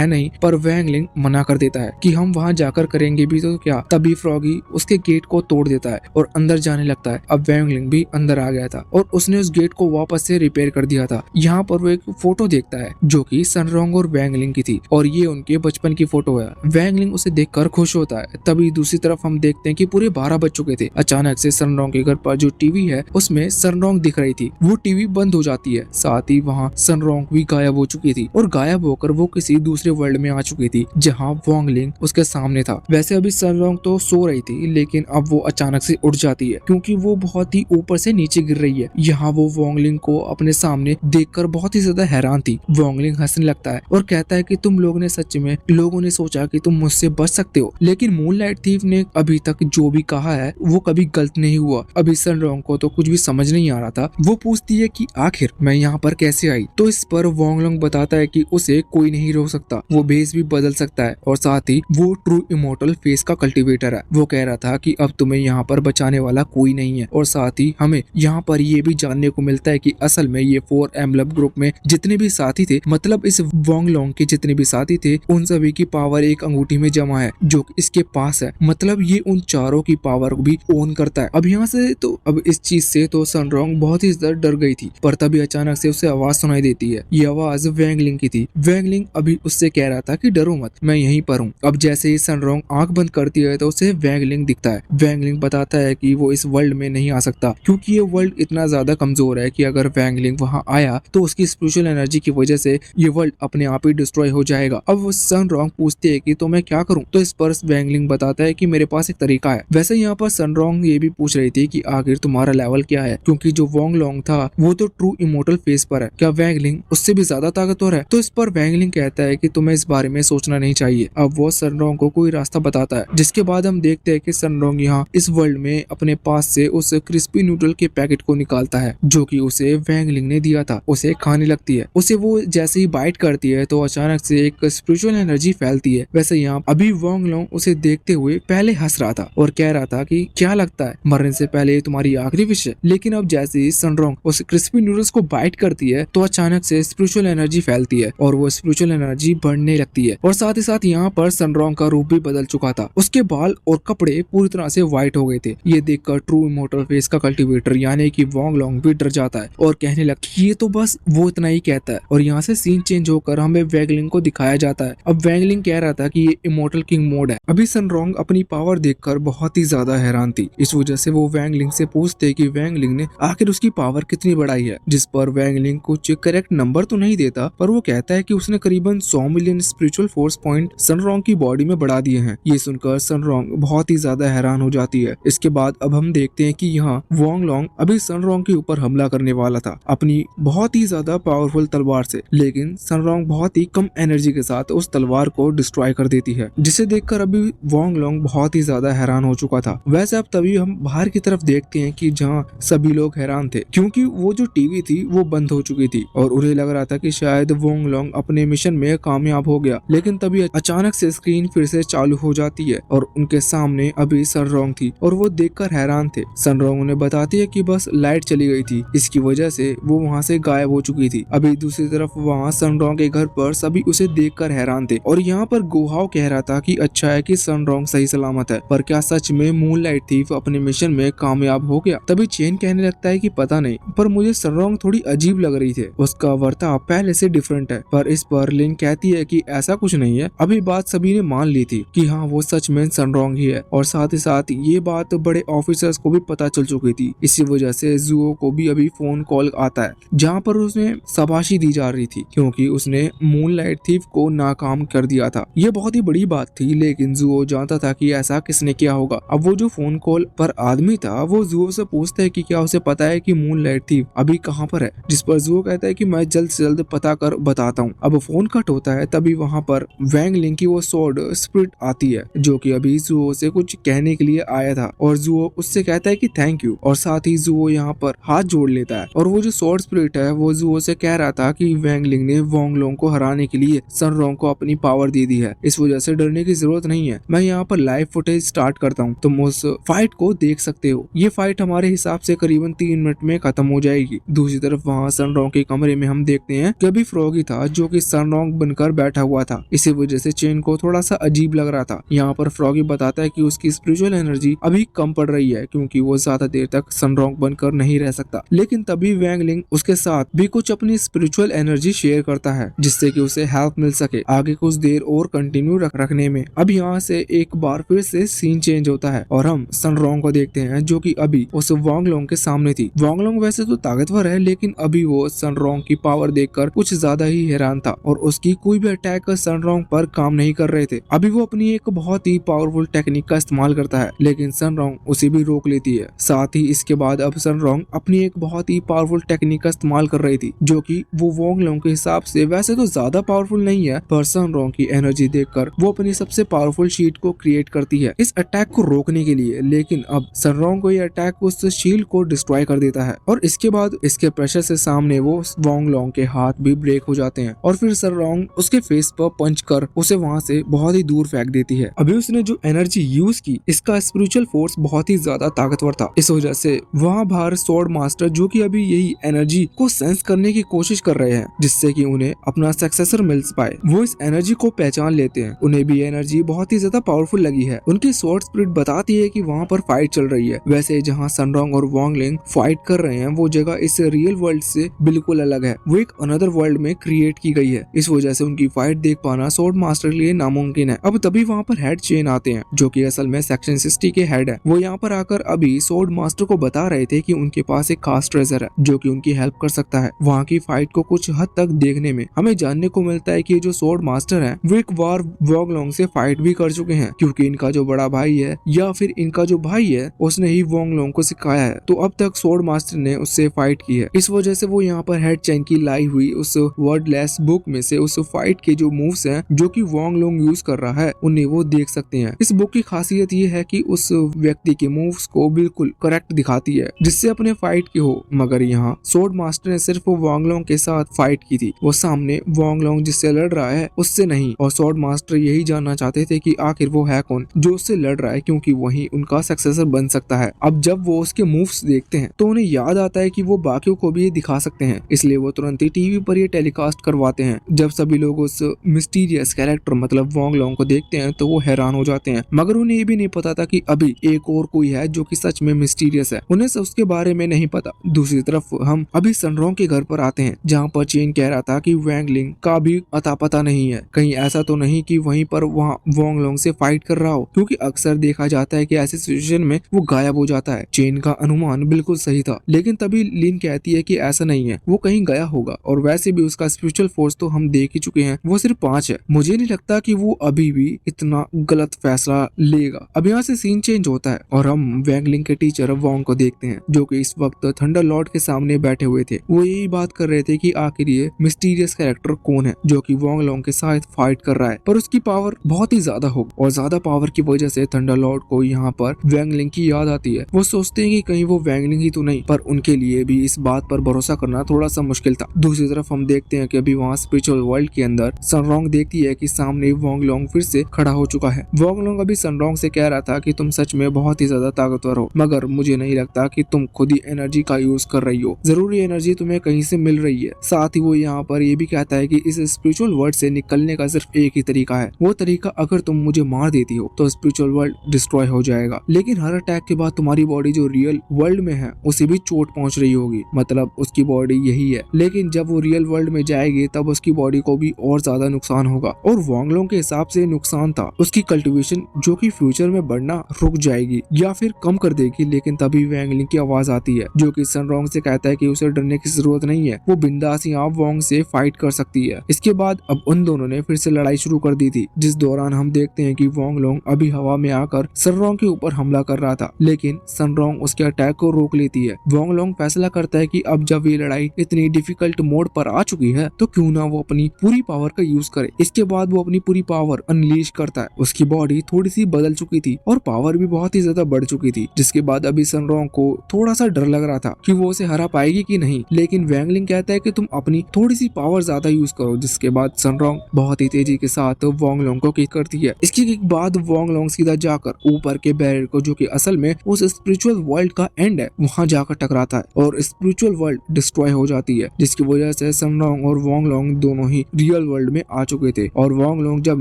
नहीं, पर वैंग लिंग मना कर देता है कि हम वहाँ जाकर करेंगे भी तो क्या, तभी फ्रॉगी उसके गेट को तोड़ देता है और अंदर जाने लगता है। अब वैंगलिंग भी अंदर आ गया था और उसने उस गेट को वापस से रिपेयर कर दिया था। यहाँ पर वो एक फोटो देखता है जो कि सनरॉन्ग और वैंगलिंग की थी और ये उनके बचपन की फोटो है। वैंगलिंग उसे देखकर खुश होता है। तभी दूसरी तरफ हम देखते हैं कि पूरे 12 बज चुके थे। अचानक से सनरॉन्ग के घर पर जो टीवी है उसमें सनरॉन्ग दिख रही थी। वो टीवी बंद हो जाती है, साथ ही वहाँ सनरॉन्ग भी गायब हो चुकी थी और गायब होकर वो किसी दूसरे वर्ल्ड में आ चुकी थी जहाँ वॉन्गलिंग उसके सामने था। वैसे अभी सनरॉन्ग तो सो रही थी लेकिन अब वो अचानक से उठ जाती है क्योंकि वो बहुत ही ऊपर से नीचे गिर रही है। यहाँ वो वॉन्गलिंग को अपने सामने देखकर बहुत ही ज्यादा हैरान थी। वॉन्गलिंग हंसने लगता है और कहता है कि तुम लोगों ने सोचा कि तुम मुझसे बच सकते हो, लेकिन मूनलाइट थीफ ने अभी तक जो भी कहा है वो कभी गलत नहीं हुआ। अभी सनरॉन्ग को तो कुछ भी समझ नहीं आ रहा था। वो पूछती है कि आखिर मैं यहाँ पर कैसे आई, तो इस पर वॉन्गलिंग बताता है कि उसे कोई नहीं रोक सकता, वो भेस भी बदल सकता है और साथ ही वो ट्रू इमोर्टल फेस का कल्टीवेटर है। वो कह रहा था कि अब तुम्हें यहाँ पर बचाने वाला कोई नहीं है और साथ ही हमें यहाँ पर ये भी जानने को मिलता है कि असल में ये 4 एम्बलम ग्रुप में जितने भी साथी थे, मतलब इस वॉन्गलोंग के जितने भी साथी थे, उन सभी की पावर एक अंगूठी में जमा है जो इसके पास है। मतलब ये उन चारों की पावर को भी ओन करता है। अब यहाँ से तो अब इस चीज से तो सनरॉन्ग बहुत ही ज्यादा डर गई थी, पर तभी अचानक से उसे आवाज सुनाई देती है। ये आवाज वैंगलिंग की थी। वैंगलिंग अभी उससे कह रहा था कि डरो मत, मैं यहीं पर हूँ। अब जैसे ही सनरॉन्ग आंख बंद करती है तो उसे वैंगलिंग दिखता है। वैंगलिंग बताता है कि वो इस वर्ल्ड में नहीं आ सकता क्योंकि ये वर्ल्ड इतना ज्यादा कमजोर है कि अगर वैंगलिंग वहाँ आया तो उसकी स्पिरिचुअल एनर्जी की वजह से ये वर्ल्ड अपने आप ही डिस्ट्रॉय हो जाएगा। अब वो सनरॉन्ग पूछती है कि तो मैं क्या करूँ, तो इस पर वैंगलिंग बताता है कि मेरे पास एक तरीका है। वैसे यहाँ पर सनरॉन्ग ये भी पूछ रही थी कि आखिर तुम्हारा लेवल क्या है, क्योंकि जो वॉन्गलोंग था वो तो ट्रू इमोर्टल फेस पर है, क्या वैंगलिंग उससे भी ज्यादा ताकतवर है। तो इस पर वैंगलिंग कहता है कि तुम्हें इस बारे में सोचना नहीं चाहिए। अब वो सनरॉन्ग को कोई रास्ता बताता है, जिसके बाद हम देखते हैं कि सनरॉन्ग यहाँ इस वर्ल्ड में अपने पास से उस क्रिस्पी नूडल के पैकेट को निकालता है जो कि उसे वैंगलिंग ने दिया था। उसे खाने लगती है। उसे वो जैसे ही बाइट करती है तो अचानक से एक स्पिरिचुअल एनर्जी फैलती है। वैसे यहाँ अभी वॉन्गलोंग उसे देखते हुए पहले हंस रहा था और कह रहा था कि क्या लगता है मरने से पहले तुम्हारी आखिरी विश है। लेकिन अब जैसे ही सनरॉन्ग उस क्रिस्पी नूडल्स को बाइट करती है तो अचानक से स्पिरिचुअल एनर्जी फैलती है और वो स्पिरिचुअल एनर्जी बढ़ने लगती है और साथ ही साथ यहाँ पर सनरॉन्ग का रूप भी बदल चुका था। उसके बाल और कपड़े पूरी तरह से व्हाइट हो गए थे। ये देखकर ट्रू इमोर्टल फेस का कल्टीवेटर यानी कि वॉन्गलोंग भी डर जाता है और कहने लगता है ये तो बस वो इतना ही कहता है। और यहाँ से सीन चेंज होकर हमें वैंगलिंग को दिखाया जाता है। अब वैंगलिंग कह रहा था कि ये इमोर्टल किंग मोड है। अभी सनरॉन्ग अपनी पावर देखकर बहुत ही ज्यादा हैरान थी। इस वजह से वो वैंगलिंग से पूछते कि वैंगलिंग ने आखिर उसकी पावर कितनी बढ़ाई है, जिस पर वैंगलिंग कुछ करेक्ट नंबर तो नहीं देता, पर वो कहता है कि उसने करीबन 100 मिलियन स्पिरिचुअल फोर्स पॉइंट सनरॉन्ग की बॉडी में बढ़ा दिए हैं। ये सुनकर सनरॉन्ग बहुत ही ज्यादा हैरान हो जाती है। इसके बाद अब हम देखते हैं कि यहाँ वॉन्गलोंग अभी सनरॉन्ग के ऊपर हमला करने वाला था अपनी बहुत ही ज्यादा पावरफुल तलवार से, लेकिन सनरॉन्ग बहुत ही कम एनर्जी के साथ उस तलवार को डिस्ट्रॉय कर देती है, जिसे देखकर अभी वॉन्गलोंग बहुत ही ज्यादा हैरान हो चुका था। वैसे अब तभी हम बाहर की तरफ देखते हैं कि जहाँ सभी लोग हैरान थे क्योंकि वो जो टीवी थी वो बंद हो चुकी थी और उन्हें लग रहा था कि शायद वॉन्गलोंग अपने मिशन में कामयाब हो गया। लेकिन तभी अचानक से स्क्रीन फिर से चालू हो जाती है और उनके सामने अभी सनरॉन्ग थी और वो देखकर हैरान थे। सनरॉन्ग उन्हें बताती है कि बस लाइट चली गई थी, इसकी वजह से वो वहाँ से गायब हो चुकी थी। अभी दूसरी तरफ वहाँ सनरॉन्ग के घर पर सभी उसे देखकर हैरान थे और यहाँ पर गुहाव कह रहा था कि अच्छा है कि सनरॉन्ग सही सलामत है, पर क्या सच में मूनलाइट थीफ अपने मिशन में कामयाब हो गया। तभी चेन कहने लगता है कि पता नहीं, पर मुझे सनरॉन्ग थोड़ी अजीब लग रही थी, उसका वर्ताव पहले से डिफरेंट है। पर इस पर लिन कहती है कि ऐसा कुछ नहीं है। अभी बात सभी ने मान ली थी कि हाँ वो सच में सनरॉन्ग ही है और साथ ही साथ ये बात बड़े ऑफिसर्स को भी पता चल चुकी थी। इसी वजह से जुओ को भी अभी फोन कॉल आता है जहाँ पर उसने शाबाशी दी जा रही थी क्योंकि उसने मूनलाइट थीफ को नाकाम कर दिया था। ये बहुत ही बड़ी बात थी, लेकिन जुओ जानता था कि ऐसा किसने किया होगा। अब वो जो फोन कॉल पर आदमी था वो जुओ से पूछता है कि क्या उसे पता है कि मूनलाइट थीफ अभी कहाँ पर है, जिस पर जुओ कहता है कि मैं जल्द से जल्द पता कर बताता हूँ। अब फोन कट होता है। तभी वहाँ पर वैंगलिंग की वो स्वॉर्ड स्पिरिट आती है जो कि अभी जुओ से कुछ कहने के लिए आया था और जुओ उससे कहता है कि थैंक यू और साथ ही जुओ यहाँ पर हाथ जोड़ लेता है। और वो जो स्वॉर्ड स्पिरिट है वो जुओ से कह रहा था कि वैंगलिंग ने वॉन्गलोंग को हराने के लिए सनरॉन्ग को अपनी पावर दे दी है, इस वजह से डरने की जरूरत नहीं है। मैं यहाँ पर लाइव फुटेज स्टार्ट करता हूँ, तुम उस फाइट को देख सकते हो। ये फाइट हमारे हिसाब से करीबन 3 मिनट में खत्म हो जाएगी। दूसरी तरफ वहाँ सनरॉन्ग के कमरे में हम देखते हैं कि अभी फ्रॉगी था जो कि सनरॉन्ग बनकर बैठा हुआ था। इसी वजह से चेन को थोड़ा सा अजीब लग रहा रहा था। यहाँ पर फ्रॉगी बताता है कि उसकी स्पिरिचुअल एनर्जी अभी कम पड़ रही है क्योंकि वो ज्यादा देर तक सनरॉन्ग बनकर नहीं रह सकता। लेकिन तभी वैंगलिंग उसके साथ भी कुछ अपनी स्पिरिचुअल एनर्जी शेयर करता है जिससे कि उसे हेल्प मिल सके आगे कुछ देर और कंटिन्यू रखने में। अब यहाँ से एक बार फिर से सीन चेंज होता है और हम सनरॉन्ग को देखते हैं जो कि अभी उस वांगलोंग के सामने थी। वांगलोंग वैसे तो ताकतवर है लेकिन अभी वो सनरॉन्ग की पावर देखकर कुछ ज्यादा ही हैरान था और उसकी कोई भी अटैक सनरॉन्ग पर काम नहीं कर रहे थे। अभी वो अपनी एक बहुत ही पावरफुल टेक्निक का इस्तेमाल करता है लेकिन सनरॉन्ग उसे भी रोक लेती है। साथ ही इसके बाद अब सनरॉन्ग अपनी एक बहुत ही पावरफुल टेक्निक का इस्तेमाल कर रही थी जो कि वो वांगलोंग के हिसाब से वैसे तो ज्यादा पावरफुल नहीं है, पर सनरॉन्ग की एनर्जी देखकर वो अपनी सबसे पावरफुल शील्ड को क्रिएट करती है इस अटैक को रोकने के लिए। लेकिन अब सनरॉन्ग को ये अटैक उस शील्ड को डिस्ट्रॉय कर देता है और इसके बाद इसके प्रेशर से सामने वो वांगलोंग के हाथ भी ब्रेक हो जाते हैं और फिर सनरॉन्ग उसके फेस पर पंच कर उसे वहां से बहुत ही दूर फेंक देती है। अभी उसने जो एनर्जी यूज की इसका स्पिरिचुअल फोर्स बहुत ही ज्यादा ताकतवर था। इस वजह से वहाँ बाहर स्वॉर्ड मास्टर जो कि अभी यही एनर्जी को सेंस करने की कोशिश कर रहे हैं जिससे कि उन्हें अपना सक्सेसर मिल पाए, वो इस एनर्जी को पहचान लेते हैं। उन्हें भी एनर्जी बहुत ही ज्यादा पावरफुल लगी है। उनकी स्वॉर्ड स्पिरिट बताती है कि वहाँ पर फाइट चल रही है। वैसे जहाँ सनरॉन्ग और वांगलिंग फाइट कर रहे हैं वो जगह इस रियल वर्ल्ड से बिल्कुल अलग है, वो एक अनदर वर्ल्ड में क्रिएट की गई है। इस वजह से उनकी फाइट देख पाना स्वॉर्ड मास्टर के लिए नामुमकिन है। अब तभी वहाँ पर हेड चेन आते हैं जो कि असल में सेक्शन 60 के हेड है। वो यहाँ पर आकर अभी स्वॉर्ड मास्टर को बता रहे थे कि उनके पास एक खास ट्रेजर है जो कि उनकी हेल्प कर सकता है। वहाँ की फाइट को कुछ हद तक देखने में हमें जानने को मिलता है कि जो स्वॉर्ड मास्टर है वो एक बार वांगलोंग से फाइट भी कर चुके हैं क्योंकि इनका जो बड़ा भाई है या फिर इनका जो भाई है उसने ही वांगलोंग को सिखाया है, तो अब तक स्वॉर्ड मास्टर ने उससे फाइट की है। इस वजह से वो यहाँ पर हेड चेन की लाई हुई उस वर्डलेस बुक में से उस फाइट के जो मूव्स हैं जो कि वांगलोंग यूज कर रहा है उन्हें वो देख सकते हैं। इस बुक की खासियत ये है कि उस व्यक्ति के मूव्स को बिल्कुल करेक्ट दिखाती है जिससे अपने फाइट की हो। मगर यहाँ स्वॉर्ड मास्टर ने सिर्फ वांगलोंग के साथ फाइट की थी, वो सामने वांगलोंग जिससे लड़ रहा है उससे नहीं। और स्वॉर्ड मास्टर यही जानना चाहते थे कि आखिर वो है कौन जो उससे लड़ रहा है क्योंकि वही उनका सक्सेसर बन सकता है। अब जब वो उसके मूव्स देखते हैं तो उन्हें याद आता है कि वो बाकियों को भी ये दिखा सकते हैं, इसलिए वो तुरंत ही टीवी पर ये टेलीकास्ट करवाते हैं। जब सभी लोग उस मिस्टीरियस कैरेक्टर मतलब वांगलोंग को देखते हैं तो वो हैरान हो जाते हैं, मगर उन्हें ये भी नहीं पता था कि अभी एक और कोई है जो कि सच में मिस्टीरियस है, उन्हें उसके बारे में नहीं पता। दूसरी तरफ हम अभी सनरॉन्ग के घर पर आते हैं जहाँ पर चेन कह रहा था कि वैंगलिंग का भी अता पता नहीं है, कहीं ऐसा तो नहीं कि वहीं पर वहाँ वांगलोंग से फाइट कर रहा हो, क्योंकि अक्सर देखा जाता है कि ऐसी सिचुएशन में वो गायब हो जाता है। चेन का अनुमान बिल्कुल सही था, लेकिन तभी लिन कहती है कि ऐसा नहीं है, वो कहीं गया होगा और वैसे भी उसका स्पिरिचुअल फोर्स तो हम देख ही चुके हैं, वो सिर्फ 5 है। मुझे नहीं लगता कि वो अभी भी इतना गलत फैसला लेगा। अब यहाँ से सीन चेंज होता है और हम वैंगलिंग के टीचर वोंग को देखते हैं जो कि इस वक्त थंडर लॉर्ड के सामने बैठे हुए थे। वो यही बात कर रहे थे कि आखिर ये मिस्टीरियस कैरेक्टर कौन है जो कि वांगलोंग के साथ फाइट कर रहा है, पर उसकी पावर बहुत ही ज्यादा होगी और ज्यादा पावर की वजह से थंडर लॉर्ड को यहाँ पर वैंगलिंग की याद आती है। वो सोचते हैं कि कहीं वो वैंगलिंग ही तो नहीं, पर उनके लिए भी इस बात पर भरोसा करना थोड़ा सा मुश्किल था। दूसरी तरफ हम देखते हैं कि अभी वहाँ स्पिरिचुअल वर्ल्ड के अंदर सनरॉन्ग देखती है कि सामने वांगलोंग फिर से खड़ा हो चुका है। वांगलोंग अभी सनरॉन्ग से कह रहा था कि तुम सच में बहुत ही ज्यादा ताकतवर हो, मगर मुझे नहीं लगता कि तुम खुद ही एनर्जी का यूज कर रही हो, जरूरी एनर्जी तुम्हें कहीं से मिल रही है। साथ ही वो यहाँ पर ये भी कहता है कि इस स्पिरिचुअल वर्ल्ड से निकलने का सिर्फ एक ही तरीका है, वो तरीका अगर तुम मुझे मार देती हो तो स्पिरिचुअल वर्ल्ड डिस्ट्रॉय हो जाएगा, लेकिन हर अटैक के बाद तुम्हारी बॉडी जो रियल वर्ल्ड में है उसे भी चोट पहुंच रही होगी, मतलब उसकी बॉडी यही है, लेकिन जब वो रियल वर्ल्ड में जाएगी तब उसकी बॉडी को भी और ज्यादा नुकसान होगा। और वांगलोंग के हिसाब से नुकसान था उसकी कल्टीवेशन जो कि फ्यूचर में बढ़ना रुक जाएगी या फिर कम कर देगी। लेकिन तभी वैंगलिंग की आवाज आती है जो कि सनरॉन्ग से कहता है कि उसे डरने की जरूरत नहीं है, वो बिंदास यहाँ वांग से फाइट कर सकती है। इसके बाद अब उन दोनों ने फिर से लड़ाई शुरू कर दी थी, जिस दौरान हम देखते हैं कि वांगलोंग अभी हवा में आकर सनरॉन्ग के ऊपर हमला कर रहा था, लेकिन सनरॉन्ग उसके अटैक को रोक लेती है। वांगलोंग फैसला करता है कि अब जब ये लड़ाई इतनी डिफिकल्ट मोड पर आ चुकी है तो क्यों ना वो अपनी पूरी पावर का यूज करे। इसके बाद वो अपनी पूरी पावर अनलीश करता है। उसकी बॉडी थोड़ी सी बदल चुकी थी और पावर भी बहुत ही ज्यादा बढ़ चुकी थी, जिसके बाद अभी सनरॉन्ग को थोड़ा सा डर लग रहा था कि वो उसे हरा पाएगी कि नहीं, लेकिन वैंगलिंग कहता है कि तुम अपनी थोड़ी सी पावर ज्यादा यूज करो, जिसके बाद सनरॉन्ग बहुत ही तेजी के साथ वांगलोंग को किक करती है। इसके बाद वांगलोंग सीधा जाकर ऊपर के बैरियर को, जो कि असल में उस स्पिरिचुअल वर्ल्ड का एंड है, वहां जाकर टकराता है और स्पिरिचुअल वर्ल्ड डिस्ट्रॉय हो जाती है, जिसकी वजह से सनरॉन्ग और वांगलोंग दोनों ही रियल वर्ल्ड में आ चुके थे। और वांगलोंग जब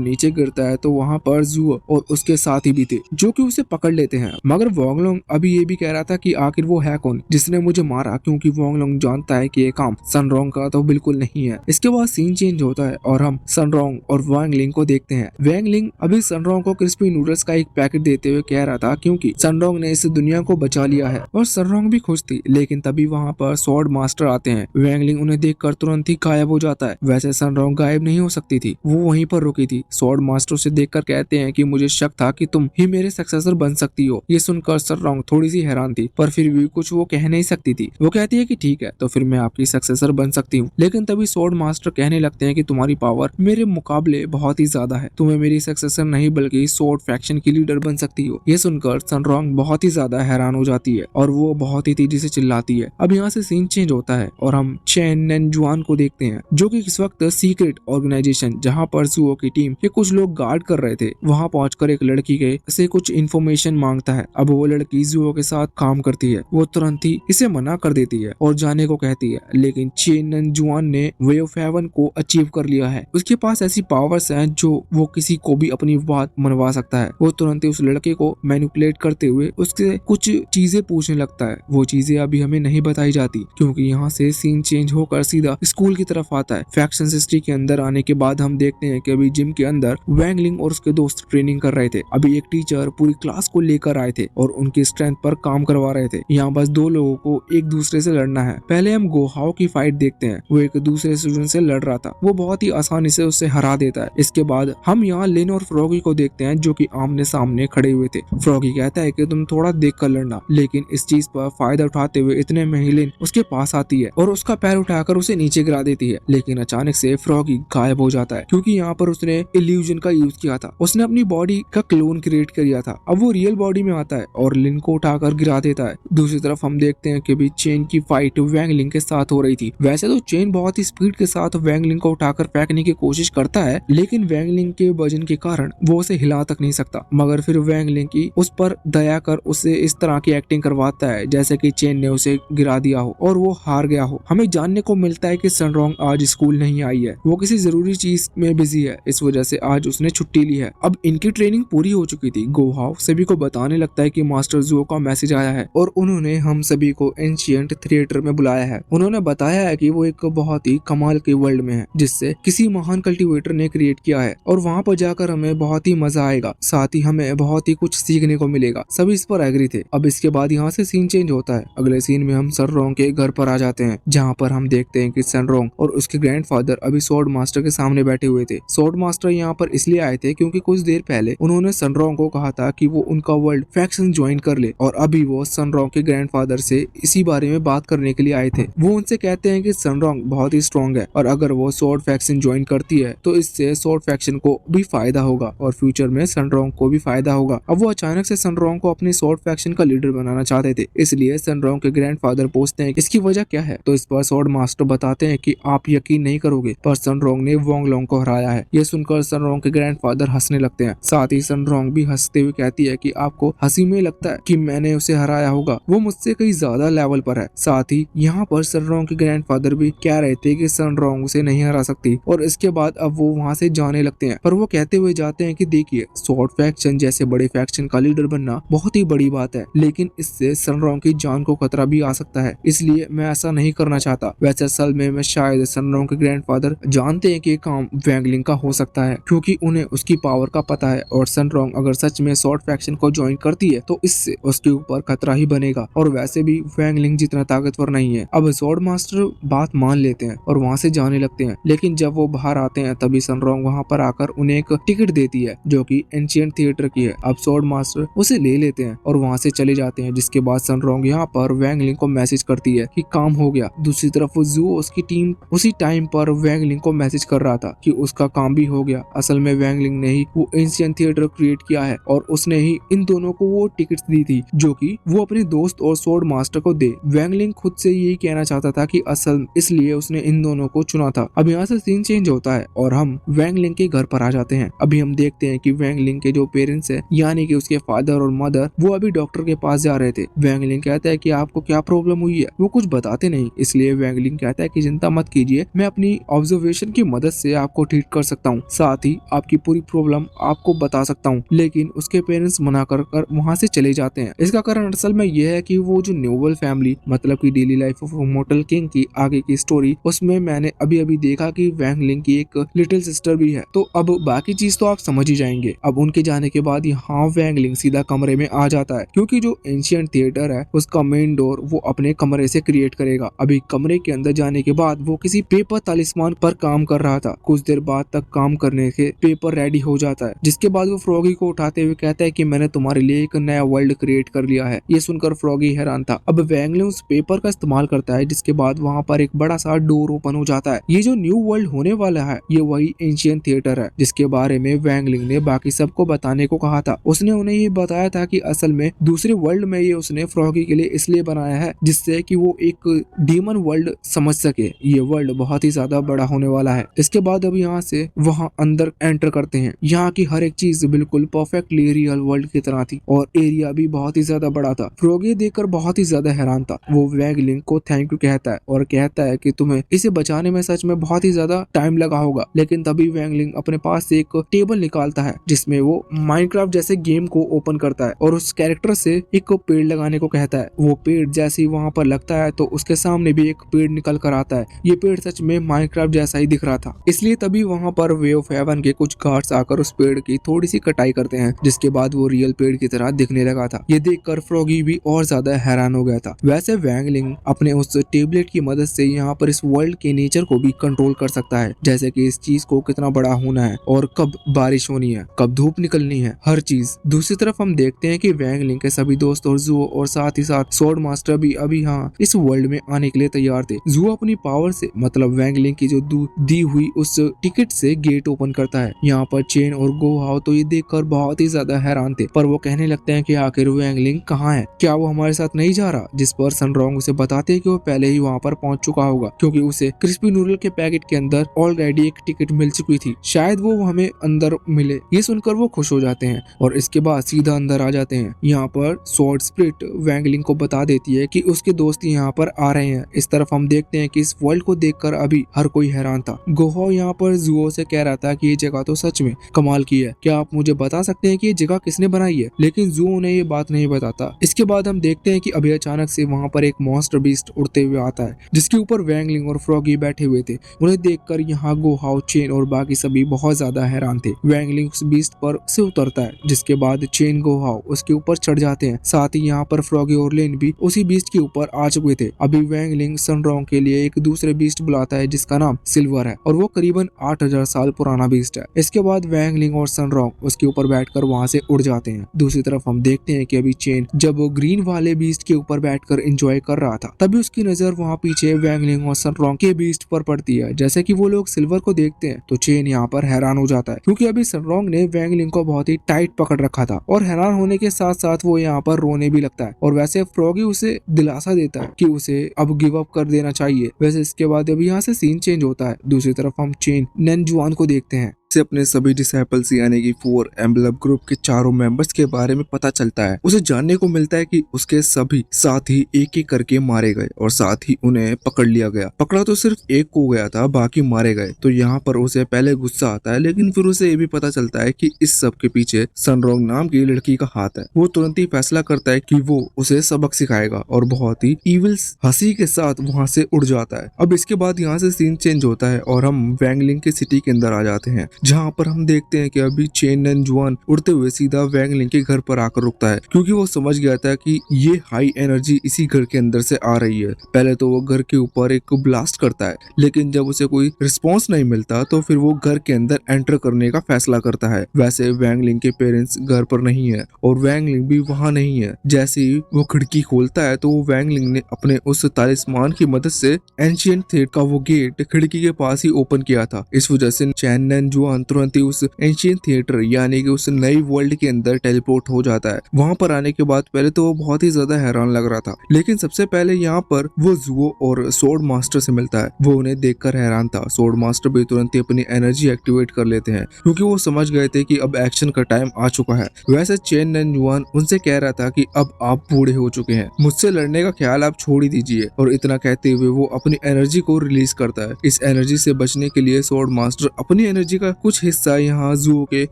नीचे गिरता है तो वहाँ पर जुओ और उसके साथी भी थे जो कि उसे पकड़ लेते हैं। मगर वोंगलोंग अभी ये भी कह रहा था कि आखिर वो है कौन जिसने मुझे मारा, क्योंकि वोंगलोंग जानता है कि ये काम सनरोंग का तो बिल्कुल नहीं है। इसके बाद सीन चेंज होता है और हम सनरोंग और वांग लिंग को देखते हैं। वांग लिंग अभी सनरोंग को क्रिस्पी नूडल्स का एक पैकेट देते हुए कह रहा था क्योंकि सनरोंग ने इस दुनिया को बचा लिया है और सनरोंग भी खुश थी। लेकिन तभी वहाँ पर स्वॉर्ड मास्टर आते हैं। वांग लिंग उन्हें देखकर तुरंत ही गायब हो जाता है। वैसे सनरोंग गायब नहीं हो सकती थी, वो वहीं पर रुकी थी। स्वॉर्ड मास्टर उसे देखकर कहते हैं कि मुझे शक था कि तुम ही मेरे सक्सेसर बन सकती हो। ये सुनकर सनरोंग थोड़ी सी हैरान थी, पर फिर भी कुछ वो कह नहीं सकती थी। वो कहती है कि ठीक है, तो फिर मैं आपकी सक्सेसर बन सकती हूँ। लेकिन तभी स्वॉर्ड मास्टर कहने लगते हैं कि तुम्हारी पावर मेरे मुकाबले बहुत ही ज्यादा है, तुम्हें मेरी सक्सेसर नहीं बल्कि स्वॉर्ड फैक्शन की लीडर बन सकती हो। ये सुनकर सनरोंग बहुत ही ज्यादा हैरान हो जाती है और वो बहुत ही तेजी से चिल्लाती है। अब यहाँ से सीन चेंज होता है और हम चेन नेनजुआन को देखते हैं जो कि इस वक्त सीक्रेट ऑर्गेनाइजेशन जहाँ पर जुओ की टीम के कुछ लोग गार्ड कर रहे थे, वहाँ पहुंचकर एक लड़की के से कुछ इन्फॉर्मेशन मांगता है। अब वो लड़की जुओ के साथ काम करती है। वो तुरंत ही इसे मना कर देती है और जाने को कहती है, लेकिन चेन नेनजुआन ने वे ऑफ हेवन को अचीव कर लिया है। उसके पास ऐसी पावर्स हैं जो वो किसी को भी अपनी बात मनवा सकता है। वो तुरंत ही उस लड़के को मैनिपुलेट करते हुए उससे कुछ चीजें पूछने लगता है। वो चीजें अभी हमें नहीं बताई जाती क्योंकि यहाँ से सीन चेंज होकर सीधा स्कूल की तरफ आता है। फैक्शन हिस्ट्री के अंदर आने के बाद हम देखते हैं कि अभी जिम के अंदर वांग लिंग और उसके दोस्त ट्रेनिंग कर रहे थे। अभी एक टीचर पूरी क्लास को लेकर आए थे और उनकी स्ट्रेंथ पर काम करवा रहे थे। यहाँ बस दो लोगों को एक दूसरे से लड़ना है। पहले हम गोहाओ की फाइट देखते हैं। वो एक दूसरे स्टूडेंट से लड़ रहा था, वो बहुत ही आसानी से उससे हरा देता है। इसके बाद हम यहाँ लिन और फ्रॉगी को देखते हैं जो कि आमने सामने खड़े हुए थे। फ्रॉगी कहता है कि तुम थोड़ा देख कर लड़ना, लेकिन इस चीज पर फायदा उठाते हुए इतने में ही लिन उसके पास आती है और उसका पैर उठाकर उसे नीचे गिरा देती है। लेकिन अचानक से फ्रॉगी गायब हो जाता है क्योंकि यहाँ पर उसने इल्यूजन का यूज किया था। उसने अपनी बॉडी का क्लोन क्रिएट किया था। अब वो रियल बॉडी में आता है और लिन को उठाकर गिरा देता है। दूसरी तरफ हम देखते हैं कि भी चेन की फाइट वांग लिंग के साथ हो रही थी। वैसे तो चेन बहुत ही स्पीड के साथ वांग लिंग को उठाकर फेंकने की कोशिश करता है, लेकिन वांग लिंग के वजन के कारण वो उसे हिला तक नहीं सकता। मगर फिर वांग लिंग की उस पर दया कर उसे इस तरह की एक्टिंग करवाता है जैसे कि चेन ने उसे गिरा दिया हो और वो हार गया हो। हमें जानने को मिलता है कि सनरोंग आज स्कूल नहीं आई है, वो किसी जरूरी चीज में बिजी है, इस वजह से आज उसने छुट्टी ली है। अब इनकी ट्रेनिंग पूरी हो चुकी थी। गोहाओ सभी को बताने लगता है कि मास्टर जुओ का मैसेज आया है और उन्होंने हम सभी को एंशिएंट थिएटर में बुलाया है। उन्होंने बताया है कि वो एक बहुत ही कमाल के वर्ल्ड में है जिससे किसी महान कल्टीवेटर ने क्रिएट किया है और वहाँ पर जाकर हमें बहुत ही मजा आएगा, साथ ही हमें बहुत ही कुछ सीखने को मिलेगा। सभी इस पर एग्री थे। अब इसके बाद यहाँ से सीन चेंज होता है। अगले सीन में हम सनरोंग के घर पर आ जाते हैं जहाँ पर हम देखते हैं कि सनरोंग और उसके ग्रैंडफादर अभी स्वॉर्ड मास्टर के सामने बैठे हुए थे। स्वॉर्ड मास्टर यहाँ पर इसलिए आए थे क्योंकि कुछ देर पहले उन्होंने सनरोंग को कहा था कि वो उनका वर्ल्ड फैक्शन ज्वाइन कर ले और अभी वो सनरोंग के ग्रैंडफादर से इसी बारे में बात करने के लिए आए थे। वो उनसे कहते हैं कि सनरोंग बहुत ही स्ट्रॉन्ग है और अगर वो स्वॉर्ड फैक्शन ज्वाइन करती है तो इससे स्वॉर्ड फैक्शन को भी फायदा होगा और फ्यूचर में सनरोंग को भी फायदा होगा। अब वो अचानक से सनरोंग को अपनी स्वॉर्ड फैक्शन का लीडर बनाना चाहते थे, इसलिए सनरोंग के ग्रैंडफादर पूछते हैं इसकी वजह क्या है। तो इस पर स्वॉर्ड मास्टर बताते हैं कि आप यकीन नहीं करोगे, पर सनरोंग ने वोंगलोंग को हराया है। ये सुनकर सनरोंग के ग्रैंडफादर हंसने लगते हैं। साथ ही सनरोंग भी हंसते हुए कहती है कि आपको हंसी में लगता है कि मैंने उसे हराया होगा, वो मुझसे कहीं ज्यादा लेवल पर है। साथ ही यहाँ पर सनरोंग के ग्रैंडफादर भी कह रहे थे कि सनरोंग उसे नहीं हरा सकती और इसके बाद अब वो वहाँ से जाने लगते हैं। पर वो कहते हुए जाते हैं कि देखिए, स्वॉर्ड फैक्शन जैसे बड़े फैक्शन का लीडर बनना बहुत ही बड़ी बात है, लेकिन इससे सनरोंग की जान को खतरा भी आ सकता है, इसलिए मैं ऐसा नहीं करना चाहता। वैसे असल में मैं शायद सनरोंग के ग्रैंडफादर जानते हैं कि काम वांग लिंग का हो सकता है क्योंकि उन्हें उसकी पावर का पता है और सनरोंग अगर सच में स्वॉर्ड फैक्शन को ज्वाइन करती है तो इससे उसके ऊपर खतरा ही बनेगा और वैसे भी वांग लिंग जितना ताकतवर नहीं है। अब स्वॉर्ड मास्टर बात मान लेते हैं और वहाँ से जाने लगते हैं, लेकिन जब वो बाहर आते हैं तभी सनरोंग वहाँ पर आकर उन्हें एक टिकट देती है जो कि एंशिएंट थिएटर की है। अब स्वॉर्ड मास्टर उसे ले लेते हैं और वहाँ से चले जाते हैं, जिसके बाद सनरोंग यहाँ पर वांग लिंग को मैसेज करती है कि काम हो गया। दूसरी तरफ जुओ उसकी टीम उसी टाइम पर वांग लिंग को मैसेज कर रहा था कि उसका काम भी हो गया। असल में वांग लिंग ने ही वो एंशिएंट थिएटर क्रिएट किया है और उसने ही इन दोनों को वो टिकट्स दी थी जो कि वो अपने दोस्त और स्वॉर्ड मास्टर को दे। वांग लिंग खुद से यही कहना चाहता था कि असल इसलिए उसने इन दोनों को चुना था। अब यहाँ से सीन चेंज होता है और हम वांग लिंग के घर पर आ जाते हैं। अभी हम देखते हैं कि वांग लिंग के जो पेरेंट्स है यानी कि उसके फादर और मदर वो अभी डॉक्टर के पास जा रहे थे। वांग लिंग कहता है कि आपको क्या प्रॉब्लम हुई है, वो कुछ बताते नहीं, इसलिए वांग लिंग कहता है कि चिंता मत कीजिए, मैं अपनी ऑब्जर्वेशन की मदद से आपको ट्रीट कर सकता हूँ, साथ ही आपकी पूरी प्रॉब्लम आपको बता सकता हूँ, लेकिन उसके पेरेंट्स मना कर वहाँ से चले जाते हैं। इसका कारण असल में यह है कि वो जो न्यूबल फैमिली मतलब की daily life of immortal king की आगे की स्टोरी, उसमें मैंने अभी अभी देखा कि वैंग लिंग की एक लिटिल सिस्टर भी है। तो अब बाकी चीज तो आप समझ ही जाएंगे। अब उनके जाने के बाद यहाँ वैंग लिंग सीधा कमरे में आ जाता है, क्योंकि जो एंशियंट थिएटर है उसका मेन डोर वो अपने कमरे से क्रिएट करेगा। अभी कमरे के अंदर जाने के बाद वो किसी पेपर तालिस्मान पर काम कर रहा था। कुछ देर बाद तक काम करने के पेपर रेडी हो जाता है, जिसके बाद वो फ्रॉगी को उठाते हुए कहता है कि मैंने तुम्हारे लिए एक नया वर्ल्ड क्रिएट कर लिया है। ये सुनकर फ्रॉगी हैरान था। अब वैंग लिंग उस पेपर का इस्तेमाल करता है, जिसके बाद वहाँ पर एक बड़ा सा डोर ओपन हो जाता है। ये जो न्यू वर्ल्ड होने वाला है ये वही एंशियंट थिएटर है, जिसके बारे में वैंग लिंग ने बाकी सबको बताने को कहा था। उसने उन्हें ये बताया था कि असल में दूसरे वर्ल्ड में ये उसने फ्रॉगी के लिए इसलिए बनाया है जिससे कि वो एक डीमन वर्ल्ड समझ सके। ये वर्ल्ड बहुत ही ज्यादा बड़ा होने वाला है। इसके बाद अब यहाँ से वहाँ अंदर एंटर करते हैं। यहाँ की हर एक चीज बिल्कुल परफेक्टली रियल वर्ल्ड की तरह थी और एरिया भी बहुत ही ज्यादा बड़ा था। फ्रॉगी देखकर बहुत ही ज्यादा हैरान था। वो वैंग लिंग को थैंक यू कहता है और कहता है कि तुम्हें इसे बचाने में सच में बहुत ही ज्यादा टाइम लगा होगा। लेकिन तभी वैंग लिंग अपने पास से एक टेबल निकालता है, जिसमें वो माइनक्राफ्ट जैसे गेम को ओपन करता है और उस कैरेक्टर से एक पेड़ लगाने को कहता है। वो पेड़ जैसे ही वहाँ पर लगता है तो उसके सामने भी एक पेड़ निकल कर आता है। ये पेड़ सच में माइनक्राफ्ट जैसा ही दिख रहा था, इसलिए तभी वहाँ पर वे ऑफ हेवन के कुछ गार्ड्स आकर उस पेड़ की थोड़ी सी कटाई करते हैं, जिसके बाद वो रियल पेड़ की तरह दिखने लगा था। ये देखकर फ्रॉगी भी और ज्यादा हैरान हो गया था। वैसे वैंग लिंग अपने उस टेबलेट की मदद से यहाँ पर इस वर्ल्ड के नेचर को भी कंट्रोल कर सकता है, जैसे कि इस चीज को कितना बड़ा होना है और कब बारिश होनी है, कब धूप निकलनी है, हर चीज। दूसरी तरफ हम देखते हैं कि वैंग लिंग के सभी दोस्त और जुओ और साथ ही साथ स्वॉर्ड मास्टर भी अभी यहाँ इस वर्ल्ड में आने के लिए तैयार थे। जुओ अपनी पावर से मतलब वैंग लिंग की जो दी हुई उस टिकट से गेट ओपन करता है। यहाँ पर चेन और गो हाओ तो ये देखकर बहुत ही ज्यादा हैरान थे, पर वो कहने लगते हैं कि आखिर वैंग लिंग कहाँ है, क्या वो हमारे साथ नहीं जा रहा। जिस पर सनरॉन्ग उसे बताते हैं कि वो पहले ही वहाँ पर पहुंच चुका होगा, क्योंकि उसे क्रिस्पी नूडल के पैकेट के अंदर ऑलरेडी एक टिकट मिल चुकी थी, शायद वो हमें अंदर मिले। ये सुनकर वो खुश हो जाते हैं और इसके बाद सीधा अंदर आ जाते हैं। यहाँ पर स्वॉर्ड स्प्रिट वैंग लिंग को बता देती है कि उसके दोस्त यहाँ पर आ रहे हैं। इस तरफ हम देखते हैं कि इस वर्ल्ड को देखकर अभी हर कोई हैरान था। गोहो यहाँ पर जुओ से कह रहा था कि ये जगह तो सच में कमाल की है, क्या आप मुझे बता सकते हैं कि ये जगह किसने बनाई है, लेकिन जुओ ने ये बात नहीं बताता। इसके बाद हम देखते हैं कि अभी अचानक से वहाँ पर एक मॉन्स्टर बीस्ट उड़ते हुए आता है, जिसके ऊपर वैंग लिंग और फ्रॉगी बैठे हुए थे। उन्हें देखकर यहाँ गो हाओ, चेन और बाकी सभी बहुत ज्यादा हैरान थे। वैंग लिंग उस बीस्ट पर से उतरता है, जिसके बाद चेन गो हाओ उसके ऊपर चढ़ जाते हैं। साथ ही यहाँ पर फ्रॉगी और लेन भी उसी बीस्ट के ऊपर आ चुके थे। अभी वैंग लिंग सनरॉन्ग के लिए एक दूसरे बीस्ट बुलाता है जिसका नाम सिल्वर है और वो करीबन 8000 साल पुराना बीस्ट है। इसके बाद वैंग लिंग और सनरॉन्ग उसके ऊपर बैठकर वहाँ से उड़ जाते हैं। दूसरी तरफ हम देखते हैं कि अभी चेन जब वो ग्रीन वाले बीस्ट के ऊपर बैठकर एंजॉय कर रहा था, तभी उसकी नजर वहाँ पीछे वैंग लिंग और सनरॉन्ग के बीस्ट पर पड़ती है। जैसे कि वो लोग सिल्वर को देखते हैं तो चेन यहाँ पर हैरान हो जाता है, क्योंकि अभी सनरॉन्ग ने वैंग लिंग को बहुत ही टाइट पकड़ रखा था और हैरान होने के साथ साथ वो यहाँ पर रोने भी लगता है। और वैसे फ्रॉगी उसे दिलासा देता है कि उसे अब गिव अप कर देना चाहिए। वैसे इसके बाद अभी यहाँ से सीन चेंज होता है। दूसरी तरफ हम चेन नैनजुआन को देखते हैं। से अपने सभी डिसाइपल्स यानी कि 4 एम्बलम ग्रुप के चारों मेंबर्स के बारे में पता चलता है। उसे जानने को मिलता है कि उसके सभी साथी एक एक करके मारे गए और साथ ही उन्हें पकड़ लिया गया। पकड़ा तो सिर्फ एक को गया था, बाकी मारे गए। तो यहाँ पर उसे पहले गुस्सा आता है, लेकिन फिर उसे ये भी पता चलता है कि इस सब के पीछे सनरॉन्ग नाम की लड़की का हाथ है। वो तुरंत ही फैसला करता है कि वो उसे सबक सिखाएगा और बहुत ही इविल हंसी के साथ वहाँ से उड़ जाता है। अब इसके बाद यहाँ से सीन चेंज होता है और हम वैंग लिंग के सिटी के अंदर आ जाते हैं, जहाँ पर हम देखते हैं कि अभी चेन नैनजुआन उड़ते हुए सीधा वैंग लिंग के घर पर आकर रुकता है, क्योंकि वो समझ गया था कि ये हाई एनर्जी इसी घर के अंदर से आ रही है। पहले तो वो घर के ऊपर एक ब्लास्ट करता है, लेकिन जब उसे कोई रिस्पॉन्स नहीं मिलता तो फिर वो घर के अंदर एंटर करने का फैसला करता है। वैसे वैंग लिंग के पेरेंट्स घर पर नहीं है और वैंग लिंग भी वहाँ नहीं है। जैसे ही वो खिड़की खोलता है तो वो वैंग लिंग ने अपने उस तालिस्मान की मदद से एंशिएंट थिएटर का वो गेट खिड़की के पास ही ओपन किया था। इस वजह से चेन नैनजुआन तुरंत ही उस एंशिएंट थिएटर यानी कि उस नई वर्ल्ड के अंदर टेलीपोर्ट हो जाता है। वहां पर आने के बाद पहले तो वो बहुत ही ज्यादा हैरान लग रहा था, लेकिन सबसे पहले यहाँ पर वो जुओ और स्वॉर्ड मास्टर से मिलता है। वो उन्हें देखकर हैरान था। स्वॉर्ड मास्टर भी तुरंत ही अपनी एनर्जी एक्टिवेट कर लेते हैं, क्योंकि वो समझ गए थे कि अब एक्शन का टाइम आ चुका है। वैसे चेन नैनजुआन उनसे कह रहा था कि अब आप बूढ़े हो चुके हैं, मुझसे लड़ने का ख्याल आप छोड़ ही दीजिए। और इतना कहते हुए वो अपनी एनर्जी को रिलीज करता है। इस एनर्जी से बचने के लिए स्वॉर्ड मास्टर अपनी एनर्जी का कुछ हिस्सा यहाँ जुओ के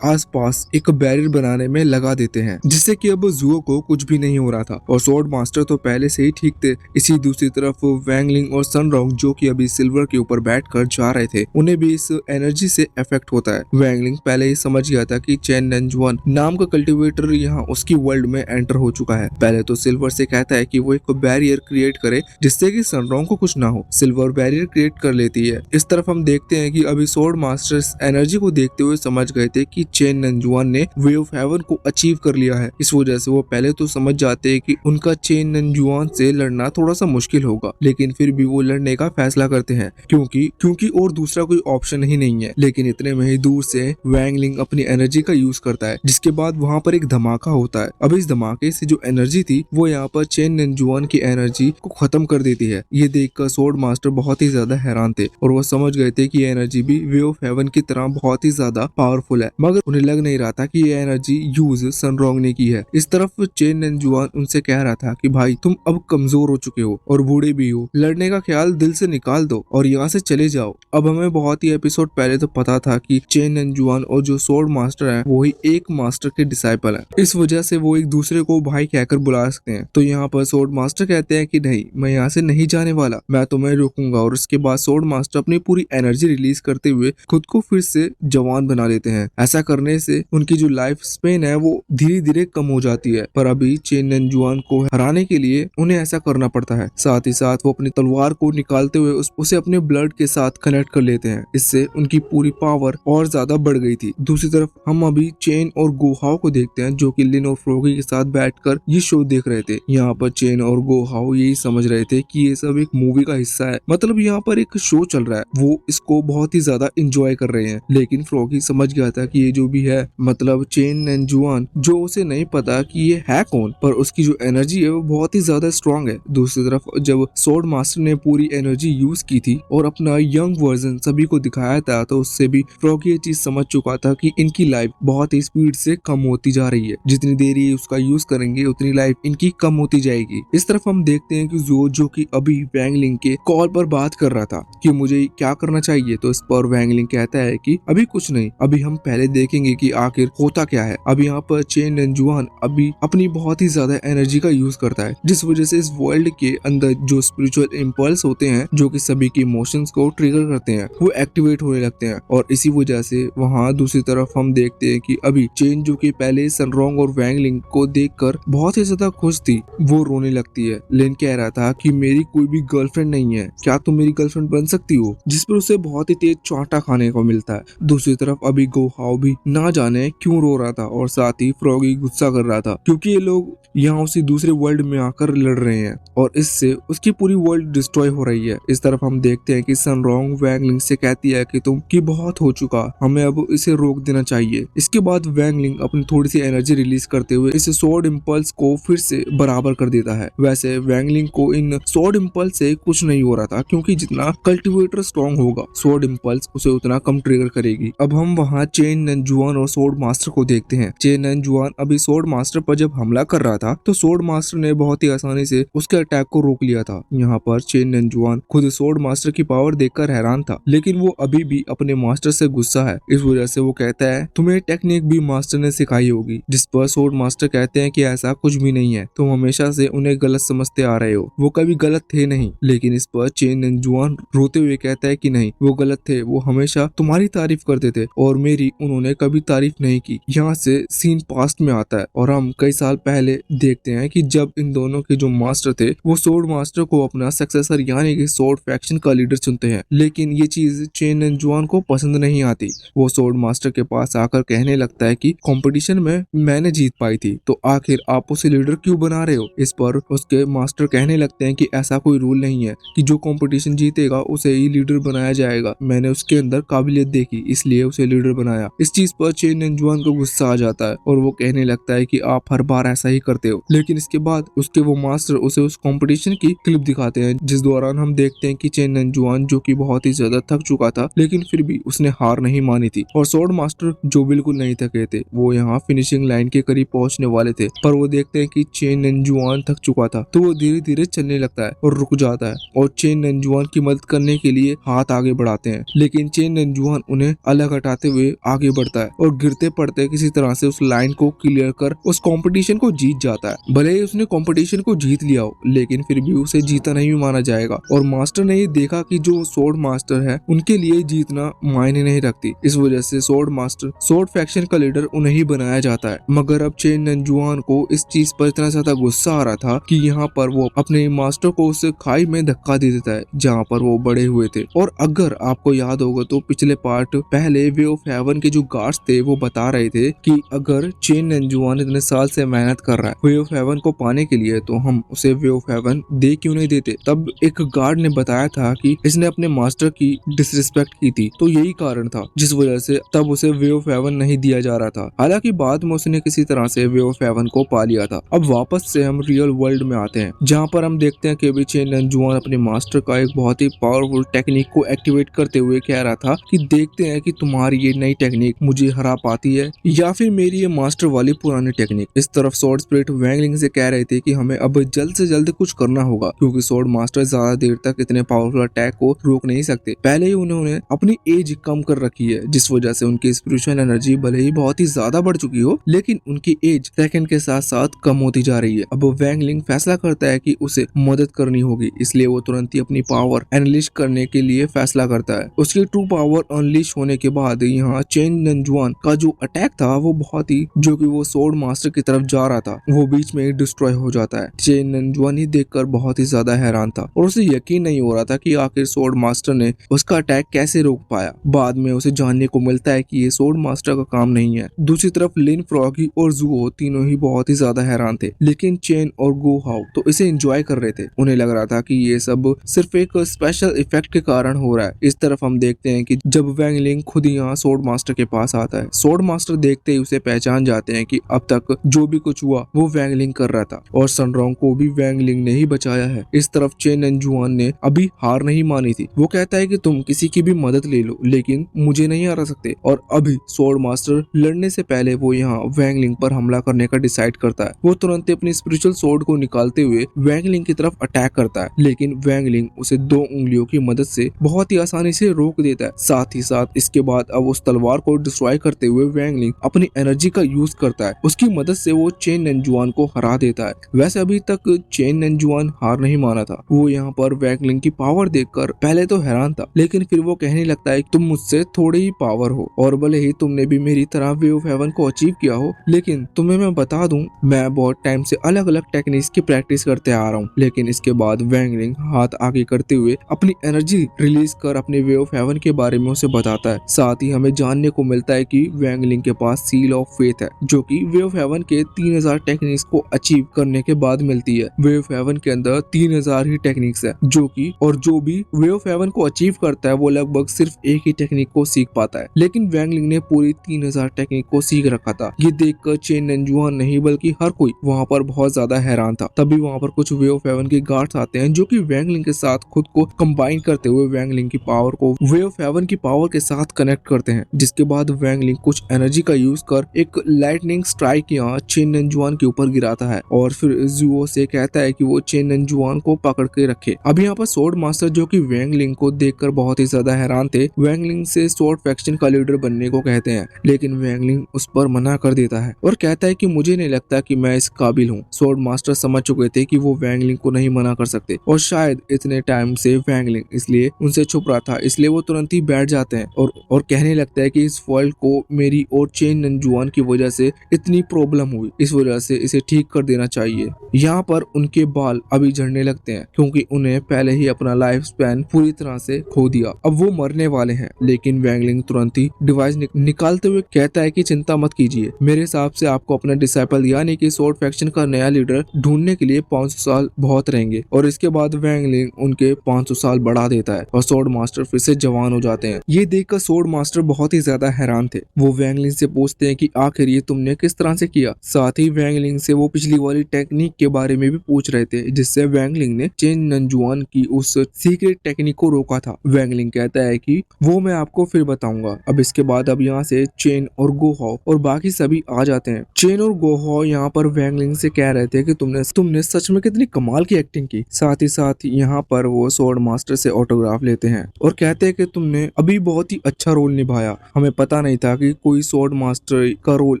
आसपास एक बैरियर बनाने में लगा देते हैं, जिससे कि अब जुओ को कुछ भी नहीं हो रहा था। और स्वॉर्ड मास्टर तो पहले से ही ठीक थे। इसी दूसरी तरफ वैंगलिंग और सनरॉन्ग जो कि अभी सिल्वर के ऊपर बैठकर जा रहे थे, उन्हें भी इस एनर्जी से इफेक्ट होता है। वैंगलिंग पहले ही समझ गया था कि चेन नंजुआन नाम का कल्टीवेटर यहाँ उसकी वर्ल्ड में एंटर हो चुका है। पहले तो सिल्वर से कहता है कि वो एक बैरियर क्रिएट करे जिससे कि सनरॉन्ग को कुछ ना हो। सिल्वर बैरियर क्रिएट कर लेती है। इस तरफ हम देखते हैं कि अभी स्वॉर्ड मास्टर्स एनर्जी को देखते हुए समझ गए थे कि चेन नंजुआन ने वे ऑफ हेवन को अचीव कर लिया है। इस वजह से वो पहले तो समझ जाते हैं कि उनका चेन नंजुआन से लड़ना थोड़ा सा मुश्किल होगा, लेकिन फिर भी वो लड़ने का फैसला करते हैं क्योंकि और दूसरा कोई ऑप्शन ही नहीं है। लेकिन इतने में ही दूर से वैंगलिंग अपनी एनर्जी का यूज करता है, जिसके बाद वहाँ पर एक धमाका होता है। अब इस धमाके से जो एनर्जी थी वो यहाँ पर चेन नंजुआन की एनर्जी को खत्म कर देती है। ये देखकर स्वॉर्ड मास्टर बहुत ही ज्यादा हैरान थे और वो समझ गए थे कि ये एनर्जी भी वे ऑफ हेवन की तरह बहुत ही ज्यादा पावरफुल है, मगर उन्हें लग नहीं रहा था कि ये एनर्जी यूज सनरॉन्ग ने की है। इस तरफ चेन नंजुआन उनसे कह रहा था कि भाई तुम अब कमजोर हो चुके हो और बूढ़े भी हो, लड़ने का ख्याल दिल से निकाल दो और यहाँ से चले जाओ। अब हमें बहुत ही एपिसोड पहले तो पता था कि चेन नंजुआन और जो स्वॉर्ड मास्टर है वो ही एक मास्टर के डिसाइपल है, इस वजह से वो एक दूसरे को भाई कहकर बुला सकते हैं। तो यहाँ पर स्वॉर्ड मास्टर कहते हैं कि नहीं, मैं यहाँ से नहीं जाने वाला, मैं तुम्हें रोकूंगा। और उसके बाद स्वॉर्ड मास्टर अपनी पूरी एनर्जी रिलीज करते हुए खुद को फिर से जवान बना लेते हैं। ऐसा करने से उनकी जो लाइफ स्पेन है वो धीरे धीरे कम हो जाती है, पर अभी चेन नंजुआन को हराने के लिए उन्हें ऐसा करना पड़ता है। साथ ही साथ वो अपनी तलवार को निकालते हुए उसे अपने ब्लड के साथ कनेक्ट कर लेते हैं। इससे उनकी पूरी पावर और ज्यादा बढ़ गई थी। दूसरी तरफ हम अभी चेन और गोहाओ को देखते हैं, जो कि लिन और फ्रोगी के साथ बैठकर ये शो देख रहे थे। यहाँ पर चेन और गोहाओ यही समझ रहे थे कि ये सब एक मूवी का हिस्सा है, मतलब यहाँ पर एक शो चल रहा है, वो इसको बहुत ही ज्यादा इंजॉय कर रहे हैं। लेकिन फ्रोगी समझ गया था कि ये जो भी है, मतलब चेन नंजुआन, जो उसे नहीं पता कि ये है कौन, पर उसकी जो एनर्जी है वो बहुत ही ज्यादा स्ट्रांग है। दूसरी तरफ जब स्वॉर्ड मास्टर ने पूरी एनर्जी यूज की थी और अपना यंग वर्जन सभी को दिखाया था, तो उससे भी फ्रॉगी ये चीज समझ चुका था कि इनकी लाइफ बहुत ही स्पीड से कम होती जा रही है। जितनी देर ये उसका यूज करेंगे उतनी लाइफ इनकी कम होती जाएगी। इस तरफ हम देखते हैं कि जो कि अभी वैंगलिंग के कॉल पर बात कर रहा था कि मुझे क्या करना चाहिए, तो इस पर वैंगलिंग कहता है कि अभी कुछ नहीं, अभी हम पहले देखेंगे कि आखिर होता क्या है। अब यहाँ पर चेन नंजुआन अभी अपनी बहुत ही ज्यादा एनर्जी का यूज करता है, जिस वजह से इस वर्ल्ड के अंदर जो स्पिरिचुअल इम्पल्स होते हैं, जो कि सभी की इमोशंस को ट्रिगर करते हैं, वो एक्टिवेट होने लगते हैं। और इसी वजह से वहाँ दूसरी तरफ हम देखते हैं कि अभी चेन, जो कि पहले सनरॉन्ग और वैंगलिंग को देखकर बहुत ही ज्यादा खुश थी, वो रोने लगती है। लिन कह रहा था कि मेरी कोई भी गर्लफ्रेंड नहीं है, क्या तुम मेरी गर्लफ्रेंड बन सकती हो, जिस पर उसे बहुत ही तेज चांटा खाने को मिलता है। दूसरी तरफ अभी गोहाओ भी ना जाने क्यों रो रहा था और साथ ही फ्रॉगी गुस्सा कर रहा था, क्योंकि ये लोग यहाँ उसी दूसरे वर्ल्ड में आकर लड़ रहे हैं और इससे उसकी पूरी वर्ल्ड डिस्ट्रॉय हो रही है। इस तरफ हम देखते हैं कि सनरॉन्ग वैंगलिंग से कहती है कि तुम की बहुत हो चुका, हमें अब इसे रोक देना चाहिए। इसके बाद वैंगलिंग अपनी थोड़ी सी एनर्जी रिलीज करते हुए इस स्वॉर्ड इम्पल्स को फिर से बराबर कर देता है। वैसे वैंगलिंग को इन स्वॉर्ड इम्पल्स से कुछ नहीं हो रहा था, क्योंकि जितना कल्टीवेटर स्ट्रॉन्ग होगा, स्वॉर्ड इम्पल्स उसे उतना कम ट्रिगर करेगी। अब हम वहाँ चेन नंजुआन और स्वॉर्ड मास्टर को देखते हैं। चेन नंजुआन अभी स्वॉर्ड मास्टर पर जब हमला कर रहा था, तो स्वॉर्ड मास्टर ने बहुत ही आसानी से उसके अटैक को रोक लिया था। यहाँ पर चेन नंजुआन खुद स्वॉर्ड मास्टर की पावर देखकर हैरान था, लेकिन वो अभी भी अपने मास्टर से गुस्सा है। इस वजह से वो कहता है तुम्हें टेक्निक भी मास्टर ने सिखाई होगी, जिस पर स्वॉर्ड मास्टर कहते हैं कि ऐसा कुछ भी नहीं है, तुम हमेशा से उन्हें गलत समझते आ रहे हो, वो कभी गलत थे नहीं। लेकिन इस पर चेन नंजुआन रोते हुए कहता है कि नहीं, वो गलत थे, वो हमेशा तुम्हारी तारीफ करते थे और मेरी उन्होंने कभी तारीफ नहीं की। यहाँ से सीन पास्ट में आता है और हम कई साल पहले देखते हैं कि जब इन दोनों के जो मास्टर थे वो स्वॉर्ड मास्टर को अपना सक्सेसर यानी कि स्वॉर्ड फैक्शन का लीडर चुनते हैं। लेकिन ये चीज चेन नंजुआन को पसंद नहीं आती। वो स्वॉर्ड मास्टर के पास आकर कहने लगता है कि कंपटीशन में मैंने जीत पाई थी, तो आखिर आप उसे लीडर क्यों बना रहे हो। इस पर उसके मास्टर कहने लगते हैं कि ऐसा कोई रूल नहीं है कि जो कंपटीशन जीतेगा उसे ही लीडर बनाया जाएगा, मैंने उसके अंदर काबिलियत देखी इसलिए उसे लीडर बनाया। इस चीज पर चेन नंजुआन को गुस्सा आ जाता है और वो कहने लगता है कि आप हर बार ऐसा ही करते हो। लेकिन इसके बाद उसके वो मास्टर उसे उस कंपटीशन की क्लिप दिखाते हैं, जिस दौरान हम देखते हैं कि चेन नंजुआन, जो कि बहुत ही ज्यादा थक चुका था, लेकिन फिर भी उसने हार नहीं मानी थी, और स्वॉर्ड मास्टर जो बिल्कुल नहीं थके थे, वो यहाँ फिनिशिंग लाइन के करीब पहुंचने वाले थे, पर वो देखते हैं कि चेन नंजुआन थक चुका था, तो वो धीरे धीरे चलने लगता है और रुक जाता है और चेन नंजुआन की मदद करने के लिए हाथ आगे बढ़ाते हैं। लेकिन चेन नंजुआन उन्हें उन्हें अलग हटाते हुए आगे बढ़ता है और गिरते पड़ते किसी तरह से उस लाइन को क्लियर कर उस कंपटीशन को जीत जाता है। भले ही उसने कंपटीशन को जीत लिया हो, लेकिन फिर भी उसे जीता नहीं माना जाएगा और मास्टर ने ये देखा कि जो सोर्ड मास्टर है उनके लिए जीतना मायने नहीं रखती। इस वजह से सोर्ड फैक्शन का लीडर उन्हें ही बनाया जाता है। मगर अब चेन नंजुआन को इस चीज पर इतना ज्यादा गुस्सा आ रहा था कि यहाँ पर वो अपने मास्टर को उस खाई में धक्का दे देता है जहाँ पर वो बड़े हुए थे। और अगर आपको याद होगा तो पिछले पार्ट पहले वे ऑफ हेवन के जो गार्ड्स थे वो बता रहे थे कि अगर चेन नंजुआन इतने साल से मेहनत कर रहा है वे ऑफ हेवन को पाने के लिए तो हम उसे वे ऑफ हेवन दे क्यों नहीं देते। तब एक गार्ड ने बताया था कि इसने अपने मास्टर की डिसरिस्पेक्ट की थी, तो यही कारण था जिस वजह से तब उसे वे ऑफ हेवन नहीं दिया जा रहा था। हालांकि बाद में उसने किसी तरह से वे ऑफ हेवन को पा लिया था। अब वापस से हम रियल वर्ल्ड में आते हैं जहाँ पर हम देखते हैं कि अभी चेन नंजुआन अपने मास्टर का एक बहुत ही पावरफुल टेक्निक को एक्टिवेट करते हुए कह रहा था कि देखते हैं कि तुम्हारी ये नई टेक्निक मुझे हरा पाती है या फिर मेरी ये मास्टर वाली पुरानी टेक्निक। इस तरफ सोर्ड स्पिरिट वैंगलिंग से कह रहे थे कि हमें अब जल्द से जल्द कुछ करना होगा क्योंकि सोर्ड मास्टर ज्यादा देर तक इतने पावरफुल अटैक को रोक नहीं सकते। पहले ही उन्होंने अपनी एज कम कर रखी है जिस वजह से उनकी स्पिरिचुअल एनर्जी भले ही बहुत ही ज्यादा बढ़ चुकी हो, लेकिन उनकी एज सेकंड के साथ साथ कम होती जा रही है। अब वैंगलिंग फैसला करता है कि उसे मदद करनी होगी, इसलिए वो तुरंत ही अपनी पावर अनलिश करने के लिए फैसला करता है। उसकी ट्रू पावर अनलिश होने के बाद यहाँ चेन नंजुआन का जो अटैक था वो बहुत ही जो कि वो सोर्ड मास्टर की तरफ जा रहा था वो बीच में डिस्ट्रॉय हो जाता है। चेन नंजुआन ही देखकर बहुत ही ज्यादा हैरान था और उसे यकीन नहीं हो रहा था कि आखिर सोर्ड मास्टर ने उसका अटैक कैसे रोक पाया। बाद में उसे जानने को मिलता है कि ये सोर्ड मास्टर का काम नहीं है। दूसरी तरफ लिन, फ्रॉगी और जुओ तीनों ही बहुत ही ज्यादा हैरान थे, लेकिन चेन और गो हाउ तो इसे एंजॉय कर रहे थे। उन्हें लग रहा था कि ये सब सिर्फ एक स्पेशल इफेक्ट के कारण हो रहा है। इस तरफ हम देखते हैं कि जब वैंगलिंग खुद यहाँ सोर्ड मास्टर के पास आता है, सोर्ड मास्टर देखते ही उसे पहचान जाते हैं कि अब तक जो भी कुछ हुआ वो वैंगलिंग कर रहा था और सनरॉन्ग को भी वैंगलिंग ने ही बचाया है। इस तरफ चेन नंजुआन ने अभी हार नहीं मानी थी। वो कहता है कि तुम किसी की भी मदद ले लो लेकिन मुझे नहीं हरा सकते। और अभी सोर्ड मास्टर लड़ने से पहले वो यहाँ वैंगलिंग पर हमला करने का डिसाइड करता है। वो तुरंत अपनी स्पिरिचुअल सोर्ड को निकालते हुए वैंगलिंग की तरफ अटैक करता है, लेकिन वैंगलिंग उसे 2 उंगलियों की मदद से बहुत ही आसानी से रोक देता है। साथ ही साथ इसके बाद अब उस तलवार को डिस्ट्रॉय करते हुए वैंगलिंग अपनी एनर्जी का यूज करता है। उसकी मदद से वो चेन नंजुआन को हरा देता है। वैसे अभी तक चेन नंजुआन हार नहीं माना था। वो यहाँ पर वैंगलिंग की पावर देखकर पहले तो हैरान था, लेकिन फिर वो कहने लगता है तुम मुझसे थोड़ी ही पावर हो और भले ही तुमने भी मेरी तरह वे ऑफ हेवन को अचीव किया हो, लेकिन तुम्हें मैं बता दूं मैं बहुत टाइम से अलग अलग टेक्निक्स की प्रैक्टिस करते आ रहा हूँ। लेकिन इसके बाद वैंगलिंग हाथ आगे करते हुए अपनी एनर्जी रिलीज कर अपने वे ऑफ हेवन के बारे में उसे बताता है। साथ ही हमें जानने को मिलता है कि वैंगलिंग के पास सील ऑफ फेथ है जो कि वे ऑफ हेवन के 3000 टेक्निक्स को अचीव करने के बाद मिलती है। वे ऑफ हेवन के अंदर 3000 ही टेक्निक्स है जो भी वे ऑफ हेवन को अचीव करता है वो लगभग सिर्फ एक ही टेक्निक को सीख पाता है, लेकिन वैंगलिंग ने पूरी 3000 टेक्निक को सीख रखा था। ये देखकर चेन नंजुआन नहीं बल्कि हर कोई वहाँ पर बहुत ज्यादा हैरान था। तभी वहाँ पर कुछ वे ऑफ हेवन के गार्ड्स आते हैं जो कि वैंगलिंग के साथ खुद को कंबाइन करते हुए वैंगलिंग की पावर को वे ऑफ हेवन की पावर के साथ कनेक्ट करते हैं, जिसके बाद वैंगलिंग कुछ एनर्जी का यूज कर एक लाइटनिंग स्ट्राइक यहाँ चेन नंजुआन के ऊपर गिराता है और फिर जुओ से कहता है कि वो चेन नंजुआन को पकड़ के रखे। अब यहाँ पर सोर्ड मास्टर जो कि वैंगलिंग को देखकर बहुत ही ज्यादा हैरान थे, वैंगलिंग से सोर्ड फैक्शन का लीडर बनने को कहते हैं, लेकिन वैंगलिंग उस पर मना कर देता है और कहता है कि मुझे नहीं लगता कि मैं इस काबिल हूँ। सोर्ड मास्टर समझ चुके थे कि वो वैंगलिंग को नहीं मना कर सकते और शायद इतने टाइम से वैंगलिंग इसलिए उनसे छुप रहा था, इसलिए वो तुरंत ही बैठ जाते हैं और कहने लगता है कि इस वर्ल्ड को मेरी और चेन नंजुआन की वजह से इतनी प्रॉब्लम हुई, इस वजह से इसे ठीक कर देना चाहिए। यहाँ पर उनके बाल अभी झड़ने लगते हैं क्योंकि उन्हें पहले ही अपना लाइफ स्पैन पूरी तरह से खो दिया। अब वो मरने वाले हैं, लेकिन वैंगलिंग तुरंत ही डिवाइस निकालते हुए कहता है कि चिंता मत कीजिए, मेरे हिसाब से आपको अपना डिसाइपल यानी कि सोर्ड फैक्शन का नया लीडर ढूंढने के लिए 500 साल बहुत रहेंगे। और इसके बाद वैंगलिंग उनके 500 साल बढ़ा देता है और सोर्ड मास्टर फिर से जवान हो जाते हैं। ये देखकर सोर्ड मास्टर बहुत ही ज्यादा हैरान थे। वो वैंगलिंग से पूछते हैं कि आखिर ये तुमने किस तरह से किया। साथ ही वैंगलिंग से वो पिछली वाली टेक्निक के बारे में भी पूछ रहे थे जिससे वैंगलिंग ने चेन नंजुआन की उस सीक्रेट टेक्निक को रोका था। वैंगलिंग कहता है कि वो मैं आपको फिर बताऊंगा। अब इसके बाद अब यहाँ से चेन और गोहाओ और बाकी सभी आ जाते हैं। चेन और गोहाओ यहाँ पर वैंगलिंग से कह रहे थे कि तुमने सच में कितनी कमाल की एक्टिंग की। साथ ही यहाँ पर वो सोर्ड मास्टर से ऑटोग्राफ लेते हैं और कहते हैं कि तुमने अभी बहुत बहुत ही अच्छा रोल निभाया। हमें पता नहीं था कि कोई स्वॉर्ड मास्टर का रोल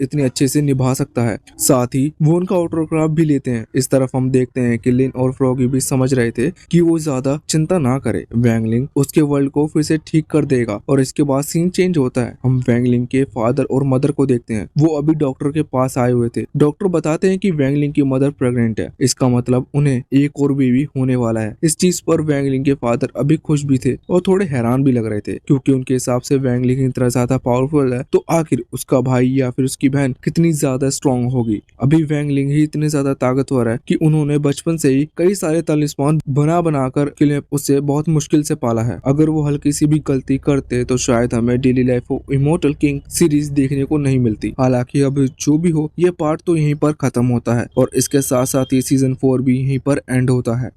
इतने अच्छे से निभा सकता है। साथ ही वो उनका ऑटोग्राफ भी लेते हैं। इस तरफ हम देखते हैं कि लिन और फ्रॉगी भी समझ रहे थे कि वो ज्यादा चिंता ना करे, वैंगलिंग उसके वर्ल्ड को फिर से ठीक कर देगा। और इसके बाद सीन चेंज होता है। हम वैंगलिंग के फादर और मदर को देखते हैं। वो अभी डॉक्टर के पास आए हुए थे। डॉक्टर बताते हैं कि वैंगलिंग की मदर प्रेग्नेंट है, इसका मतलब उन्हें एक और बेबी होने वाला है। इस चीज पर वैंगलिंग के फादर अभी खुश भी थे और थोड़े हैरान भी लग रहे थे, क्योंकि उनके हिसाब से वैंगलिंग इतना ज्यादा पावरफुल है तो आखिर उसका भाई या फिर उसकी बहन कितनी ज्यादा स्ट्रॉन्ग होगी। अभी वैंगलिंग ही इतने ज्यादा ताकतवर है कि उन्होंने बचपन से ही कई सारे तलिस्मान बना बनाकर उसे बहुत मुश्किल से पाला है। अगर वो हल्की सी भी गलती करते तो शायद हमें daily life of immortal king series देखने को नहीं मिलती। हालांकि अब जो भी हो, ये पार्ट तो यहीं पर खत्म होता है और इसके साथ साथ ये सीजन 4 भी यहीं पर एंड होता है।